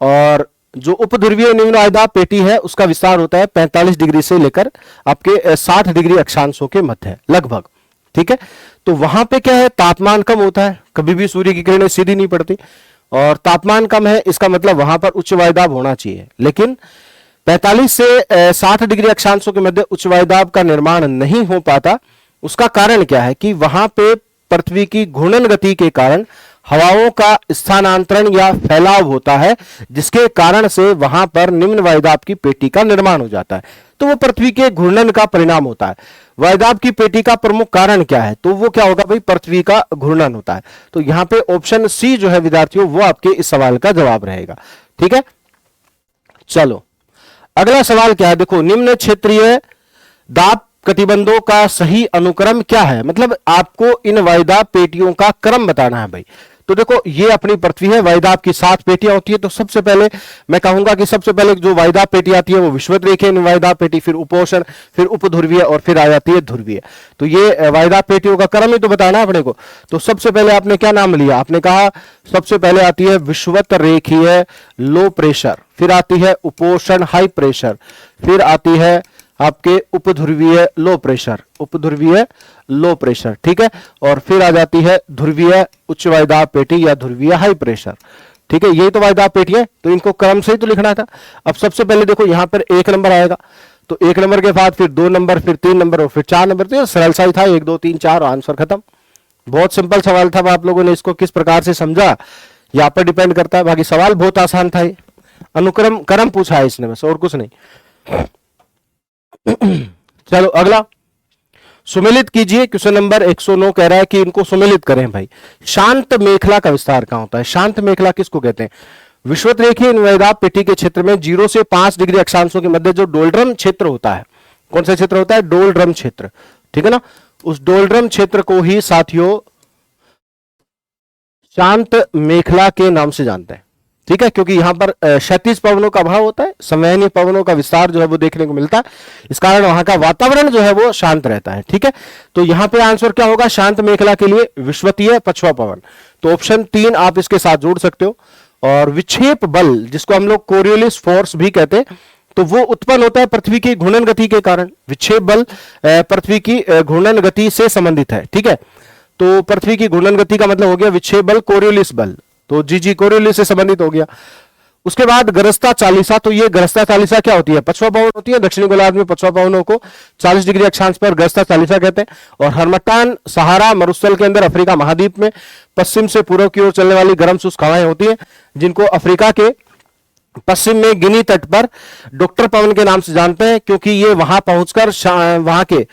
और जो उपध्रुवीय निम्न वायुदाब पेटी है उसका विस्तार होता है 45 डिग्री से लेकर आपके 60 डिग्री अक्षांशों के मध्य लगभग, ठीक है। तो वहां पे क्या है, तापमान कम होता है, कभी भी सूर्य की किरणें सीधी नहीं पड़ती, और तापमान कम है इसका मतलब वहां पर उच्च वायुदाब होना चाहिए। लेकिन 45 से 60 डिग्री अक्षांशों के मध्य उच्च वायुदाब का निर्माण नहीं हो पाता, उसका कारण क्या है कि वहां पे पृथ्वी की घूर्णन गति के कारण हवाओं का स्थानांतरण या फैलाव होता है, जिसके कारण से वहां पर निम्न वायुदाब की पेटी का निर्माण हो जाता है। तो वो पृथ्वी के घूर्णन का परिणाम होता है। वायुदाब की पेटी का प्रमुख कारण क्या है? तो वो क्या होगा भाई? पृथ्वी का घूर्णन होता है। तो यहां पे ऑप्शन सी जो है विद्यार्थियों, वो आपके इस सवाल का जवाब रहेगा। ठीक है, चलो अगला सवाल क्या है? देखो, निम्न क्षेत्रीय दाब कटिबंधों का सही अनुक्रम क्या है? मतलब आपको इन वायुदाब पेटियों का क्रम बताना है भाई। तो देखो, ये अपनी पृथ्वी है, वायुदाब की 7 पेटियां होती है। तो सबसे पहले मैं कहूंगा कि सबसे पहले जो वायुदाब पेटी आती है वो विषुवत रेखीय वायुदाब पेटी, फिर उपोष्ण, फिर उपध्रुवीय और फिर आ जाती है ध्रुवीय। तो ये वायुदाब पेटियों का क्रम ही तो बताना है अपने को। तो सबसे पहले आपने क्या नाम लिया? आपने कहा सबसे पहले आती है विषुवत रेखीय लो प्रेशर, फिर आती है उपोष्ण हाई प्रेशर, फिर आती है आपके उपध्रुवीय लो प्रेशर, उपध्रुवीय लो प्रेशर। ठीक है, और फिर आ जाती है ध्रुवीय उच्च वायुदाब पेटी या ध्रुवीय हाई प्रेशर। ठीक है, यही तो वायुदाब पेटी है, तो इनको क्रम से ही तो लिखना था। अब सबसे पहले देखो यहां पर 1 नंबर आएगा, तो 1 नंबर के बाद फिर 2 नंबर, फिर 3 नंबर और फिर 4 नंबर। तो ये सरल सा ही था, 1 2 3 4 आंसर खत्म। बहुत सिंपल सवाल था। आप लोगों ने इसको किस प्रकार से समझा यहाँ पर डिपेंड करता है। बाकी सवाल बहुत आसान था, ये अनुक्रम क्रम पूछा है इसने बस, और कुछ नहीं। चलो अगला, सुमेलित कीजिए। क्वेश्चन नंबर 109 कह रहा है कि इनको सुमेलित करें भाई। शांत मेखला का विस्तार कहां होता है? शांत मेखला किसको कहते हैं? विषुवत रेखीय वायुदाब पेटी के क्षेत्र में 0 से 5 डिग्री अक्षांशों के मध्य जो डोलड्रम क्षेत्र होता है, कौन सा क्षेत्र होता है? डोलड्रम क्षेत्र। ठीक है ना, उस डोलड्रम क्षेत्र को ही साथियों शांत मेखला के नाम से जानते हैं। ठीक है, क्योंकि यहां पर क्षैतिज पवनों का अभाव होता है, संवहनीय पवनों का विस्तार जो है वो देखने को मिलता है। इस कारण वहां का वातावरण जो है वो शांत रहता है। ठीक है, तो यहां पे आंसर क्या होगा? शांत मेखला के लिए विषुवतीय पछुआ पवन। तो ऑप्शन 3 आप इसके साथ जोड़ सकते हो। और विक्षेप बल, जिसको हम लोग कोरियोलिस फोर्स भी कहते हैं, तो वो उत्पन्न होता है पृथ्वी की घूर्णन गति के कारण। विक्षेप बल पृथ्वी की घूर्णन गति से संबंधित है। ठीक है, तो पृथ्वी की घूर्णन गति का मतलब हो गया विक्षेप बल, कोरियोलिस बल। तो जी कोरियोलिस से संबंधित हो गया। उसके बाद गरजता चालीसा, तो ये गरजता चालीसा क्या होती है? पछुआ पवन होती है। दक्षिणी गोलार्ध में पछुआ पवनों को 40 डिग्री अक्षांश पर गरजता चालीसा कहते हैं। और हरमट्टान सहारा मरुस्थल के अंदर अफ्रीका महाद्वीप में पश्चिम से पूर्व की ओर चलने वाली गर्म शुष्क हवाएं होती हैं, जिनको अफ्रीका के पश्चिम में गिनी तट पर डॉक्टर पवन के नाम से जानते हैं, क्योंकि ये वहां पहुंचकर वहां के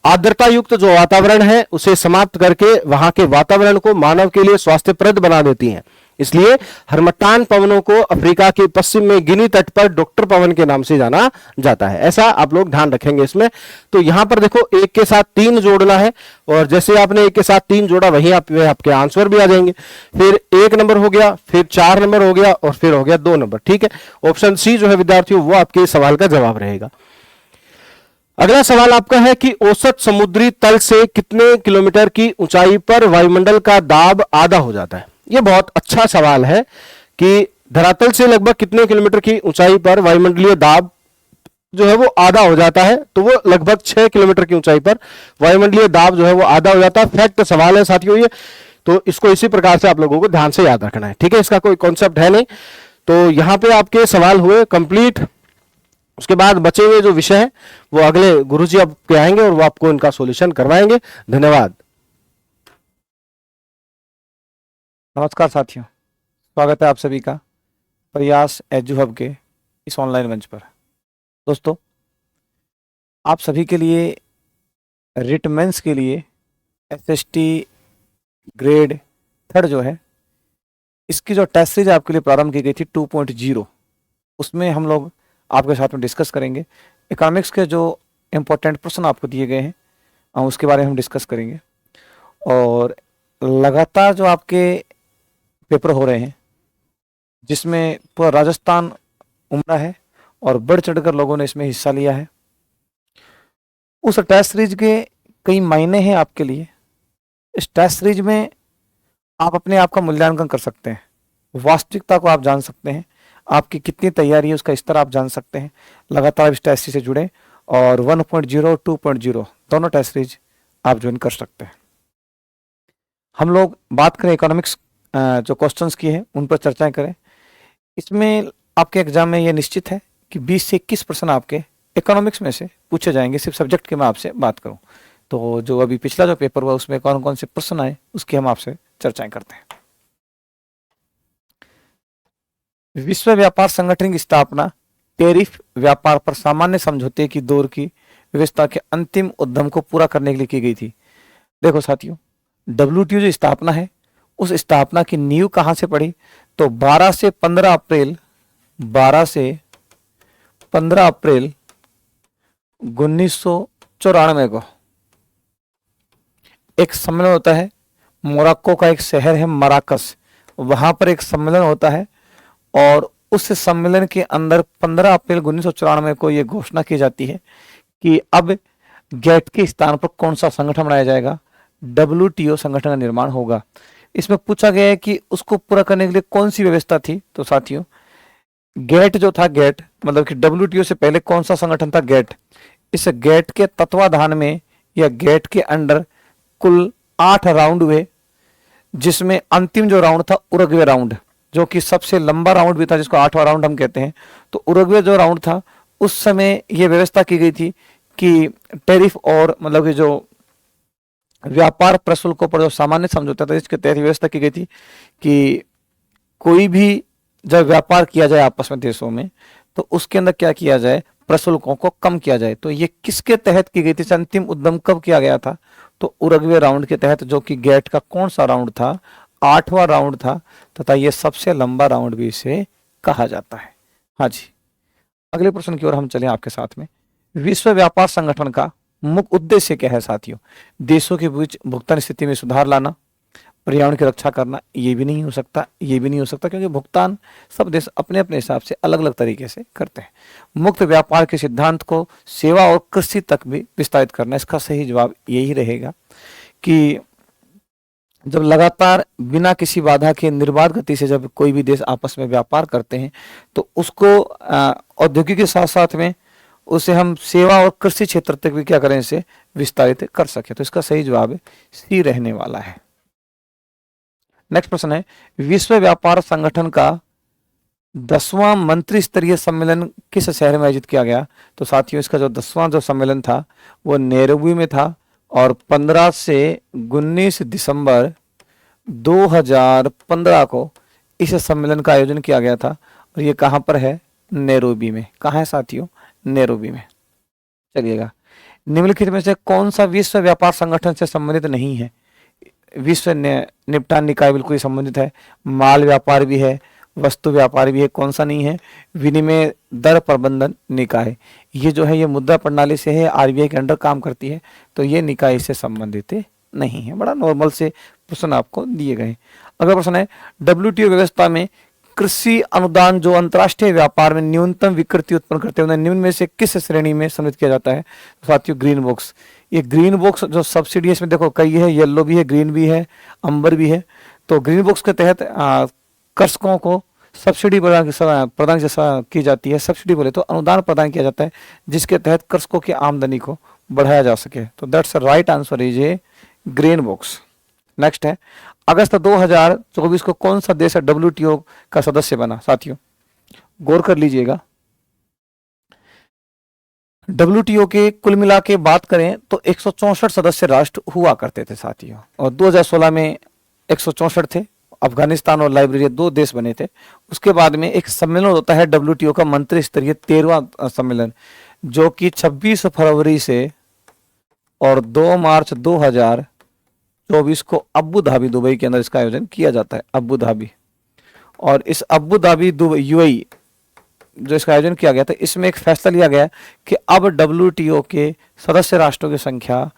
आर्द्रता युक्त जो वातावरण है उसे समाप्त करके वहां के वातावरण को मानव के लिए स्वास्थ्यप्रद बना देती हैं। इसलिए हरमट्टान पवनों को अफ्रीका के पश्चिम में गिनी तट पर डॉक्टर पवन के नाम से जाना जाता है। ऐसा आप लोग ध्यान रखेंगे इसमें। तो यहां पर देखो 1 के साथ 3 जोड़ना है, और जैसे आपने 1 के साथ 3 जोड़ा वहीं आपके आंसर भी आ जाएंगे। फिर 1 नंबर हो गया, फिर 4 नंबर हो गया, और फिर हो गया 2 नंबर। ठीक है, ऑप्शन सी जो है विद्यार्थियों वो आपके सवाल का जवाब रहेगा। अगला सवाल आपका है कि औसत समुद्री तल से कितने किलोमीटर की ऊंचाई पर वायुमंडल का दाब आधा हो जाता है? यह बहुत अच्छा सवाल है कि धरातल से लगभग कितने किलोमीटर की ऊंचाई पर वायुमंडलीय दाब जो है वो आधा हो जाता है? तो वो लगभग 6 किलोमीटर की ऊंचाई पर वायुमंडलीय दाब जो है वो आधा हो जाता है। फैक्ट सवाल है साथियों ये, तो इसको इसी प्रकार से आप लोगों को ध्यान से याद रखना है। ठीक है, इसका कोई कॉन्सेप्ट है नहीं। तो यहां पे आपके सवाल हुए कंप्लीट। उसके बाद बचे हुए जो विषय है वो अगले गुरुजी आपके आएंगे और वो आपको इनका सॉल्यूशन करवाएंगे। धन्यवाद। नमस्कार साथियों, स्वागत है आप सभी का प्रयास एजू हब के इस ऑनलाइन मंच पर। दोस्तों, आप सभी के लिए रिट मेंस के लिए एसएसटी ग्रेड 3 जो है, इसकी जो टेस्ट सीरीज आपके लिए प्रारंभ की गई थी 2.0, उसमें हम लोग आपके साथ में डिस्कस करेंगे। इकोनॉमिक्स के जो इम्पोर्टेंट प्रश्न आपको दिए गए हैं उसके बारे में हम डिस्कस करेंगे। और लगातार जो आपके पेपर हो रहे हैं, जिसमें पूरा राजस्थान उमड़ा है और बढ़ चढ़कर लोगों ने इसमें हिस्सा लिया है, उस टेस्ट सीरीज के कई मायने हैं आपके लिए। इस टेस्ट सीरीज में आप अपने आप का मूल्यांकन कर सकते हैं, वास्तविकता को आप जान सकते हैं, आपकी कितनी तैयारी है उसका स्तर आप जान सकते हैं। लगातार इस टेस्ट सीरीज से जुड़े और 1.0 2.0 दोनों टेस्ट सीरीज आप ज्वाइन कर सकते हैं। हम लोग बात करें इकोनॉमिक्स जो क्वेश्चंस की है उन पर चर्चा करें। इसमें आपके एग्जाम में यह निश्चित है कि 20 से 21 प्रश्न आपके इकोनॉमिक्स में से पूछे जाएंगे। सिर्फ सब्जेक्ट की मैं आपसे बात करूं तो जो अभी पिछला जो पेपर हुआ उसमें कौन कौन से प्रश्न आए उसकी हम आपसे चर्चाएं करते हैं। विश्व व्यापार संगठन की स्थापना टैरिफ व्यापार पर सामान्य समझौते की दौर की व्यवस्था के अंतिम उद्यम को पूरा करने के लिए की गई थी। देखो साथियों, डब्ल्यूटीओ जो स्थापना है उस स्थापना की नींव कहां से पड़ी, तो 12 से 15 अप्रैल 1994 को एक सम्मेलन होता है। मोरक्को का एक शहर है मराकस, वहां पर एक सम्मेलन होता है और उस सम्मेलन के अंदर 15 अप्रैल 1994 को यह घोषणा की जाती है कि अब गेट के स्थान पर कौन सा संगठन बनाया जाएगा, डब्ल्यूटीओ संगठन का निर्माण होगा। इसमें पूछा गया है कि उसको पूरा करने के लिए कौन सी व्यवस्था थी। तो साथियों, गेट जो था, गेट मतलब कि डब्ल्यूटीओ से पहले कौन सा संगठन था, गेट। इस गेट के तत्वाधान में या गेट के अंडर कुल 8 राउंड हुए, जिसमें अंतिम जो राउंड था उरुग्वे राउंड, जो कि सबसे लंबा राउंड भी था, जिसको 8वां राउंड हम कहते हैं। तो उरुग्वे जो राउंड था उस समय यह व्यवस्था की गई थी कि टैरिफ और मतलब कि जो व्यापार प्रशुल्कों पर जो सामान्य समझौता था इसके तहत व्यवस्था की गई थी कि कोई भी जब व्यापार किया जाए आपस में देशों में तो उसके अंदर क्या किया जाए, प्रशुल्कों को कम किया जाए। तो ये किसके तहत की गई थी, अंतिम उद्यम कब किया गया था, तो उरुग्वे राउंड के तहत, जो कि गेट का कौन सा राउंड था, 8वां राउंड था तथा ये सबसे लंबा राउंड भी इसे कहा जाता है। हाँ जी, अगले प्रश्न की ओर हम चलें आपके साथ में। विश्व व्यापार संगठन का मुख्य उद्देश्य क्या है साथियों, देशों के बीच भुगतान स्थिति में सुधार लाना, पर्यावरण की रक्षा करना। ये भी नहीं हो सकता, ये भी नहीं हो सकता, क्योंकि भुगतान सब देश अपने अपने हिसाब से अलग अलग तरीके से करते हैं। मुक्त व्यापार के सिद्धांत को सेवा और कृषि तक भी विस्तारित करना। इसका सही जवाब यही रहेगा कि जब लगातार बिना किसी बाधा के निर्बाध गति से जब कोई भी देश आपस में व्यापार करते हैं तो उसको औद्योगिक के साथ साथ में उसे हम सेवा और कृषि क्षेत्र तक भी क्या करें, इसे विस्तारित कर सके। तो इसका सही जवाब सी रहने वाला है। नेक्स्ट प्रश्न है, विश्व व्यापार संगठन का 10वां मंत्री स्तरीय सम्मेलन किस शहर में आयोजित किया गया। तो साथियों, इसका जो 10वां जो सम्मेलन था वो नैरोबी में था और 15 से 19 दिसंबर 2015 को इस सम्मेलन का आयोजन किया गया था। और ये कहाँ पर है, नैरोबी में। कहाँ है साथियों, नैरोबी में। चलिएगा, निम्नलिखित में से कौन सा विश्व व्यापार संगठन से संबंधित नहीं है। विश्व निपटान निकाय बिल्कुल संबंधित है, माल व्यापार भी है, वस्तु व्यापार भी है, कौन सा नहीं है, विनिमय दर प्रबंधन निकाय। ये जो है ये मुद्रा प्रणाली से है, आरबीआई के अंडर काम करती है, तो ये निकाय से संबंधित नहीं है। बड़ा नॉर्मल से प्रश्न आपको दिए गए। अगला प्रश्न है, डब्ल्यूटीओ व्यवस्था में कृषि अनुदान जो अंतर्राष्ट्रीय व्यापार में न्यूनतम विकृति उत्पन्न करते हैं निम्न में से किस श्रेणी में सम्मिलित किया जाता है। तो साथियों, ग्रीन बॉक्स। ये ग्रीन बॉक्स जो सब्सिडी इसमें देखो कई है, येलो भी है, ग्रीन भी है, अंबर भी है। तो ग्रीन बॉक्स के तहत कृषकों को सब्सिडी प्रदान की जाती है। सब्सिडी बोले तो अनुदान प्रदान किया जाता है जिसके तहत कृषकों की आमदनी को बढ़ाया जा सके। तो that's right answer is a green box. Next है, अगस्त 2024 को कौन सा देश डब्ल्यूटीओ का सदस्य बना। साथियों, गौर कर लीजिएगा, डब्ल्यूटीओ के कुल मिला के बात करें तो 164 सदस्य राष्ट्र हुआ करते थे साथियों, और 2016 में 164 थे। अफगानिस्तान और लाइब्रेरिया 2 देश बने थे। उसके बाद में एक सम्मेलन होता है डब्ल्यूटीओ का मंत्री स्तरीय 13वां सम्मेलन, जो कि 26 फरवरी से और 2 मार्च 2024 को अबू धाबी दुबई के अंदर इसका आयोजन किया जाता है। अबू धाबी, और इस अबू धाबी दुबई यूएई जो इसका आयोजन किया गया था, इसमें एक फैसला लिया गया कि अब डब्ल्यूटीओ के सदस्य राष्ट्रों की संख्या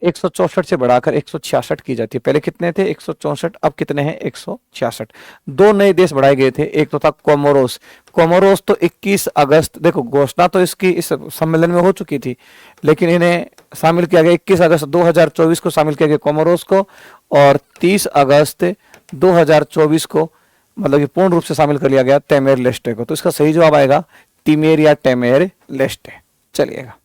164 से बढ़ाकर 166 की जाती है। पहले कितने थे, 164, अब कितने हैं, 166। 2 नए देश बढ़ाए गए थे, एक तो था कोमोरोस। कोमोरोस तो 21 अगस्त, देखो घोषणा तो इसकी इस सम्मेलन में हो चुकी थी, लेकिन इन्हें शामिल किया गया 21 अगस्त 2024 को शामिल किया गया कोमोरोस को, और 30 अगस्त 2024 को मतलब कि पूर्ण रूप से शामिल कर लिया गया टेमेर लेस्टे को। तो इसका सही जवाब आएगा टिमेर या टेमेर लेस्टे। चलिएगा,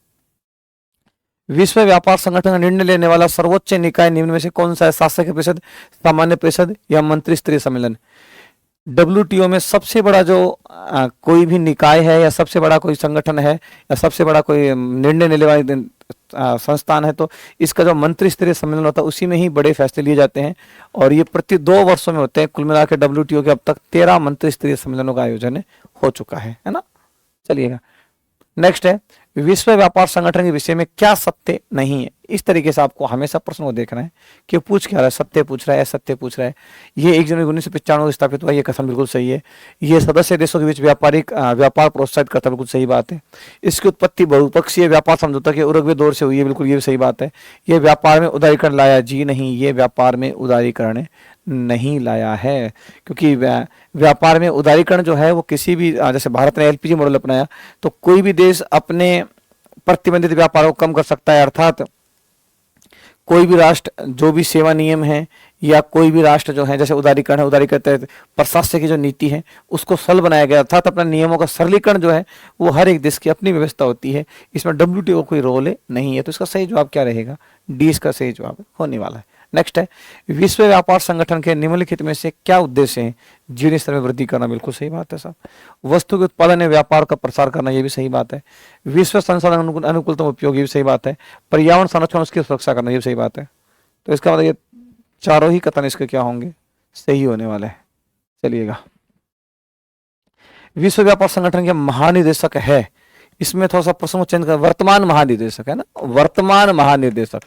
विश्व व्यापार संगठन का निर्णय लेने वाला सर्वोच्च निकाय निम्न में से कौन सा है। शासकीय परिषद, सामान्य परिषद या मंत्री स्तरीय सम्मेलन। डब्ल्यूटीओ में सबसे बड़ा जो कोई भी निकाय है या सबसे बड़ा कोई संगठन है या सबसे बड़ा कोई निर्णय लेने वाली संस्थान है, तो इसका जो मंत्री स्तरीय सम्मेलन होता है उसी में ही बड़े फैसले लिए जाते हैं और ये प्रति 2 वर्षों में होते हैं। कुल मिलाकर डब्ल्यूटीओ के अब तक 13 मंत्री स्तरीय सम्मेलनों का आयोजन हो चुका है ना। चलिएगा, नेक्स्ट है विश्व व्यापार संगठन के विषय में क्या सत्य नहीं है। इस तरीके से आपको हमेशा प्रश्न को देखना है कि पूछ क्या रहा है, सत्य पूछ रहा है, असत्य पूछ रहा है। ये 1 जनवरी 1995 को स्थापित हुआ, ये कथन बिल्कुल सही है। ये सदस्य देशों के बीच व्यापार प्रोत्साहित करता है, बिल्कुल सही बात है। इसकी उत्पत्ति बहुपक्षीय व्यापार समझौता के उरुग्वे दौर से हुई है, बिल्कुल ये भी सही बात है। ये व्यापार में उदारीकरण लाया, जी नहीं, ये व्यापार में उदारीकरण नहीं लाया है, क्योंकि व्यापार में उदारीकरण जो है वो किसी भी, जैसे भारत ने एलपीजी मॉडल अपनाया तो कोई भी देश अपने प्रतिबंधित व्यापार को कम कर सकता है, अर्थात कोई भी राष्ट्र जो भी सेवा नियम है या कोई भी राष्ट्र जो है, जैसे उदारीकरण है, उदारीकरण तहत प्रशासक की जो नीति है उसको सरल बनाया गया, अर्थात अपने नियमों का सरलीकरण जो है वो हर एक देश की अपनी व्यवस्था होती है। इसमें डब्ल्यूटीओ कोई रोल नहीं है, तो इसका सही जवाब क्या रहेगा, डी इसका सही जवाब होने वाला है। नेक्स्ट है विश्व व्यापार संगठन के निम्नलिखित में से क्या उद्देश्य है। जीवन स्तर में वृद्धि करना, बिल्कुल सही बात है साहब। वस्तु के उत्पादन में व्यापार का प्रसार करना, ये भी सही बात है। विश्व संसाधन अनुकूलतम उपयोग, ये भी सही बात है। पर्यावरण संरक्षण उसकी सुरक्षा करना, ये भी सही बात है। तो इसका मतलब ये चारों ही कथन इसके क्या होंगे, सही होने वाले हैं। चलिएगा, विश्व व्यापार संगठन के महानिदेशक है, इसमें थोड़ा सा प्रश्न चेंज कर, वर्तमान महानिदेशक है ना, वर्तमान महानिदेशक।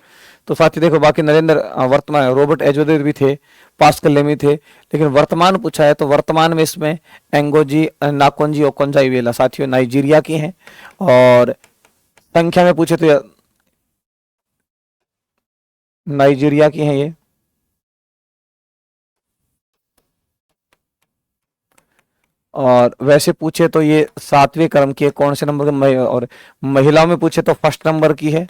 तो साथी देखो, बाकी नरेंद्र वर्तमान, रॉबर्ट एजोदेव भी थे, पास्कल लेमी थे, लेकिन वर्तमान पूछा है तो वर्तमान में इसमें एंगोजी नाकोंजी ओकोंजाइवेला साथियों नाइजीरिया की हैं, और संख्या में पूछे तो नाइजीरिया की हैं ये। और वैसे पूछे तो ये 7वें क्रम की है, कौन से नंबर के, और महिलाओं में पूछे तो 1st नंबर की है,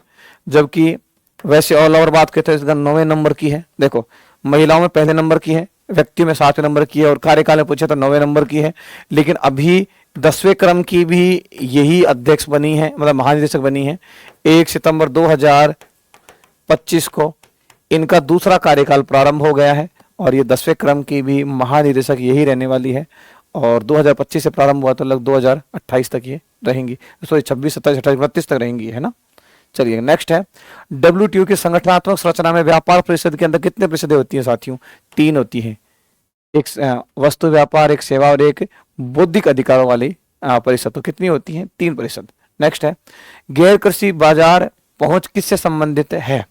जबकि वैसे ऑल ओवर बात करते हैं इसका 9वें नंबर की है। देखो, महिलाओं में पहले नंबर की है, व्यक्ति में 7वें नंबर की है, और कार्यकाल में पूछे तो 9वें नंबर की है। लेकिन अभी 10वें क्रम की भी यही अध्यक्ष बनी है, मतलब महानिदेशक बनी है। 1 सितंबर 2025 को इनका दूसरा कार्यकाल प्रारंभ हो गया है, और ये 10वें क्रम की भी महानिदेशक यही रहने वाली है, और 2025 से प्रारंभ हुआ तो लगभग 2028 तक ये रहेंगी, सॉरी 26, 27, 28, 29 तक रहेंगी, है ना। चलिए, नेक्स्ट है डब्ल्यूटीओ की संगठनात्मक संरचना में व्यापार परिषद के अंदर कितने परिषदें होती हैं साथियों, 3 होती हैं। एक वस्तु व्यापार, एक सेवा और एक बौद्धिक अधिकारों वाली परिषद। तो कितनी होती हैं, 3 परिषद। नेक्स्ट है गैर कृषि बाजार पहुंच किससे संबंधित है।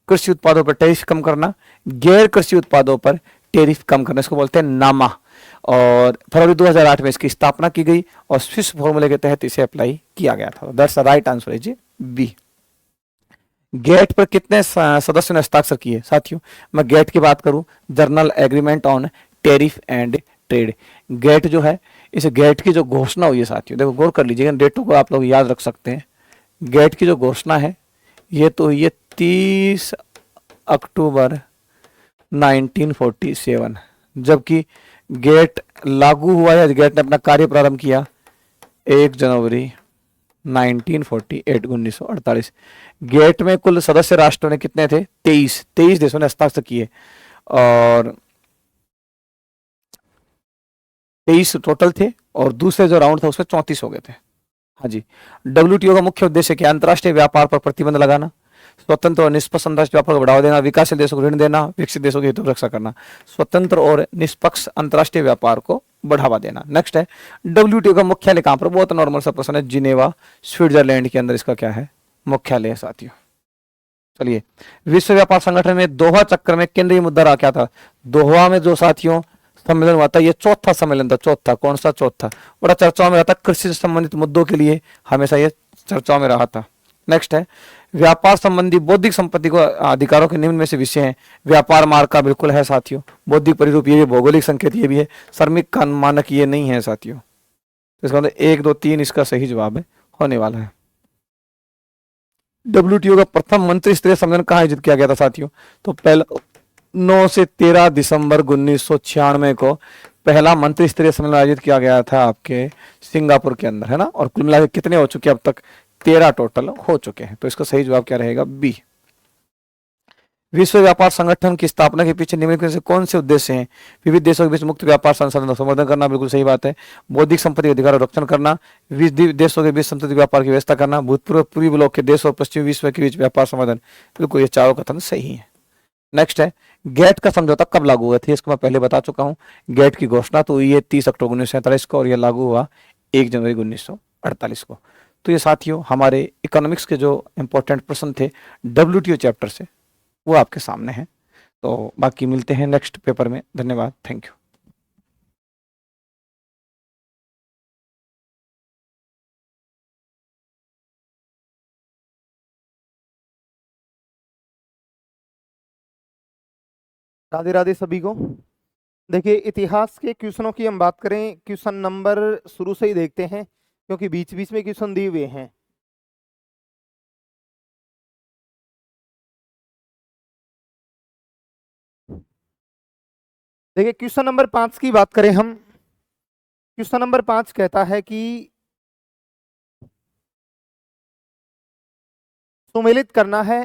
कृषि उत्पादों पर टैरिफ कम करना, गैर कृषि उत्पादों पर टैरिफ कम करना, इसको बोलते हैं नामा। और फरवरी 2008 में इसकी स्थापना की गई और स्विस फॉर्मूले के तहत इसे अप्लाई किया गया था। That's the right answer is B. Gate पर कितने सदस्यों ने हस्ताक्षर किए साथियों। मैं गेट की बात करूं, general agreement on tariff and trade. Gate जो है, इस गेट की जो घोषणा हुई है साथियों, देखो गौर कर लीजिएगा, डेटों को आप लोग याद रख सकते हैं। गेट की जो घोषणा है ये तो ये 30 अक्टूबर 1947, जबकि गेट लागू हुआ है, गेट ने अपना कार्य प्रारंभ किया 1 जनवरी 1948। गेट में कुल सदस्य राष्ट्रों ने कितने थे, 23 देशों ने हस्ताक्षर किए, और 23 टोटल थे, और दूसरे जो राउंड था उसमें 34 हो गए थे। हाँ जी, डब्ल्यूटीओ का मुख्य उद्देश्य क्या, अंतर्राष्ट्रीय व्यापार पर प्रतिबंध लगाना, स्वतंत्र और निष्पक्ष अंतर्राष्ट्रीय व्यापार को बढ़ावा देना, विकासशील देशों को ऋण देना, विकसित देशों के हितों की रक्षा करना। स्वतंत्र और निष्पक्ष अंतर्राष्ट्रीय व्यापार को बढ़ावा देना। नेक्स्ट है डब्ल्यूटीओ का मुख्यालय कहां पर, बहुत नॉर्मल सा प्रश्न है, जिनेवा स्विट्जरलैंड के अंदर इसका क्या है, मुख्यालय है साथियों। चलिए, विश्व व्यापार संगठन में दोहा चक्र में केंद्रीय मुद्दा रहा क्या था। दोहा में जो साथियों सम्मेलन हुआ था, ये 4था सम्मेलन था, चौथा, कौन सा चौथा, बड़ा चर्चाओं में रहा था, कृषि से संबंधित मुद्दों के लिए हमेशा ये चर्चाओं में रहा था। नेक्स्ट है व्यापार संबंधी बौद्धिक संपत्ति को अधिकारों के निम्न में से विषय है। व्यापार मार्ग का बिल्कुल है साथियों, बौद्धिक परिरूप ये भी, भौगोलिक संकेत ये भी है, श्रमिक का मानक ये नहीं है साथियों। इसका मतलब 1, 2, 3 इसका सही जवाब है, होने वाला है। डब्ल्यूटीओ का प्रथम मंत्री स्तरीय सम्मेलन कहाँ आयोजित किया गया था साथियों, तो पहला 9 से 13 दिसंबर 1996 को पहला मंत्री स्तरीय सम्मेलन आयोजित किया गया था आपके सिंगापुर के अंदर, है ना। और कुल मिलाकर कितने हो चुके अब तक, 13 टोटल हो चुके हैं। तो इसका सही जवाब क्या रहेगा, बी। विश्व व्यापार संगठन की स्थापना के पीछे निम्नलिखित में से कौन से उद्देश्य हैं? विविध देशों के बीच मुक्त व्यापार संसाधन का संवर्धन करना, बिल्कुल सही बात है। बौद्धिक संपत्ति के अधिकार का रक्षण करना, विविध देशों के बीच संतुलित व्यापार की व्यवस्था करना, भूतपूर्व पूर्वी ब्लॉक के देश और पश्चिमी विश्व के बीच व्यापार संवर्धन, बिल्कुल ये चारों कथन सही है। नेक्स्ट है, गेट का समझौता कब लागू हुआ था? इसको मैं पहले बता चुका हूँ। गेट की घोषणा तो हुई है 30 अक्टूबर 1947 को और यह लागू हुआ 1 जनवरी 1948 को। तो ये साथियों हमारे इकोनॉमिक्स के जो इंपॉर्टेंट प्रश्न थे WTO चैप्टर से, वो आपके सामने हैं। तो बाकी मिलते हैं नेक्स्ट पेपर में। धन्यवाद, थैंक यू। राधे राधे सभी को। देखिए इतिहास के क्वेश्चनों की हम बात करें, क्वेश्चन नंबर शुरू से ही देखते हैं क्योंकि बीच बीच में क्वेश्चन दिए हुए हैं। देखिए क्वेश्चन नंबर 5 की बात करें हम। क्वेश्चन नंबर 5 कहता है कि सुमेलित करना है,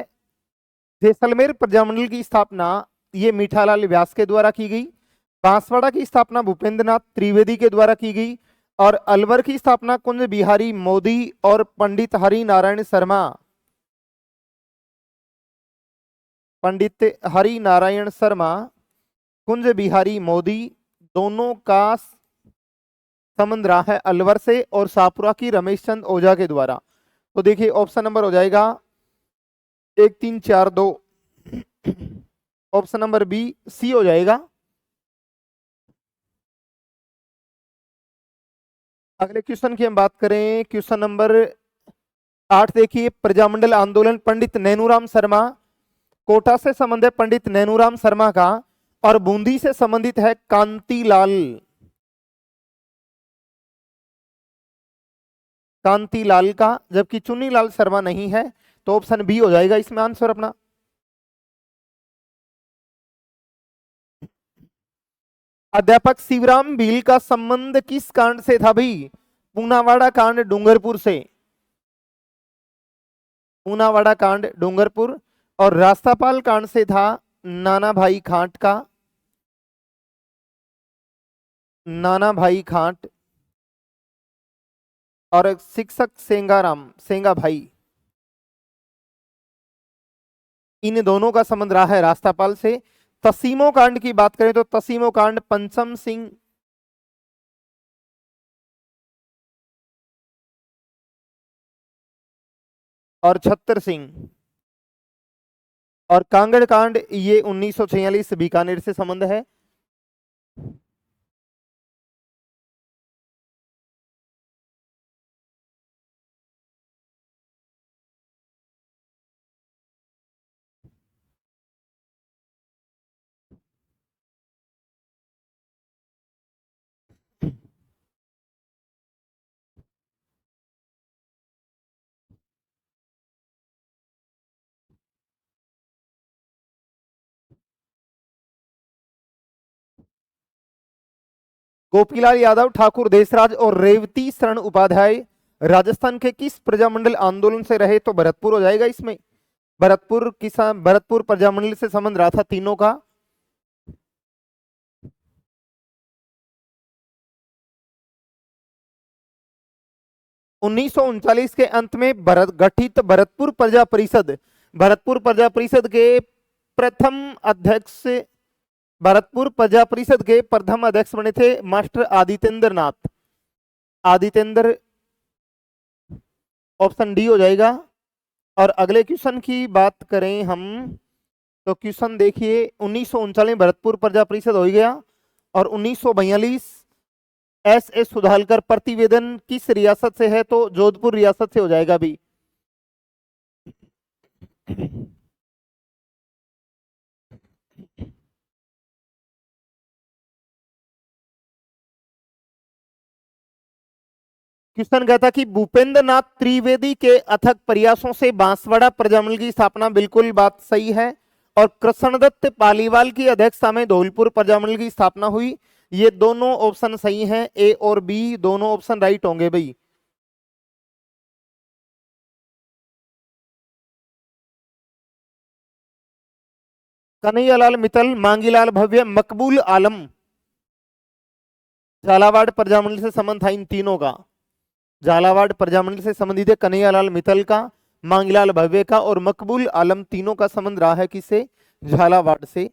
जैसलमेर प्रजामंडल की स्थापना ये मीठालाल व्यास के द्वारा की गई, बांसवाड़ा की स्थापना भूपेंद्र नाथ त्रिवेदी के द्वारा की गई और अलवर की स्थापना कुंज बिहारी मोदी और पंडित हरि नारायण शर्मा, पंडित हरि नारायण शर्मा, कुंज बिहारी मोदी दोनों का संबंध रहा है अलवर से और शाहपुरा की रमेश चंद ओझा के द्वारा। तो देखिए ऑप्शन नंबर हो जाएगा 1 3 4 2, ऑप्शन नंबर बी सी हो जाएगा। अगले क्वेश्चन की हम बात करें, क्वेश्चन नंबर 8 देखिए, प्रजामंडल आंदोलन पंडित नैनूराम शर्मा, कोटा से संबंध है पंडित नैनूराम शर्मा का और बूंदी से संबंधित है कांतिलाल का, जबकि चुन्नीलाल शर्मा नहीं है। तो ऑप्शन बी हो जाएगा इसमें आंसर अपना। अध्यापक शिवराम भील का संबंध किस कांड से था भाई? पूनावाड़ा कांड डूंगरपुर से, पूनावाड़ा कांड डूंगरपुर, और रास्तापाल कांड से था नाना भाई खांट का, नाना भाई खांट, और शिक्षक सेंगा भाई, इन दोनों का संबंध रहा है रास्तापाल से। तसीमो कांड की बात करें तो तसीमो कांड पंचम सिंह और छत्तर सिंह, और कांगड़ कांड ये 1946 बीकानेर से संबंध है। गोपीलाल यादव, ठाकुर देशराज और रेवती शरण उपाध्याय राजस्थान के किस प्रजामंडल आंदोलन से रहे? तो भरतपुर हो जाएगा इसमें। भरतपुर प्रजामंडल से संबंध रहा था तीनों का। उन्नीस के अंत में गठित भरतपुर प्रजा परिषद के प्रथम अध्यक्ष, भरतपुर प्रजा परिषद के प्रथम अध्यक्ष बने थे मास्टर आदित्येंद्र नाथ। आदित्येंद्र, ऑप्शन डी हो जाएगा। और अगले क्वेश्चन की बात करें हम तो क्वेश्चन देखिए 1939 में भरतपुर प्रजा परिषद हो गया और 1942 एस सुधालकर प्रतिवेदन किस रियासत से है? तो जोधपुर रियासत से हो जाएगा भी। क्वेश्चन कहता कि भूपेंद्र नाथ त्रिवेदी के अथक प्रयासों से बांसवाड़ा प्रजामंडल की स्थापना, बिल्कुल बात सही है। और कृष्णदत्त पालीवाल की अध्यक्षता में धौलपुर प्रजामंडल की स्थापना हुई। ये दोनों ऑप्शन सही हैं, ए और बी दोनों ऑप्शन राइट होंगे भाई। कन्हैयालाल मित्तल, मांगीलाल भव्य, मकबूल आलम। झालावाड़ प्रजामंडल से संबंध था इन तीनों का। झालावाड़ प्रजामंडल से संबंधित है कन्हैयालाल मित्तल का, मांगीलाल भव्य का और मकबूल आलम, तीनों का संबंध रहा है किससे? झालावाड़ से।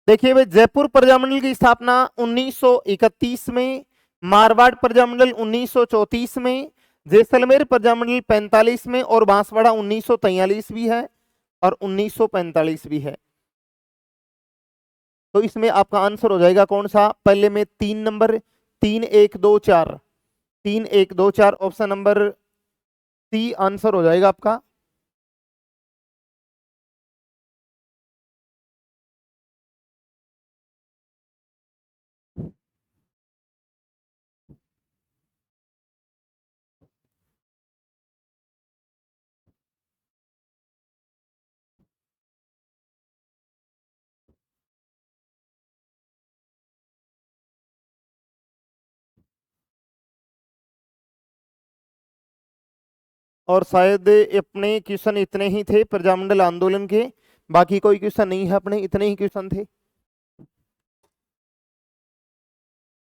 देखिए भाई, जयपुर प्रजामंडल की स्थापना 1931 में, मारवाड़ प्रजामंडल 1934 में, जैसलमेर प्रजामंडल 45 में और बांसवाड़ा 1943 भी है और 1945 भी है। तो इसमें आपका आंसर हो जाएगा कौन सा? पहले में 3 number, 3 1 2 4, 3 1 2 4, option number C answer हो जाएगा आपका। और शायद अपने क्वेश्चन इतने ही थे प्रजामंडल आंदोलन के, बाकी कोई क्वेश्चन नहीं है, अपने इतने ही क्वेश्चन थे।